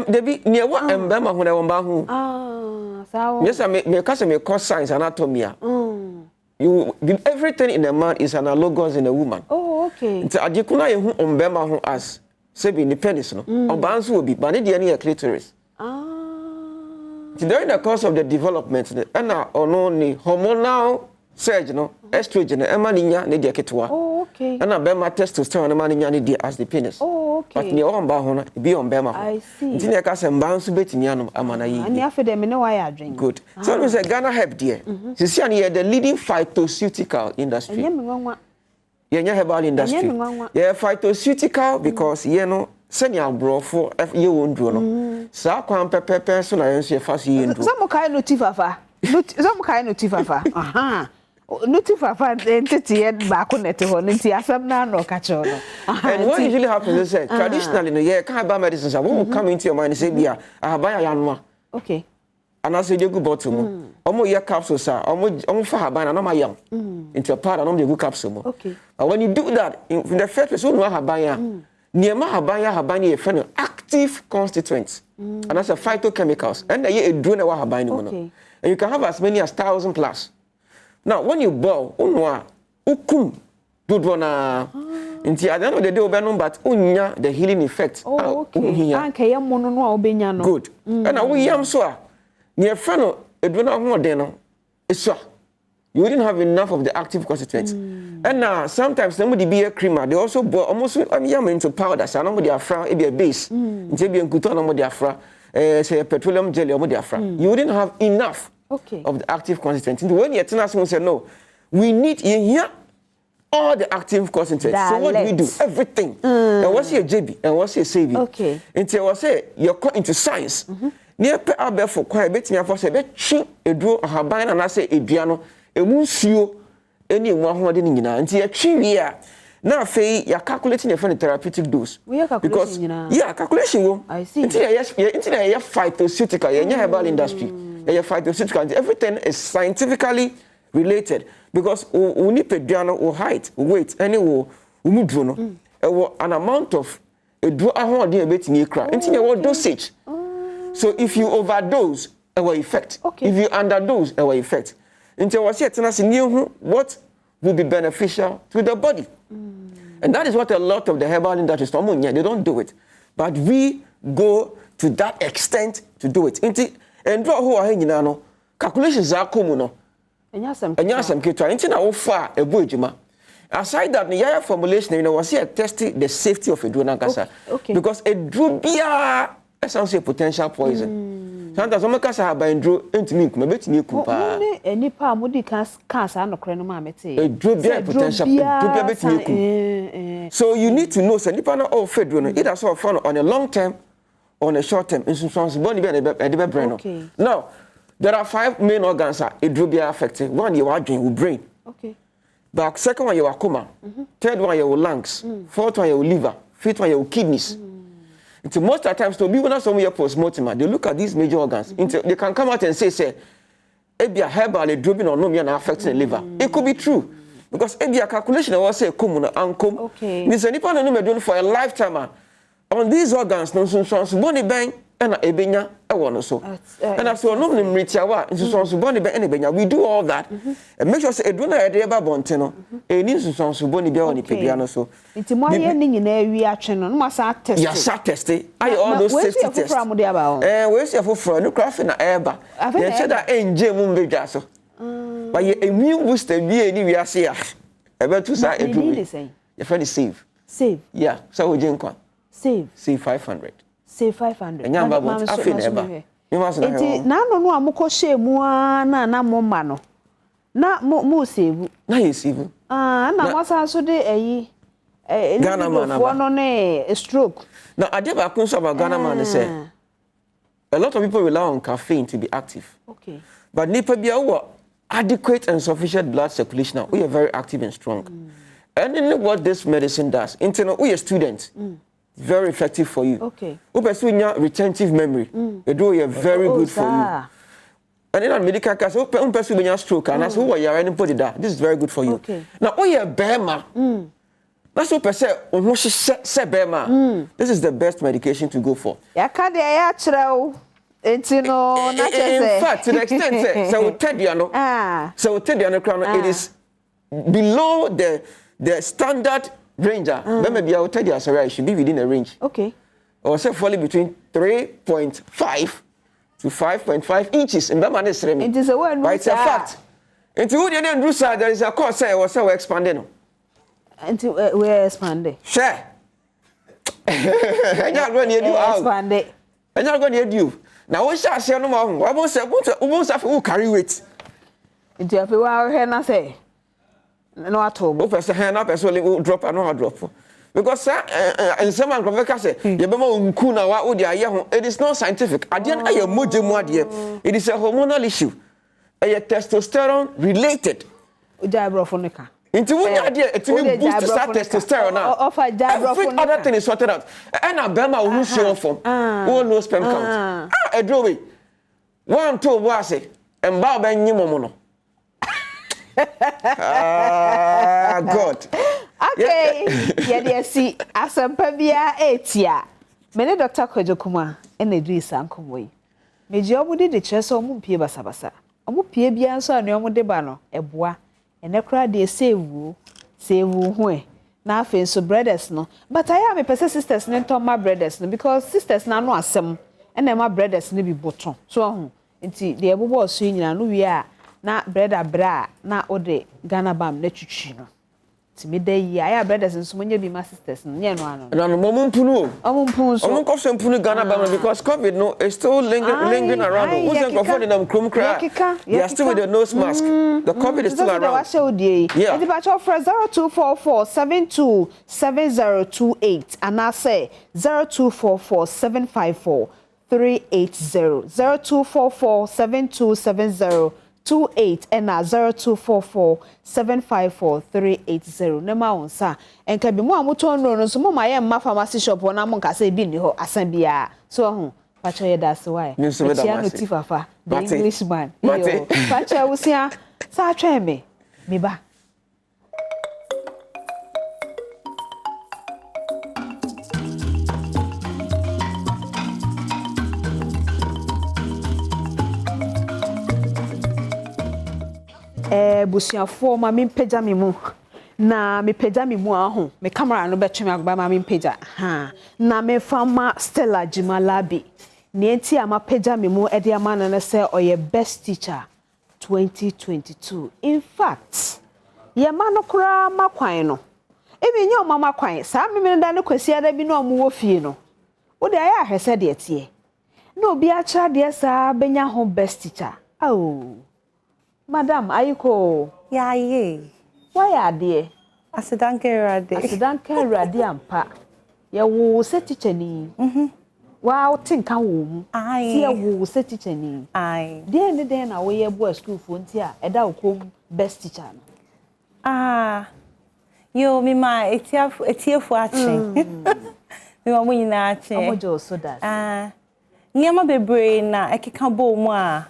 Debbie, near what embema when I want so yes, I may cause me cause science anatomy. You everything in a man is analogous in a woman. Oh, okay. It's a jikuna you embema who as say be independence no. Obansu will be but any clitoris. During the course of the development, and only hormonal surge no estrogen emaninya ne dia ketwa. Oh, okay. And bema testosterone emaninya ne dia as the penis. Oh, okay. But near on bahona be on bema. I see. Ntinya ka se mbanso betimi anom amana yi. Ani afede me ne why adwen. Good. So we say Ghana help there. Sisi ani the leading phytoceutical industry. Enye me nwanwa. Yenye herbal industry. Yeah, phytoceutical because you know senior brofo ye wondro no. Sa kwan pepepe so na yenso ye fast ye ndro. Some kai no tifafa. Some kai no tifafa. Aha. Notifafa entity ba ko nete ho nti asam na no ka che no. And what usually happens is that traditionally no yeah can buy medicines will come into your mind and say bia ahaba ya no. Okay. And I say you go bottle mo. Omo ye capsules are omo fa haba na no ma yam. Into a powder no dey go capsule mo. Okay. And when you do that in the first place you know haba ya. Niema haba ye friend active constituents. And that's a phytochemicals. And they a drone wa haba ni mo no. And you can have as many as 1,000 plus. Now, when you boil, ukum do na. Inti at the end of the day, obenon but unya the healing effect. Oh, okay. Anke yam mono no obenya no. Good. And now we yam so. Near friend, edwena ho de no. Eso. You wouldn't have enough of the active constituents. And now sometimes somebody be a creamer. They also boil almost yam into powder. So no dey afra e be a base. Inti be nkuto no dey afra. Say petroleum jelly no dey afra. You wouldn't have enough. Okay. Of the active constituents. When you tell us, we say no, we need in here all the active constituents. So what do we do? Everything. And what's your JB? And what's your saving? Okay. Until I say you're into science. Near pe abe for quite bit me for say be chi edro ahaban and I say eduano emunsuo eni emu ahode nyina until you chi wi a na fe you calculating your therapeutic dose. Because yeah, calculation wo. I see. Until you phytoceutical, you herbal industry. Phytoceutical, everything is scientifically related because we need pediano or height, weight, any umudrono, an amount of a draw a bit in your crack, and dosage. So if you overdose, our effect. Okay. If you underdose, our effect. Until was yet what will be beneficial to the body. And that is what a lot of the herbal industry they don't do it. But we go to that extent to do it. And draw who are hanging no calculations are common no. Enya some kitwa nti na wo fa ebo ejuma. Aside that the formulation you know was here testing the safety of a drug cancer. Okay. Because a drug bia essentially a potential poison. Sometimes some cancer have been drug ntimi kuma betimi ku pa. Enipa amodi cancer no kre no ma mete. A drug bia potential drug bia betimi ku. So you need to know say nipa na all fed no either so on a long term on a short term insurance body be brain. Okay. Now There are 5 main organs that it will be affected. One, your brain. Okay. The second one, your coma. Third one, your lungs. Fourth one, your liver. Fifth one, your kidneys. Into most of the times, to be when someone post-mortem, they look at these major organs. They can come out and say, maybe a herbal a dropping or no me and affecting the liver. It could be true. Because maybe a calculation I was say come and okay. This any part of doing for a lifetime on these organs, no so body bang and a ebenya I want so. And as well no mritiawa so body bang and ebenya. We do all that and make sure say eduna ede ba bonteno. E ni so body be on pebiano so. Nti mo ye ni nyina wi atwe no ma sa test. Ya sa test. I all those safety tests. We see for no craft na eba. They say that enje mu mbedwa so. But your immune booster be any we are here. About to say your friend is save. Save. Yeah. So we drink one. Save. Save 500. Save 500. And yamba I feel never. You must know. Na no amukọ share mu na mo ma no. Na mo save. Na you save. Na mo sa so de eyi Ghana man no ne stroke. Now ade ba kun so about Ghana man say a lot of people rely on caffeine to be active. Okay. But nipa bia wo adequate and sufficient blood circulation now, we are very active and strong. And then what this medicine does, we are students, very effective for you. Okay. We pursue your retentive memory. It do very good for you. And then medical case, we pursue your stroke, and that's who you are anybody that. This is very good for you. Okay. Now, we are Bema. That's what per se, Bema. This is the best medication to go for. In fact, to the extent so it is below the standard range. Maybe I will tell you, sorry, I should be within a range. Okay. Or say falling between 3.5 to 5.5 inches. In that man is it is a word. But it's a fact. Into the end, there is a course say was so expanding. Until we're expanding. Share. I'm not going to do expanding. I'm not going to do. Now we shall say no more. I won't say who carry weight. Into a few hours, na say. No at all. Who person hand up as well drop and no drop. Because and someone can say, you remember Kuna, what would you? It is not scientific. I didn't a mojo. It is a hormonal issue. A testosterone related. Into one idea, it will boost testosterone now. Every other thing is sorted out. And a Bema will show from all no sperm count. A drawing. 1, 2, was it? And Bob and Nimono. God. Okay. Yeah, see, as a pavia 8 year. Many Dr. Kojokuma and Idris Ankomwe. Major would the chess or Mumpia Basabasa. A Mupia Bianso and Yomo de Bano, a bois. And a crowd they save woo who. Now fin so brothers no. But I am a person sisters not my brothers no because sisters now no asem and then my brothers no be bottom. So nti the ebo so nyina no wi a na brother bra na ode Ghana bam na twitwi no. Ti me da yi aya brothers nso monye bi my sisters no nye no ano. Na no mom mpunu. Mpunu so. Omon kofse mpunu Ghana bam because COVID no is still lingering around. Who's going for them krum kra? They are still with the nose mask. The COVID is still around. Yeah. The batch of 0244 727028 and I say 0244 754 380 0244 727028 and 0244 754 380 nema on sa enka bi mo amoto no so mo ma ye ma pharmacy shop na mo nka say bi ni ho asan bia so ho pacho ye da so why tia no tifafa the Englishman yo pacho wusia sa atwa me ba busiafo ma me pagya me mu na me pagya me mu aho me camera no betwe me agba ma me pagya ha na me fama Stella Jimalabi ne enti ama pagya me mu e de ama na se oye best teacher 2022 in fact ye ma no kura makwan no e bi nye o mama kwan sa me me da ne kwasi ada bi no o mo wo fie no wo de aya ahwese de tie na obi a kira de sa benya ho best teacher oh Madam, ayiko. Ya ye. Why are there? Asidanke radi. Asidanke radi ampa. Ya wo se teacher ni. Wow, think I will. See, I will set teacher name. Aye. Then I will boy school for tia. Eda come best teacher. Yo, me my etia for action. Me wa munyi na action. Omojo so that. Nyama bebre na ekeka bo mu a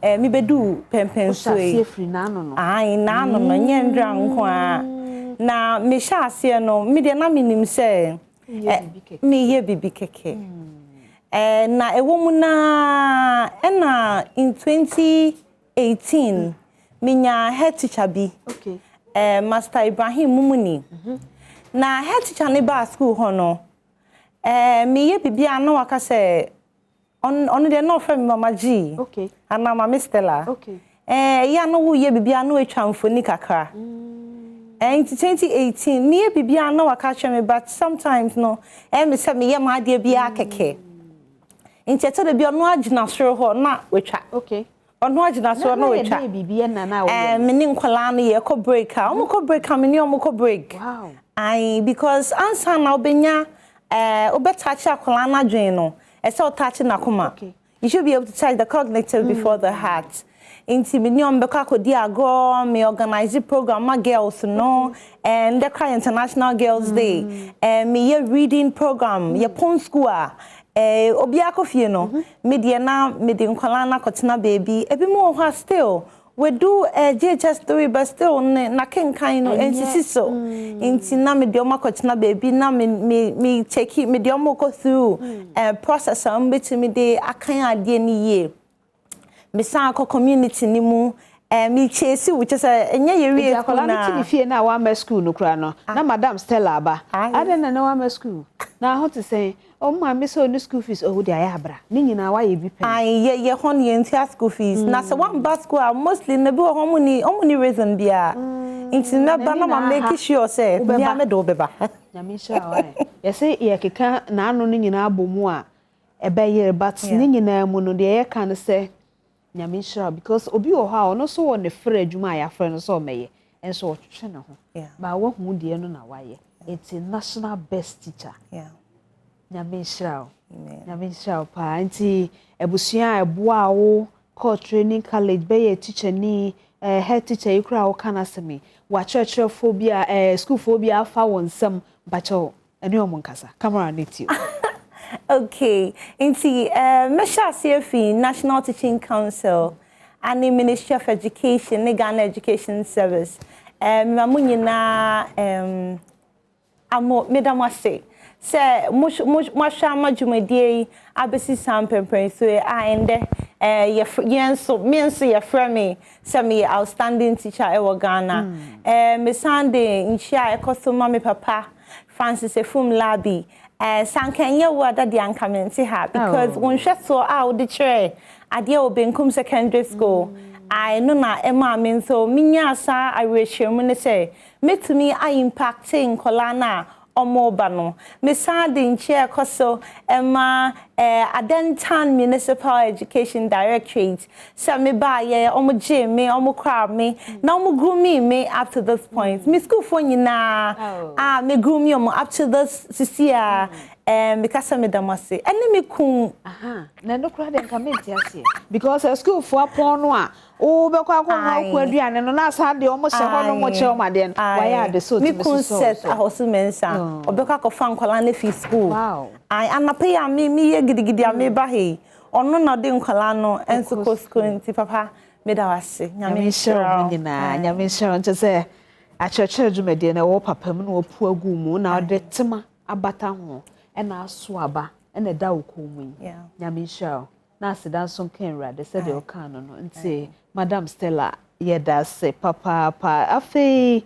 me bedu pempen so e. Free na no. Aye, na no nyendra nko a. Na me sha ase no, me de na minim se me ye bibi keke. Na ewo mu na in 2018 minya head teacher bi. Okay. Master Ibrahim Mumuni. Na head teacher ne ba school ho no. Me ye bibi ana waka say on the no from Mama G. Okay. And Mama Stella. Okay. Ya no wo ye bibi ana atwa mfoni kakra. In 2018 me ye bibi ana waka hwe me but sometimes no me say me ye ma de bia keke. Inti to de bi ono agina soro ho na wetwa. Okay. Ono agina soro no wetwa. Bibi na na wo. Me ni nkwala no ye ko break a. Omo ko break a me ni omo ko break. Wow. Aye, because answer na obenya obetouch akwala na dwen no. It's all touching nakuma. Okay. You should be able to touch the cognitive before the heart. Inti me ni ombeka ko di agro me organize the program ma girls no and the cry International Girls Day. Me ye reading program, ye pon school obi akofie no me de na me de nkwala na kotena baby ebi mo ho still we do JHS 3 but still na kenkan no NCC so inti na me de makotena baby na me check it me de go through process am beti me de akan ade ni ye me san ko community ni mu me chase which is enye ye wie ko na ti fie na wa ma school no kura no na Madam Stella aba aden na wa ma school na ho to say o ma me so no school fees o de ayabra ni nyina wa ye bi pen ye hon ye ntia school fees na so one bus school mostly na bi ho muni reason bia inti na ba na ma make sure say me am do beba na me sure wa ye say ye keka na anu ni nyina abomu a ebe ye but ni nyina mu no de ye kan say nyame sure because obi o ha no so won ne frɛ adwuma ya frɛ no so meye enso otwetwe ne ho ba wo hu de no na waye international best teacher nyame sure nyame sure pa anti ebusua eboa wo call training college be ye teacher ni head teacher ikura wo kana semi wa church phobia school phobia fa wonsam bacho ene omunkasa camera netio. Okay, inti Mesha CFE National Teaching Council and the Ministry of Education, the Ghana Education Service. Mamunyina amo medamase. Se musha majumedie abesi sampempen so ende yenso mienso ye frame se me outstanding teacher e Ghana. Me Sunday nchia ekoso mama papa Francis Efum Labi. Sankanya wada di ankamenti ha because when she saw out the tray ade obenkum secondary school I know na ema min so minya sa I wish you mun say metumi I impacting kolana omoba no me sa de nche koso ema Adentan Municipal Education Directorate so me ba ye omoje me omokra me na omogumi me up to this point me school for nyina me gumi up to this sisia because me damase ene me kun na no kra de nkamenti ase because school for pon no a o be kwa kwa aduane no na sa de omo se ho no mo che o ma de why the so me kun set a house mensa obekwa ko fan kwala na fi school anape ya me ye gidigidi ame ba he ono na de nkwala no enso ko school nti papa me da wase nyame shira nyina nyame shira nti se a church dwumade na wo papa mu na wo pu agu mu na ode tema abata ho na aso aba na da wo ko mu nyame shira na asida so kan rade se de o kan no nti Madam Stella ye da se papa afi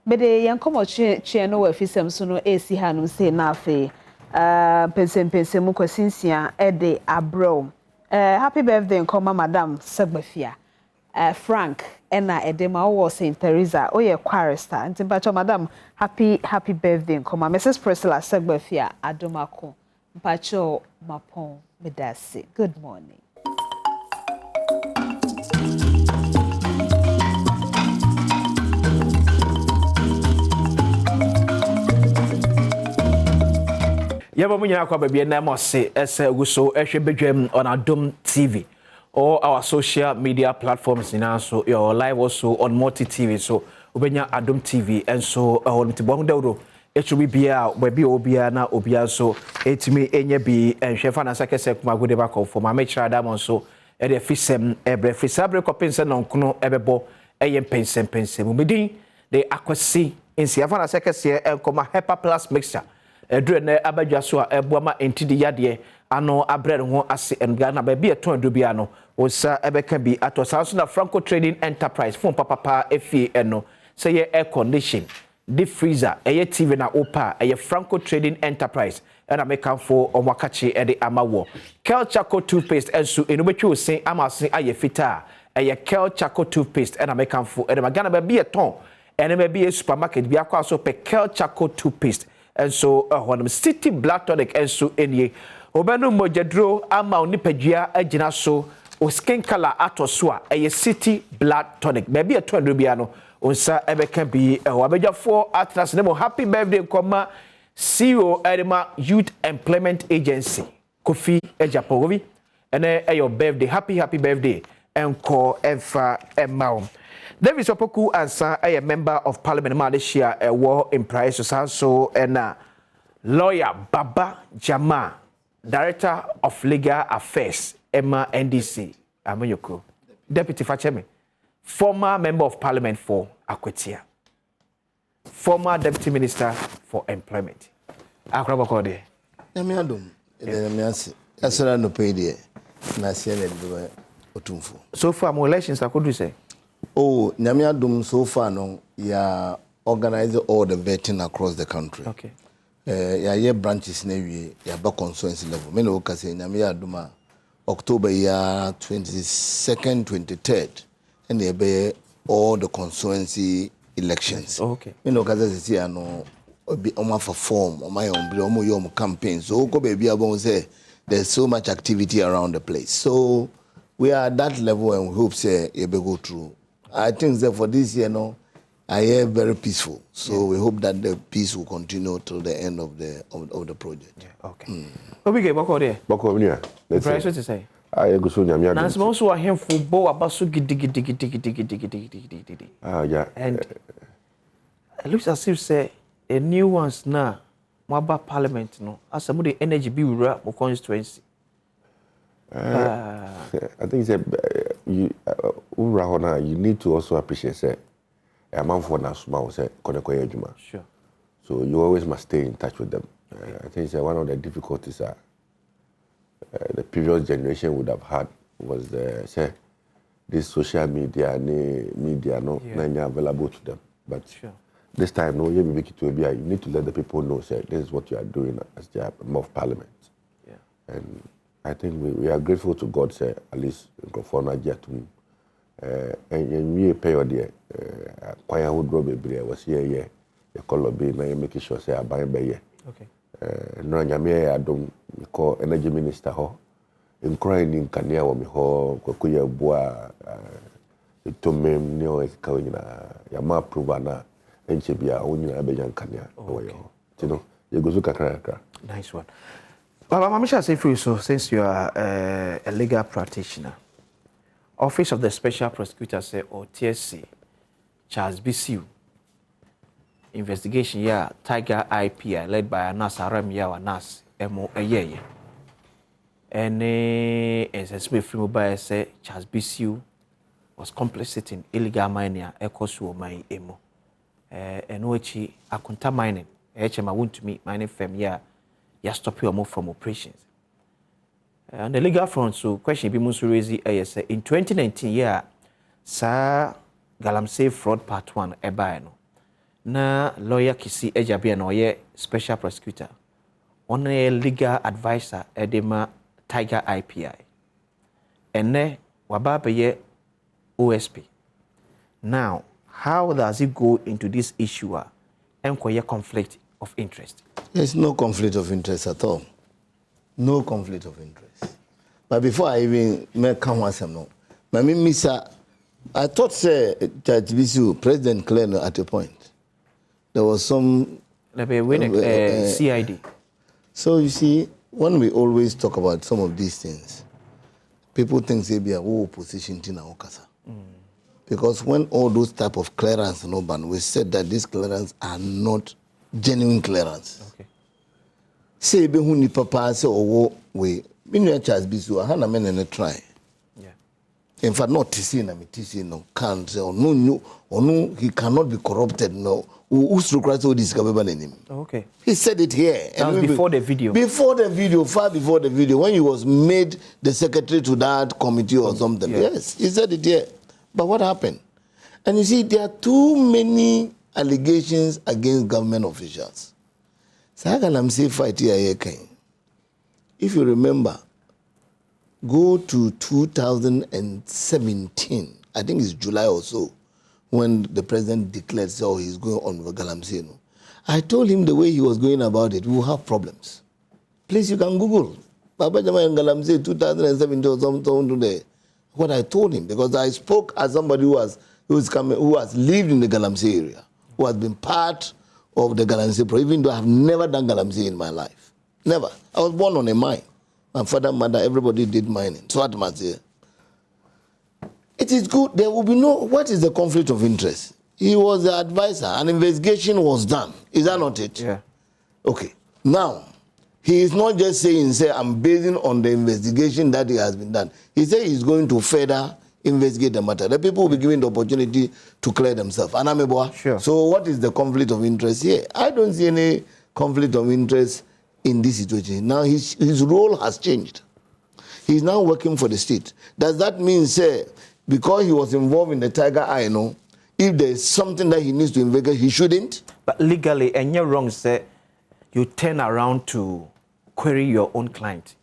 me de yankomo chie no wa fisem so no esi ha no se na afi pensem mu kwasinsia de abro happy birthday nkoma Madam Sagbafia Frank ena edema wo St Teresa oye chorister ntimpacho Madam happy birthday nkoma Mrs Priscilla Sagbafia adomako mpacho mapon medase good morning. Yaba munya kwa baby na mo se ese guso ehwe bedwam on Adom TV or our social media platforms in so your live also on Multi TV so ubenya Adom TV and so on tibon dawdo echubi bia baby obia na obia so etimi enye bi enhwefa na sakese kuma gode ba ko for ma mechira da mon so e de fisem ebre fisabre ko pense no nkono ebebo eye pensem mumedin de akwasi ensiafa na sakese enkoma Hepa Plus mixture edre na abadwa so a eboama entidi yade ano abrere ho ase enga na ba bia ton adobia no osa ebeka bi ato sanso na Franco Trading Enterprise fon papa efie eno say ye air condition deep freezer eye TV na opa eye Franco Trading Enterprise and American for omwakachi e de amawo Kel Chaco toothpaste enso enubetwe osin amasin aye fita eye Kel Chaco toothpaste and American for e de magana ba bia ton ene ba bia supermarket bia kwa so pe Kel Chaco toothpaste and so one city black tonic and so any obenu mojadro ama onipadua agina so o skin color atosua a city black tonic maybe a 200 biano onsa ebeka bi wabeja for atlas nemo happy birthday koma CEO Edema Youth Employment Agency Kofi Ejapogobi and your birthday happy birthday enko emfa emao David Sopoku ansa a member of Parliament Malaysia a war in price so and lawyer Baba Jama Director of Legal Affairs Emma NDC Amayoko Deputy Fachemi former member of Parliament for Akwetia former Deputy Minister for Employment Akrabakode Adom Emiansi asara no pay there na se na do otumfo so far more elections akodu say oh Adom so far no ya organize all the vetting across the country okay ya branches na wie ya ba constituency level me no ka say Adom October ya 22nd 23rd and they be all the constituency elections okay me no ka say ano obi oma for form oma your campaign so go baby abon say there's so much activity around the place so we are at that level and we hope say you be go through I think that for this year no I am very peaceful so we hope that the peace will continue till the end of the project okay obige bako there bako ni let's say I go so nyame na so so ahemfo bo abaso gidi yeah and it looks as if say a new ones now maba parliament no asamo the energy be wura mo constituency I think say you you need to also appreciate say a man for na suma say konekoye adwuma sure so you always must stay in touch with them I think say one of the difficulties are the previous generation would have had was say this social media no available to them but sure this time no you make it to be you need to let the people know say this is what you are doing as the member of parliament and I think we are grateful to God say at least for Nigeria and we pay there kwaya would rob bebre was here the color be na make sure say aban be here okay no nyame Adom ko energy minister ho in crying in kania wo me ho kwakuya bua itomem ne o ka nyina ya ma approve na enche bia onyina be jan kania wo yo tino you go kakra nice one Baba Mamisha say for you so since you are a legal practitioner Office of the Special Prosecutor say or TSC Charles BCU investigation Tiger IPI led by Anas Aram Anas MO Ayeye and SSB free mobile say Charles BCU was complicit in illegal mining Ekosu my emo and which akunta mining HM want to meet mining firm ya stop you from operations on the legal front so question be musu raise in 2019 sa galamsey fraud part 1 eba no na lawyer kisi ejabia no ye special prosecutor on a legal advisor edema Tiger IPI ene wababa ye OSP now how does it go into this issue enkoye conflict of interest? There's no conflict of interest at all. No conflict of interest. But before I even make no, I thought say that President Clinton at a point there was some CID. So you see, when we always talk about some of these things, people think they be a opposition to Naokasa. Because when all those type of clearance in Oban, we said that these clearance are not genuine clearance. Okay. Say be who ni papa say owo we minua Charles Bisu ha na men na try. Yeah. In fact not TC na me TC no can't say no he cannot be corrupted no. Who's Christ all this name. Okay. He said it here. That was before the video. Before the video, far before the video, when he was made the secretary to that committee or something. Yeah. Yes, he said it here. But what happened? And you see, there are too many allegations against government officials. So how can I say fight here? If you remember, go to 2017, I think it's July or so, when the president declared so he's going on with Galamsey. I told him the way he was going about it, we will have problems. Please, you can Google. Baba Jama and Galamsey 2017 or something today. What I told him, because I spoke as somebody who has lived in the Galamsey area, who has been part of the Galamsey project, even though I have never done Galamsey in my life. Never. I was born on a mine. My father, mother, everybody did mining. So what must say? It is good. There will be no... What is the conflict of interest? He was the advisor. An investigation was done. Is that not it? Yeah. Okay. Now, he is not just saying, I'm basing on the investigation that has been done. He said he's going to further investigate the matter. The people will be given the opportunity to clear themselves. Sure. So what is the conflict of interest here? I don't see any conflict of interest in this situation. Now, his role has changed. He's now working for the state. Does that mean, because he was involved in the Tiger Eye, if there's something that he needs to investigate, he shouldn't? But legally, and you're wrong, you turn around to query your own client.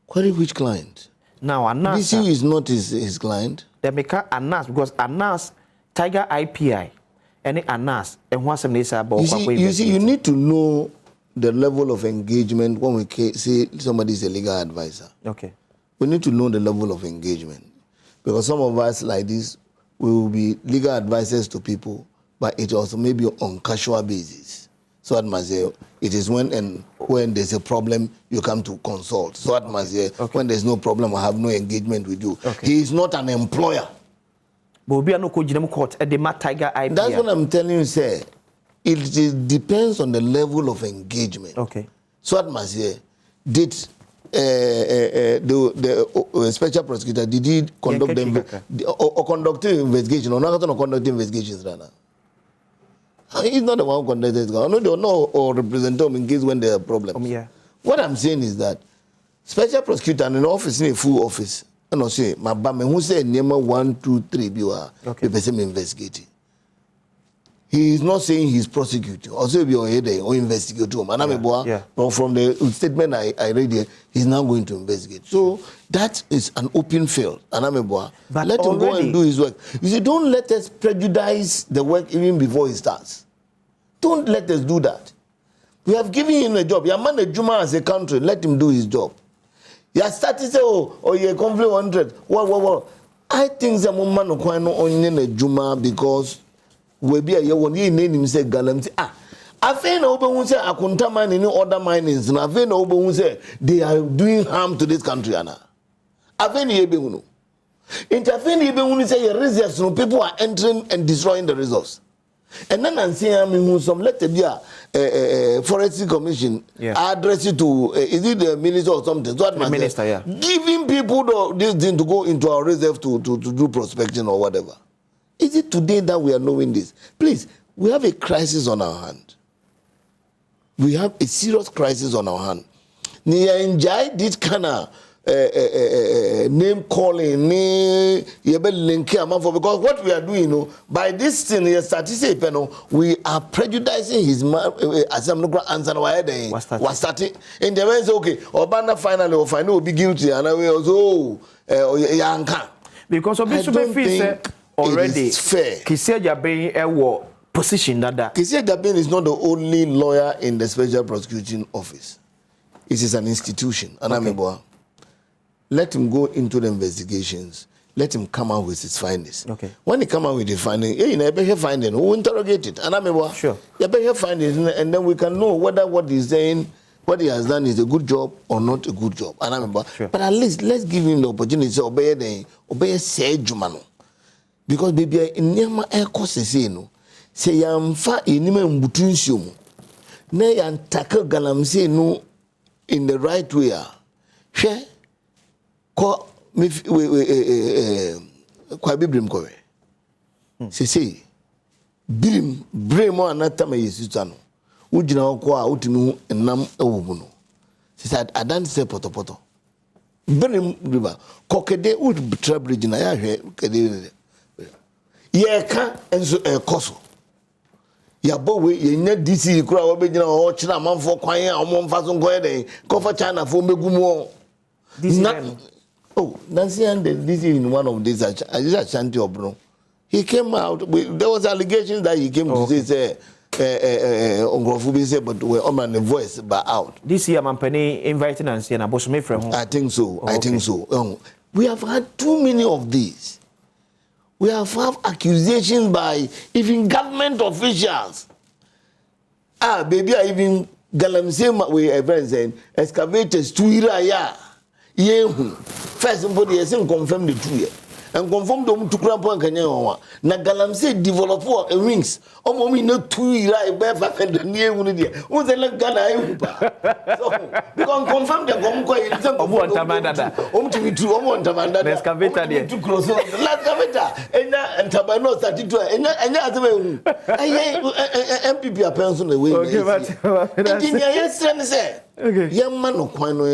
Query which client? Now, Anas... BCU is not his client. They make Anas, because Anas, Tiger IPI, any Anas, and what's some about... You see, you need to know the level of engagement when we say somebody is a legal advisor. Okay. We need to know the level of engagement. Because some of us like this, we will be legal advisors to people, but it also may be on casual basis. So at Mazeo, it is when there's a problem, you come to consult. So at Mazeo, when there's no problem, I have no engagement with you. Okay. He is not an employer. That's what I'm telling you, sir. It depends on the level of engagement. Okay. So at Mazeo, did the special prosecutor, did he conduct or conduct investigation or not conduct investigations? He's not the one who conducted it. No, they will know or represent him in case when there are problems. Yeah. What I'm saying is that special prosecutor in an office, in a full office, and I say, my bama who say number 1, 2, 3, the person investigating. He is not saying he's prosecuting. Also, be or investigating. But from the statement I read here, he's now going to investigate. So that is an open field. Let him go and do his work. You see, don't let us prejudice the work even before he starts. Don't let us do that. We have given him a job. You man a Juma as a country. Let him do his job. You started to say, you're conflict 100. What? I think the man no on a Juma because we be a year one year name him say Galamsey. I feel no one say I couldn't mine any other minings. And I feel no one say they are doing harm to this country. I feel no one. Interfere even say reserves. No people are entering and destroying the resource. And then I'm saying some let there be a forestry commission address it to is it the minister or something? So the minister, yeah. Giving people this thing to go into our reserve to do prospection or whatever. Is it today that we are knowing this? Please, we have a crisis on our hand. We have a serious crisis on our hand. Nia enjoy this kind of name calling, because what we are doing, by this thing, we are prejudicing his as I'm not answer why they was starting. And the way say okay, Obana finally will find will be guilty, and I will also Yanka. Because of this already fair. Kisia Jabin a position that Kisia Jabin is not the only lawyer in the special prosecuting office. It is an institution. Okay. Let him go into the investigations. Let him come out with his findings. Okay. When he come out with the findings, you better finding. We'll interrogate it. Sure. You better findings, and then we can know whether what he's saying what he has done is a good job or not a good job. And I remember, but at least let's give him the opportunity to obey say Jumano. Because baby, in Yama air courses, no, say yam fa inima mbutunsium. Nay and tackle galamse no in the right way. Share ko me kwa biblim kowe. Say brim bremo anatama yesutano. Ujina okwa utimi enam ewubuno. She said, I don't say poto. Brim river. Kokede ut trabridge na ya hwe kede. Ye ka enso koso. Ya bowe ye nya DC kura wo begina o china manfo kwan a o mfa so nkoye den kofa China fo megumu oh Nancy and this in one of these Ashanti Obro. He came out there was allegations that he came to say but we're on the voice but out. This year Mampany inviting Nancy and Abosome from I think so. I think so. We have had too many of these. We have had accusations by even government officials. Baby, even Galamsey, we have saying excavators to Iraya. First, somebody has confirmed the 2 years. And confirm them to Crampo and Kenya. Na Galamsey develop wings. Omomi no 2 years, back and the near one idea. Who's the Ghana? Because confirm the Gomco in some of one Tamanda. To be true, Tamanda. Let's come to close. Let's come and Tabano 32. And other way. MPP are person away. Okay, young man of Quano.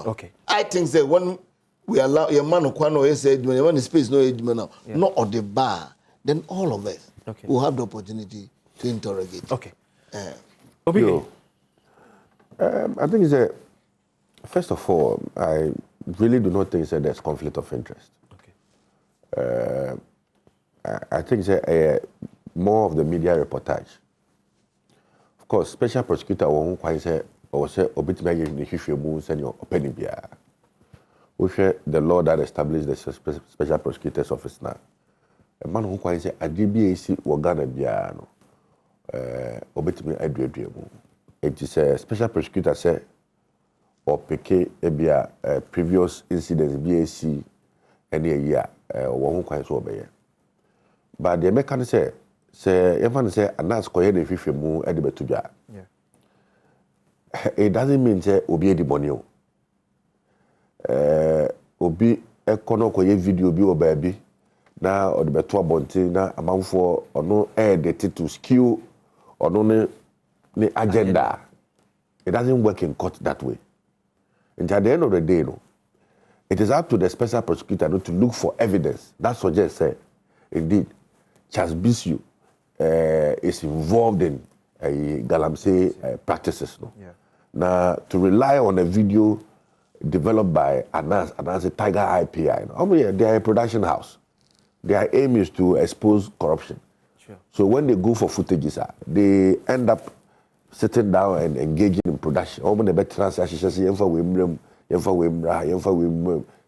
Okay, I think that when we allow your man of Quano said when you want space no age now, not on the bar, then all of us will have the opportunity to interrogate. Okay. I think it's a first of all, I really do not think that there's conflict of interest. Okay. I think it's more of the media reportage. Of course, special prosecutor won't quite say or say obitime in the history moves and your opinion. We share the law that established the special prosecutor's office now. A man who quite say a DBAC will Ghana biano obitime adriamu. It is a special prosecutor say or PK ebia previous incidents BAC any year one who quite so obey. But the American say everyone say announce koye the fifi mu edibe tuja. It doesn't mean say obi edi money o. Obi ekono koye video bi obabi na odibe to abonti na amanfo ono edit to skew ono ne agenda. It doesn't work in court that way. And at the end of the day, it is up to the special prosecutor to look for evidence that suggests say indeed Charles Bisu is involved in Galamsey practices. No? Yeah. Now, to rely on a video developed by Anas Tiger IPI, they are a production house. Their aim is to expose corruption. Sure. So when they go for footages, they end up sitting down and engaging in production.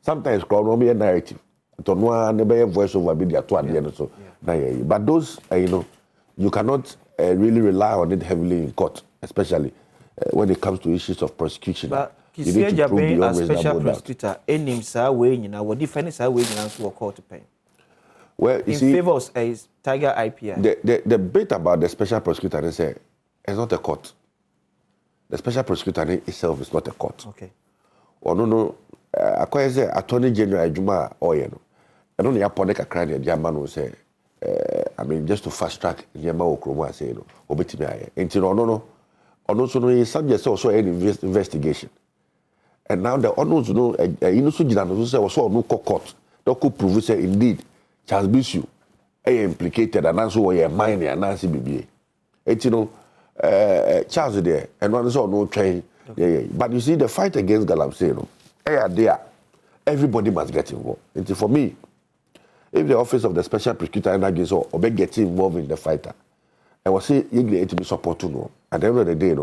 Sometimes call a narrative. Voice over media to the so. But those, you cannot really rely on it heavily in court, especially when it comes to issues of prosecution. But you need to prove beyond reasonable doubt. Well, you see, favor of a Tiger IPI. The bit about the special prosecutor is it's not a court. The special prosecutor itself is not a court. Okay. Or no, I say Attorney General Juma Oyeno. I don't know Yaponeka Crane and Yaman will say, just to fast track Yama Okroma say, Obitime. Until no, also no subject also any investigation. And now the others know, who say also no court. Don't could prove say indeed Charles Bisu implicated and also a minor and Nancy BBA. Charles there, and one is all no train. Okay. But you see, the fight against Galamsey, there, everybody must get involved. And for me, if the office of the special prosecutor and against or get involved in the fighter, I will say you need to be supported. At the end of the day,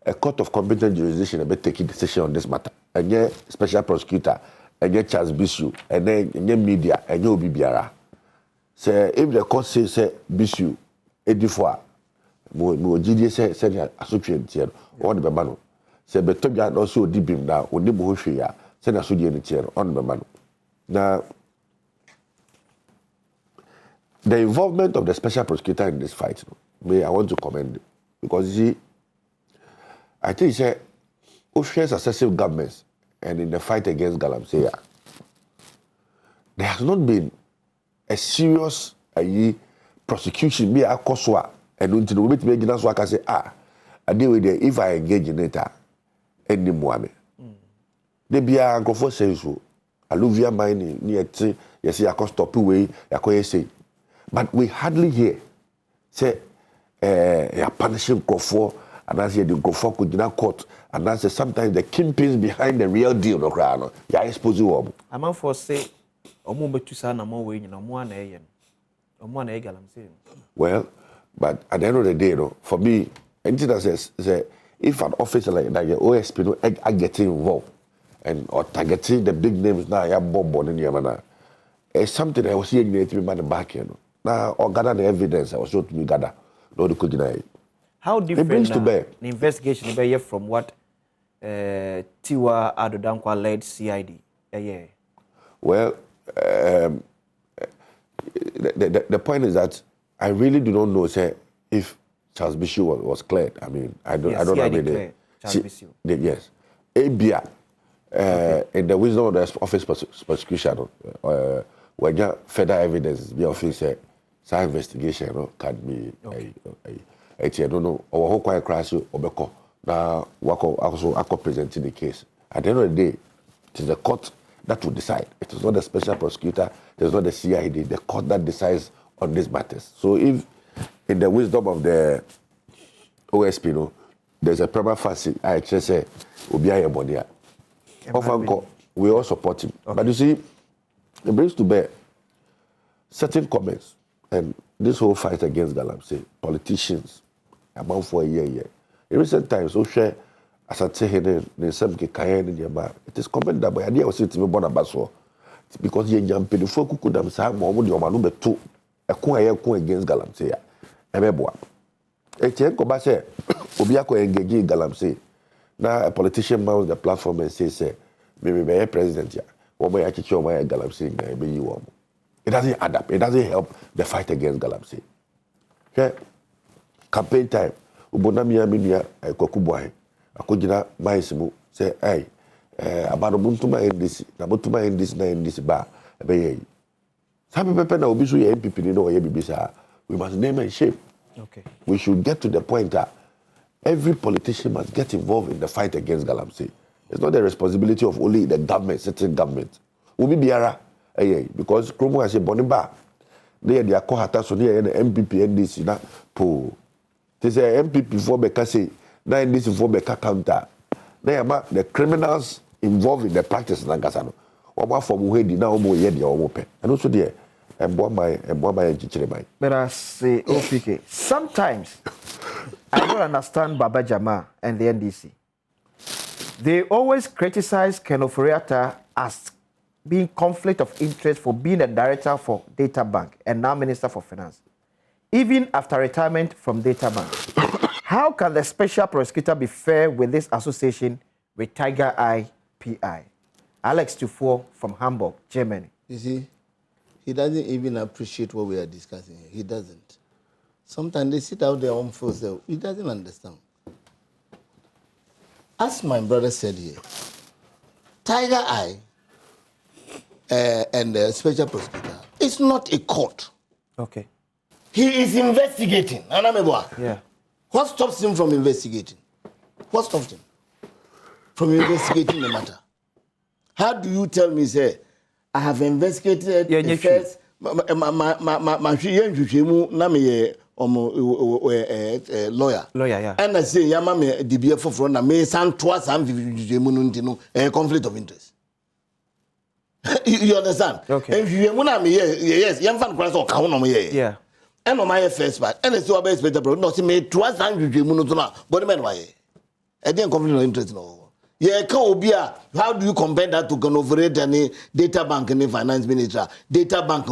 a court of competent jurisdiction will be taking decision on this matter. And yeah, special prosecutor, and yeah, Charles Bisu, and then media, and you BBR. So if the court says Bisu, Edifua, mo gidi se asotwe ntie on be ma no se beto bia no so dibim na oni mo hwe ya se na so die ntie on be ma no na the involvement of the special prosecutor in this fight, I want to commend it. Because I think it's successive governments and in the fight against Galamsey, there has not been a serious prosecution. Me a koswa and until we meet me so I can say I deal with it if I engage in it anymore. They be a go for say so. Alluvia mining near yes, I can stop away. I can say. But we hardly hear say a punishing Crawford and as the Crawford could not court and as sometimes the kingpins behind the real deal no crano. Ya expose you. I'm for say omo betusa na mo we nyina mo na eyen. Omo na egalam say. Well, but at the end of the day, for me, anything that says if an officer like that, your OSP are getting involved and or targeting the big names now, ya bomb in Yamana. It's something I was seeing to be man back, Now, or gather the evidence I was told to me gather. No, they could deny it. How different it brings to bear the investigation bear from what Tiwa Adodankwa led CID? Yeah. Well, the point is that I really do not know, say, if Charles Bishop was cleared. I mean, I don't know. Yes. ABIA, in the wisdom of the office prosecution, when you further evidence, the officer. Some investigation can be I don't know or who quite crash or now also presenting the case. At the end of the day, it is the court that will decide. It is not the special prosecutor, it is not the CID, the court that decides on these matters. So if in the wisdom of the OSP, there's a prima facie, I just say Obiya Monia. Often we all support him. Okay. But you see, it brings to bear certain comments. And this whole fight against Galamsey, politicians, about for a year. In recent times, so share as I say here, it is commented that by idea was to be born about because you jump in the folk who could have said more than your man two a coin against Galamsey. A meboa. A check of Basse, Obiako engaging Galamsey. Now a politician mounts the platform and says, maybe by a president here, or by a teacher, my Galamsey, maybe you want. It doesn't add up. It doesn't help the fight against Galamsey. Okay? Campaign time. Ubonamia minia kokubwahe. Akujina maisimu say, "Hey, abado muntuma endisi, na muntuma endisi na endisi ba ebeye." Sabe pepe na obisu ye MPP ni no ye bibisa. We must name and shame. Okay. We should get to the point that every politician must get involved in the fight against Galamsey. It's not the responsibility of only the government, certain government. Ubi biara. Because Kromo has a boniba. They are the Akohata, so near the MPP NDC. Po. They say MPP for Bekasi, now NDC for Beka counter. They are the criminals involved in the practice of Nagasano. Or more from Wedi now, more yet your open. And also, dear, and one by Chichiremai. But I say, OPK, sometimes I don't understand Baba Jama and the NDC. They always criticize Ken Ofori-Atta as being conflict of interest for being a director for Data Bank and now Minister for Finance, even after retirement from Data Bank. How can the special prosecutor be fair with this association with Tiger Eye PI? Alex Tufor from Hamburg, Germany. You see, he doesn't even appreciate what we are discussing here. He doesn't. Sometimes they sit out there on first. He doesn't understand. As my brother said here, Tiger Eye and the special prosecutor, it's not a court. Okay. He is investigating. Yeah. What stops him from investigating? What stops him from investigating the matter? How do you tell me, say, I have investigated the first lawyer. Lawyer, yeah. And I say, Yama the BF for na me san twice and conflict of interest. You understand? Okay. If you yes, young fan class or count on me. Yeah. And on my first part, and it's so better, bro. Not me twice and you muno, but the man, why? I didn't conflict of interest. No. Yeah, how do you compare that to operate any data bank in the finance minister? Data bank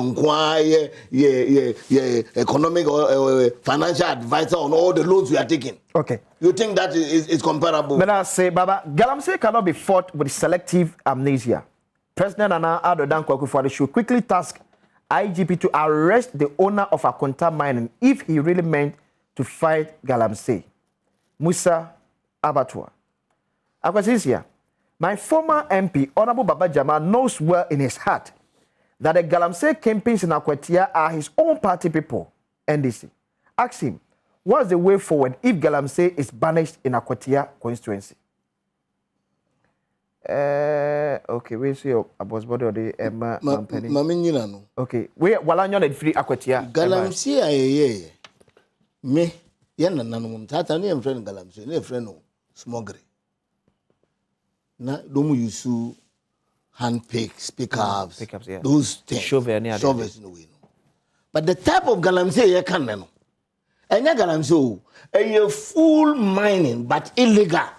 economic or financial advisor on all the loans we are taking. Okay. You think that is comparable? But I say, Baba, Galamsey cannot be fought with selective amnesia. President Nana Addo Dankwa Akufo-Addo should quickly task IGP to arrest the owner of Akonta Mining if he really meant to fight Galamsey. Musa Abatua. Akwasisia, my former MP, Honorable Baba Jama, knows well in his heart that the Galamsey campaigns in Akwatia are his own party people, NDC. Ask him, what's the way forward if Galamsey is banished in Akwatia constituency? Okay, we see your boss body or the Emma Maminino. Okay, we Walanyon and free Akwatia. Galamsey, aye, me, Yana Nanum, Tatani and friend Galamsey, no friend, smuggler. Na domu yusu hand picks, pickups, yeah. Those things. Shovels in the way. But the type of galamsey you can know. And ya galamsey, a full mining but illegal.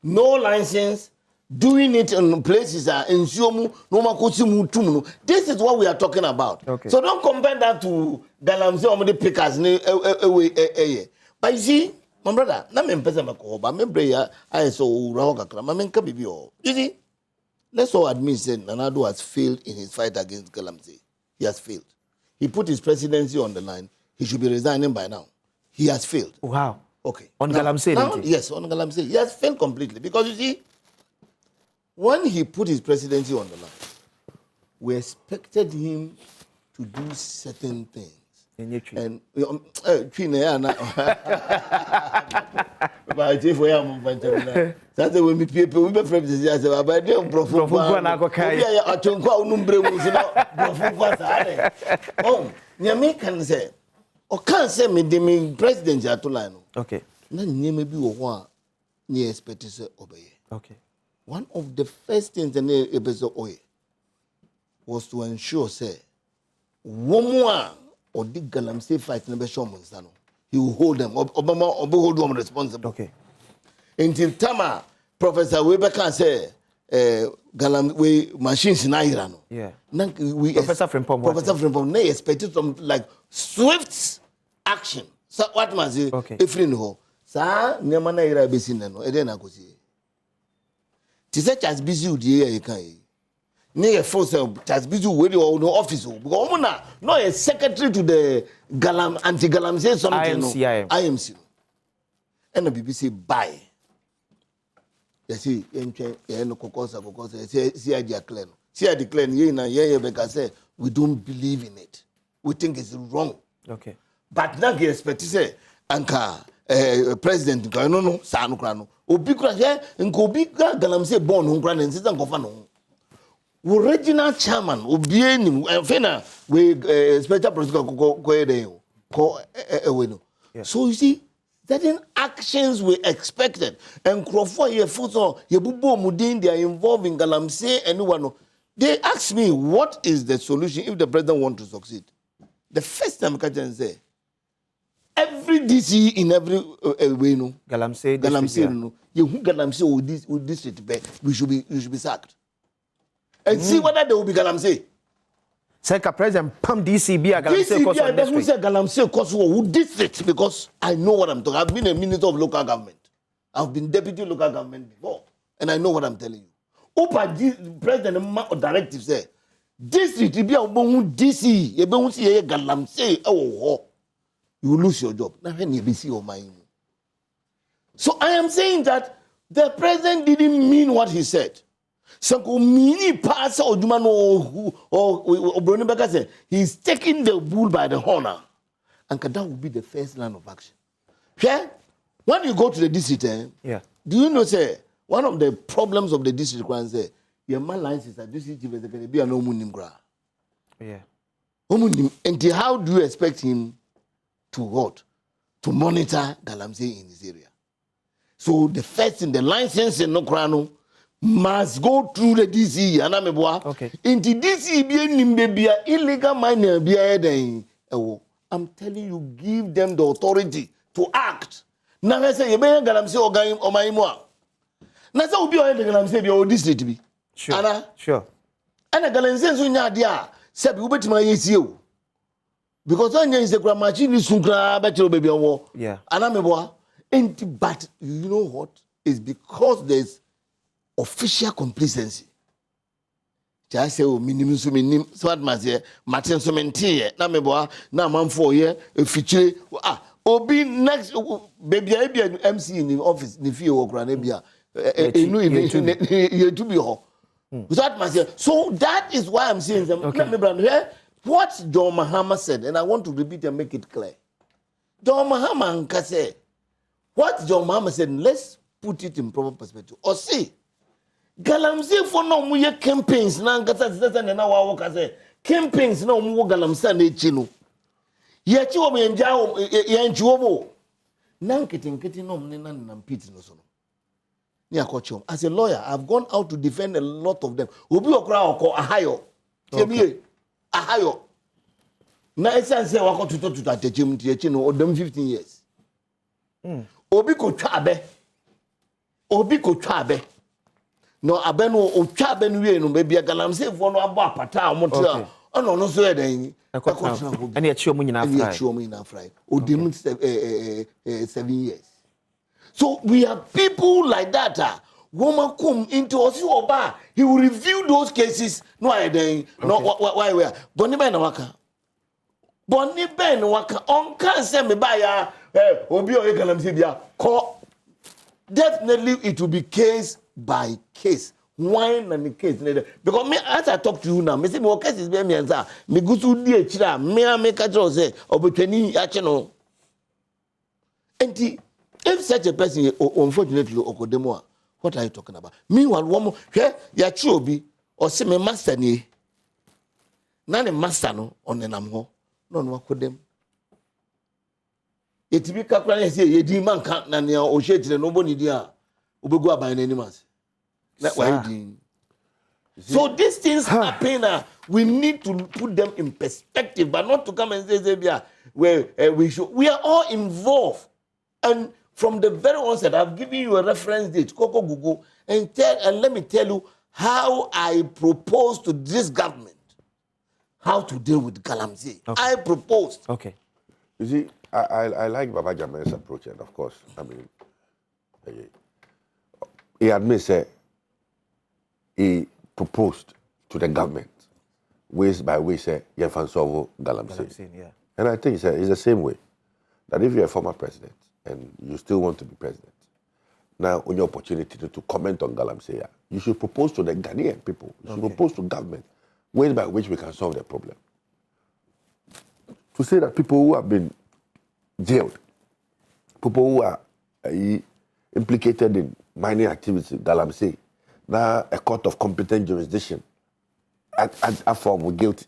No license, doing it in places that in Siomu, no makotimu tumunu. This is what we are talking about. Okay. So don't compare that to galamsey or the pickers. But you see, my brother, na me mpesa makoba, me breya ISO urahoka kra, ma menka bibi o. You see, let's all admit that Nana Addo has failed in his fight against Galamsey. He has failed. He put his presidency on the line. He should be resigning by now. He has failed. Wow. Okay. On Galamsey? Yes, on Galamsey. He has failed completely because you see, when he put his presidency on the line, we expected him to do certain things. And but that's the way we people we be friends. I say, but they oh, nyame can say, or can't say me the president at line. Okay. Na nyame bi wo ho a ni expect say obey. Okay. One of the first things the episode was to ensure say woman or the Galamsey fight never show Monsano. He will hold them. Obama hold them responsible. Okay. Until Tama, Professor Weber can say Galamsey machines in Iran. Yeah. Professor Frimpong, they expected some like swift action. So what must you? Okay. If you know, sir, Nemana Ira Bessinano, Edena Cosi. Tis as busy with the year you can. Near force has busy with your office. Because no a secretary to the anti-Galamsey something. IMC. And the BBC buy. You see, see, we don't believe in it. We think it's wrong. Okay. But now you expect to say, Anka, President, no, Sanu Krano, Obikra, and Kobika Galamsey born home grand and Sitan Kofano. Original chairman, Obieni, Fena, we special prosecutor, so you see, certain actions were expected. And Crawford, your photo, your bubo mudin, they are involved in Galamsey, anyone. They asked me, what is the solution if the president wants to succeed? The first time I can say, every DC in every way, no. Galamsey, no. You Galamsey with this you should be sacked. And see whether they will be Galamsey. Second President Pam DCB Galamsey who district because I know what I'm talking. I've been a minister of local government. I've been deputy local government before. And I know what I'm telling you. Opa President directive say district be a DC Galamsey you will lose your job. So I am saying that the president didn't mean what he said. So mini pass or Jumano or Bronibeka said he's taking the bull by the horn. And that will be the first line of action. Yeah? When you go to the district, do you know say one of the problems of the district one say your man lines is that district is going to be an omunim. Yeah. And how do you expect him to what? To monitor Galamsey in his area. So the first in the license in Nokrano must go through the DC. Okay. Into DC be illegal miner be. I'm telling you, give them the authority to act. Now I say you be Galamsey or my Na say obi o yen galamsey bi o district bi. Sure. Ana? Sure. Ana galamsey so nya ade a say bi obetima yesie o. Because on yen say kura machine sun kura be tell baby on. Yeah. Ana me boa. But you know what? It's because there's official complacency. Just say oh minimum so minim so what must say Martin so mentie na me boa na man for here feature obi next baby I be an MC in the office ni fie wo kura na bia enu you to be ho. That must say so that is why I'm saying them let me brand here what John Mahama said and I want to repeat and make it clear. John Mahama nka say what John Mahama said, let's put it in proper perspective. Or see, galamsey for no mu ye campaigns na ngata na wa woka say campaigns na mu galamsey na echi no. Ye chi wo me nja wo ye nchi wo bo. Na nkete no mu na pit no so no. Ni akochom. As a lawyer, I've gone out to defend a lot of them. Obi okra okọ ahayo. Tebie ahayo. Na esan say wa ko tutu atechem ti echi no odam 15 years. Obi ko twa abe no abe no o twa abe no wie no be bia galamsey fo no abo apata amoto ono no so edan ani echi omu nyina fry odim 7 years. So we have people like that woman come into us oba he will review those cases no edan no why we boni be na waka on can say me ba ya obi o galamsey bia ko definitely it will be case by case wine and the case because me as I talk to you now me say me case is be me answer me gusu di echira me ka tell say obetwani ache no enti if such a person unfortunately okodemo what are you talking about meanwhile one hwe ya chi obi o say me master ni na ne master no onenam ho no akodem etibi kakra na say yedi manka na ne o hwetire no boni di a obegu aban na animals na why din so these things happen we need to put them in perspective but not to come and say where we are all involved and from the very onset I've given you a reference date Koko Gugu and let me tell you how I propose to this government how to deal with galamsey. I proposed. Okay. You see, I like Baba Jamel's approach, and of course, I mean, he admits that he proposed to the government ways by ways you can solve galamsey. Yeah. And I think it's the same way that if you're a former president and you still want to be president, now on your opportunity to comment on galamsey, you should propose to the Ghanaian people, you should propose to government ways by which we can solve the problem. To say that people who have been jailed, people who are implicated in mining activities, galamsey, now a court of competent jurisdiction, a form of guilt,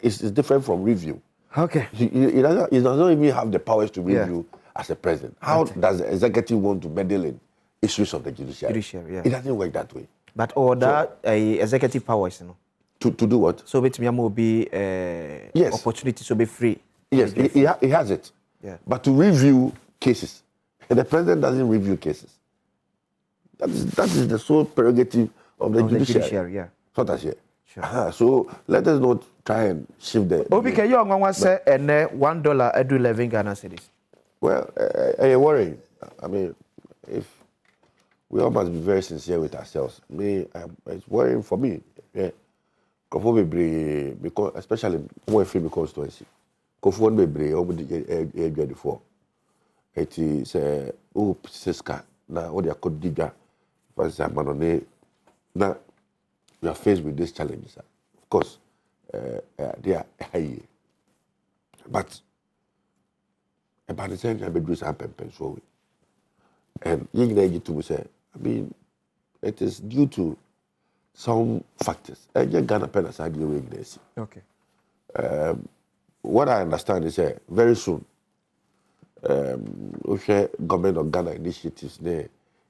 it's different from review. Okay. He doesn't even have the powers to review as a president. How does the executive want to meddle in issues of the judiciary? It doesn't work that way. But all that executive powers, you know. To do what? So it will be opportunity to be free. Yes, he has it. Yeah. But to review cases, the president doesn't review cases. That is the sole prerogative of the judiciary. Yeah. So that's it. Sure. So let us not try and shift the. Obi, can you say $1 every 11 Ghana cedis? Well, I worry. I mean, if we all must be very sincere with ourselves. It's worrying for me. Yeah. Because especially when free constituency. Kofon bebre omo before. It is siska na what they could diga for example na we are faced with these challenges. Of course, they are high. But about the time I do some so and you to say, I mean, it is due to some factors. Ghana pen aside the weakness. Okay. What I understand is very soon, government of Ghana initiatives there,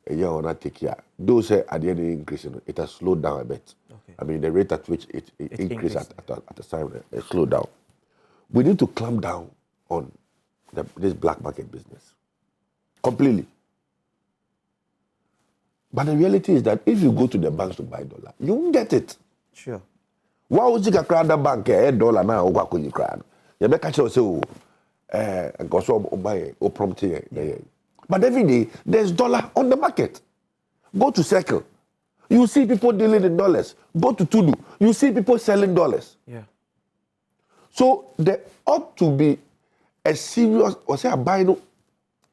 a year or not take care. Those at the end of the increase, it has slowed down a bit. Okay. I mean, the rate at which it increased at the time, it slowed down. We need to clamp down on this black market business completely. But the reality is that if you go to the banks to buy dollar, you won't get it. Sure. Why would you crowd the bank $1 now? What could you crowd? You better catch yourself. Go so buy or prompt here. But every day there's dollar on the market. Go to Circle, you see people dealing in dollars. Go to Tulu, you see people selling dollars. Yeah. So there ought to be a serious, or say a bino,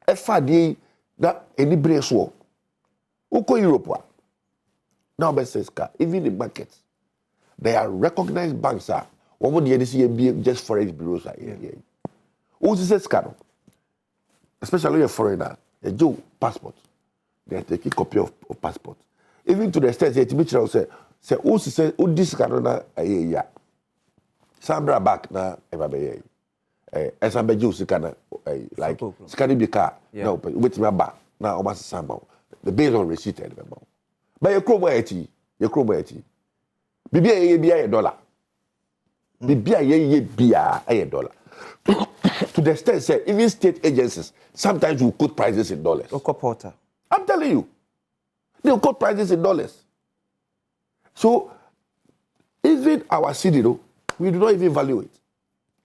FAD that any brace war. Uko Europe. Now, best says, even the markets, they are recognized banks. What would the NCA be just foreign bureaus? Who's this scandal? Especially a foreigner, a Joe passport. They are taking copy of passport. Even to the extent that Mitchell say, who's this scandal? Yeah. Sandra back now, everybody. As I'm a Jew, like, scanning the car. No, but with my back now, almost Sambo. The based on receipt. But your chrome your chrome BBA $1. BBA $1. To the extent say even state agencies sometimes will quote prices in dollars. Porter. I'm telling you, they'll quote prices in dollars. So even our city, we do not even value it.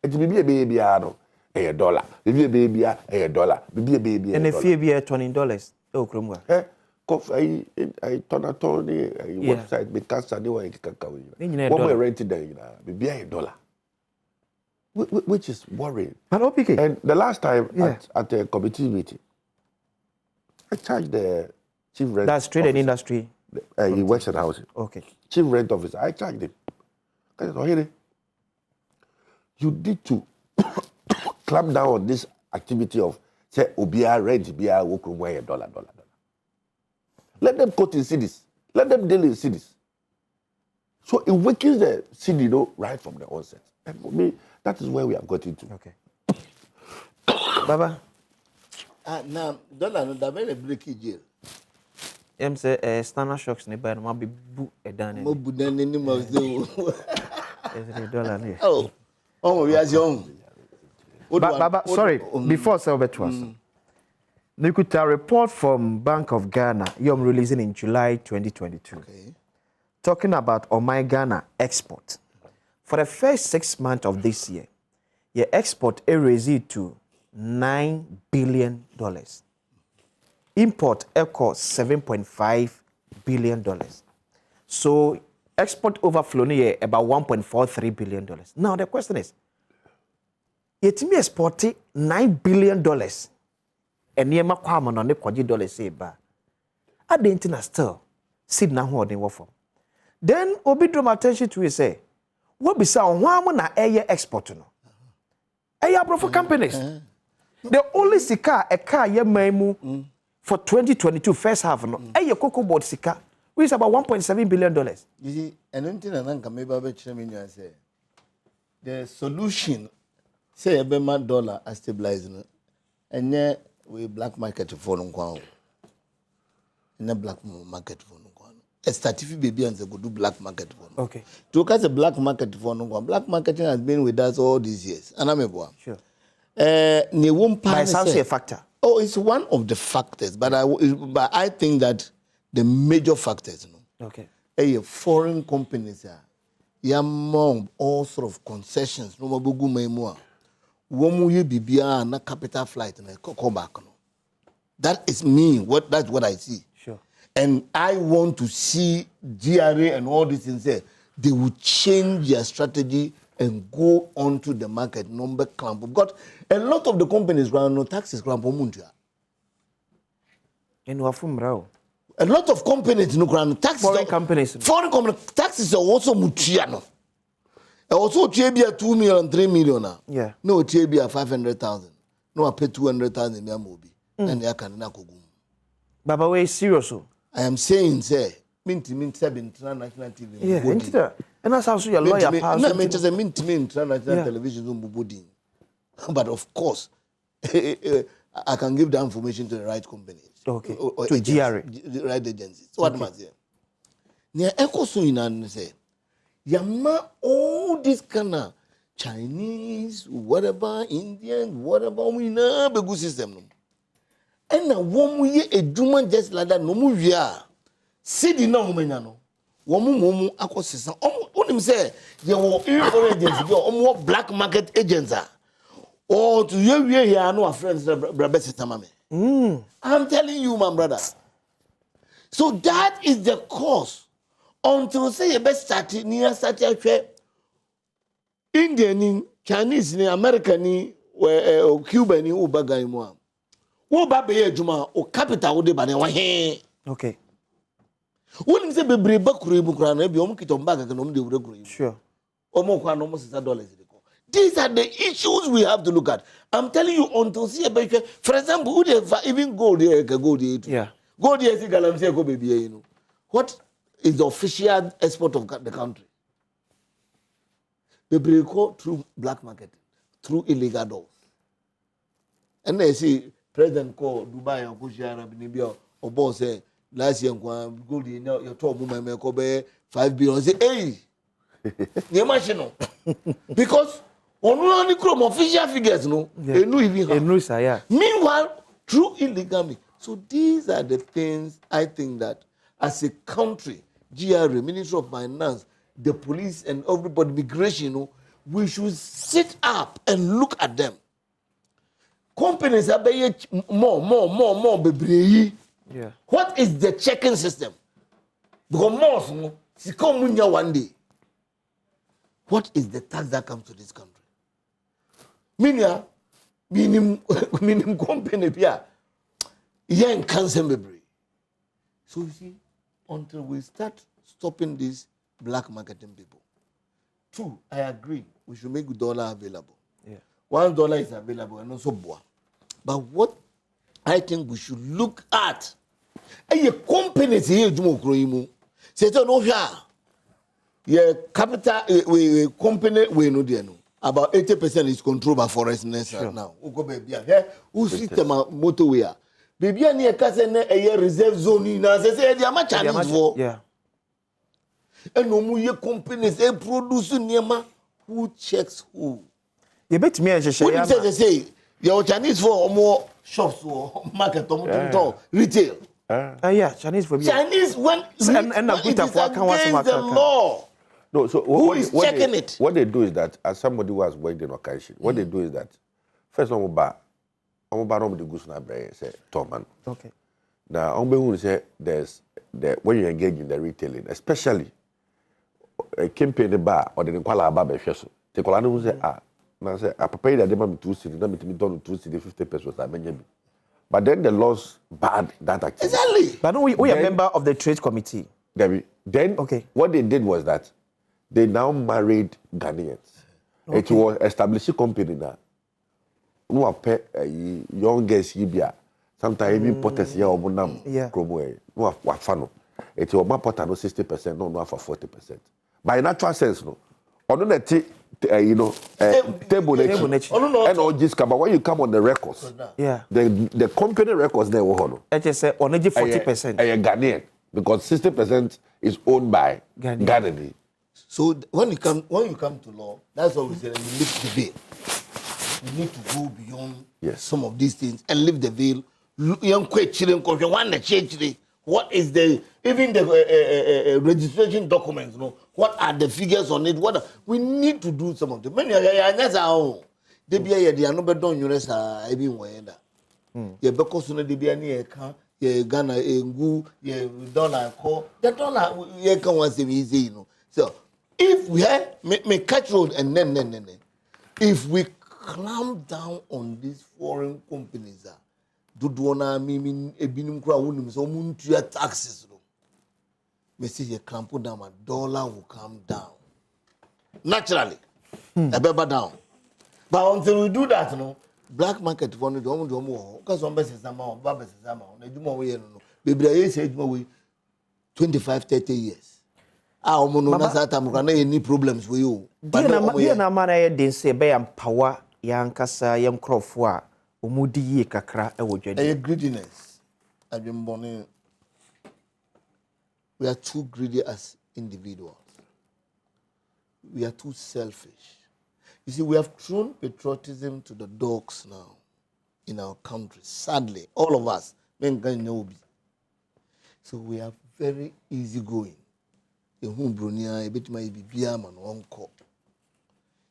It will be a baby $1. Maybe a baby $1. Maybe a baby and if you be $20, oh, Cromwell. I turn a website because I know I can come. What we're renting there, maybe $1. Which is worrying. And the last time at a committee meeting, I charged the chief rent. That's trade and industry. He works at housing. Okay. Chief rent officer. I charged him. You need to clamp down on this activity of say Obia rent, Obia $1. Let them quote in cities. Let them deal in cities. So it weakens the city, right from the onset. And for me, that is where we have got into. Okay. Baba. Now, dollar no very breaky jail. Say Standard Shocks ne buy no be bu edan. Mo bu dan ni mo say. Is the dollar ne? Oh, we are young. Baba, sorry, before Selber to us. Look at a report from Bank of Ghana, you're releasing in July 2022. Okay. Talking about Omai Ghana export. For the first 6 months of this year, your export raised to $9 billion. Import equals $7.5 billion. So export overflow near about $1.43 billion. Now the question is, yet me exported $9 billion. And near my kwama on the $40 say ba. I didn't still sit now holding what for. Then obi draw my attention to it say, what be sound one na air export no? Air for companies. The only sika a car ye maimu for 2022 first half no. Air cocoa board sika, which is about $1.7 billion. You see, and until an anchor maybe I say the solution say a $1 as stabilizing and yeah. We black market for no kwao. In a black market for no kwao. A statifi baby and go do black market for no. Okay. To catch a black market for no kwao. Black marketing has been with us all these years. And I'm a sure. Ne won't by sounds a factor. Oh, it's one of the factors, but I think that the major factors, Okay. Foreign companies are among all sort of concessions. No mabugu maimua. Womu ye bibia na capital flight na come back no. That is me. That's what I see. Sure. And I want to see GRA and all these things there. They will change their strategy and go onto the market number clamp. Because a lot of the companies run no taxes clamp muntia. And wafumrao. A lot of companies no run taxes. Foreign companies. Foreign companies taxes are also mutia no. Also, TBA 2 million, 3 million. Yeah. No, TBA 500,000. No, I pay 200,000 in Yamobi. And I can not go. Baba, we serious. I am saying, say, mint 7 international TV. Yeah, and that's also your lawyer. No, just a mint international television. But of course, I can give the information to the right companies. Okay. Or to GRA. The right agencies. So what am I saying? Near Echo Suinan say. Yama all this kind of Chinese, whatever, Indian, whatever, we know the good system. And a woman a German just like that, no move ya. Sidi na homenya no. Womu akosisa. Onim say ye wo foreign agents, wo black market agents are. Or to you here no friends brother sister mama. I'm telling you, my brother. So that is the cause. Until say you best start near start Indian, Chinese, American, Cuban, Ubaga mo. Wo ba be adwuma o capital wo de ba ne wa he. Okay. Wouldn't say be brave bakuru bukura na bi o mkito mbaga no de wure kuru. Sure. O mo kwa no mo $6. These are the issues we have to look at. I'm telling you, until see a for example, who they even go there, go there. Yeah. Go there, see Galamsey, go baby, you know. What is the official export of the country? They break through black market, through illegal doors. And they see President call Dubai or Kushara, Binibia, or boss say, last year, go there, your top woman, may go 5 billion. Say, hey, you machine. Because only chrome official figures, no, they know even how. Meanwhile, through illegally. So these are the things I think that as a country, GRA, Ministry of Finance, the police and everybody, migration, you know, we should sit up and look at them. Companies are paying more, baby. Yeah. What is the checking system? Because more, si come one day. What is the tax that comes to this country? Minimum company pia. Yen cancer memory. So you see, until we start stopping these black marketing people. 2, I agree, we should make dollar available. Yeah. $1 is available and also boa. But what I think we should look at, a company here, say no here. Yeah, capital we company we know there no. About 80% is controlled by foreigners now. Ugo baby here, who system motorway. Baby near Casene a reserve zone na say they are Chinese for. Yeah. And no more companies they produce near who checks who. You bet me and What they say your Chinese for more shops or market or retail. Yeah, Chinese for Chinese when it is against the law. No, so who is checking it? What they do is that, as somebody who has worked in Okashi, what they do is that, first I'm about the goose na brain say Torman. Okay. Now, I'm say when you engage in the retailing, especially a campaign the bar or the Nkwala bar be feso. Te kola no say now say I prepare that they me 2 cedi, na me done 2 cedi 50 pesos I menye. But then the laws banned that activity. Exactly. But we are a member of the trade committee. Then what they did was that they now married Ghanaians. Okay. It was established a company now. No pay young girls here. Sometimes even porters here or monam. Yeah. No fano. It was my porter no 60%, no for 40%. By natural sense, no. On the table and all this but when you come on the records, yeah, the company records there will hold. It is on 40%. A Ghanaian because 60% is owned by Ghanaian. So when you come to law, that's what we say. You lift the veil. You need to go beyond some of these things and lift the veil. What is the even the registration documents? No, what are the figures on it? We need to do some of them. Many they be here. They are not done. You know, even when yeah, because you know they be any Ghana ngu dollar call the dollar you can once easy, you know. So if we have me catch road and then if we clamp down on these foreign companies do na mean ebinim kura wonim so muntua taxes no me say you clamp down and dollar will come down naturally a better down but until we do that no black market for no do mo because some business amount ba business amount na djuma we no bebre ye say djuma we 25-30 years omo no na sa tam na any problems we you but na man na den say be empower yankasa yam crofo a omudi ye kakra e wo dwade greediness adwembone. We are too greedy as individuals. We are too selfish. You see, we have thrown patriotism to the dogs now in our country. Sadly, all of us. So we are very easy going. Ehun Bronia, a bit may be Biam and Onko.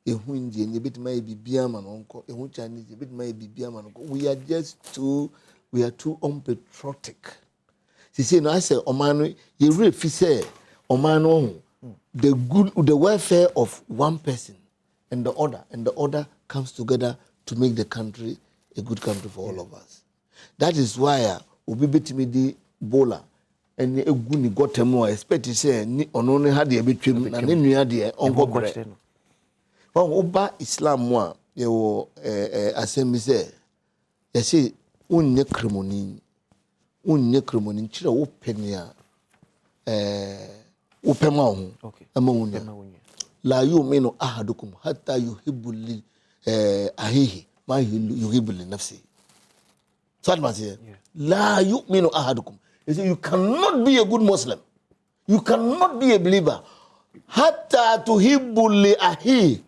Ehun Indian, a bit may be Biam and Onko. Ehun Chinese, a bit may be Biam and Onko. We are too unpatriotic. She said, no, I say, Omano, you really say, Omano, the welfare of one person and the other comes together to make the country a good country for all of us. That is why we betimi di bola and eguni got more expect to say ni onone had a bit na ne nua de onko bre. When oba Islam mo ye wo asemi say ye say unne kremoni chira wo penia wo pema ho ama wunya la yu'minu ahadukum hatta yuhibbu li ahihi ma yuhibbu li nafsihi. So what must say? La yu'minu ahadukum. You cannot be a good Muslim. You cannot be a believer. Hatta tuhibbu li ahi.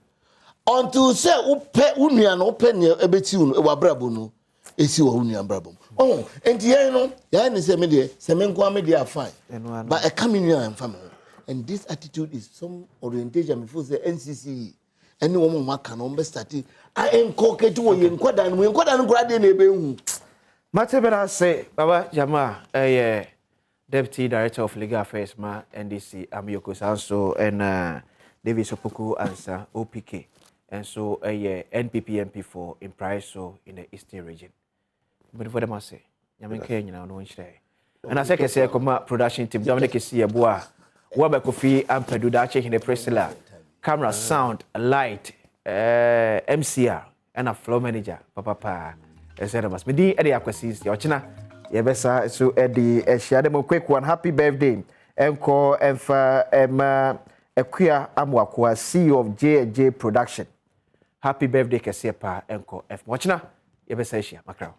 Until say upe unia no pe ne ebeti unu wa brabo no esi wa unia brabo. Oh, enti ye no ya ni say me de se me nko me de fine. But e come in and family. And this attitude is some orientation before say NCC. Any woman maka no be start I encourage wo ye nkwada no grade na ebe hu. Matebera say Baba Jama Deputy Director of Legal Affairs ma NDC Amiyoko Sanso and David Sopoku answer OPK and so NPP MP for in price so in the Eastern region. But for them I say Yaminke nyina no nhyre. And I say come production team Dominic see eboa wo be Kofi ampedu da check in the presila camera sound light MCR and a floor manager papa Eseremas. Midi edi akwasi ochina yebesa so edi ehia dem quick one happy birthday enko emfa ekua amwakwa CEO of JJ Production. Happy birthday kese pa enko f ochina yebesa ehia makraw.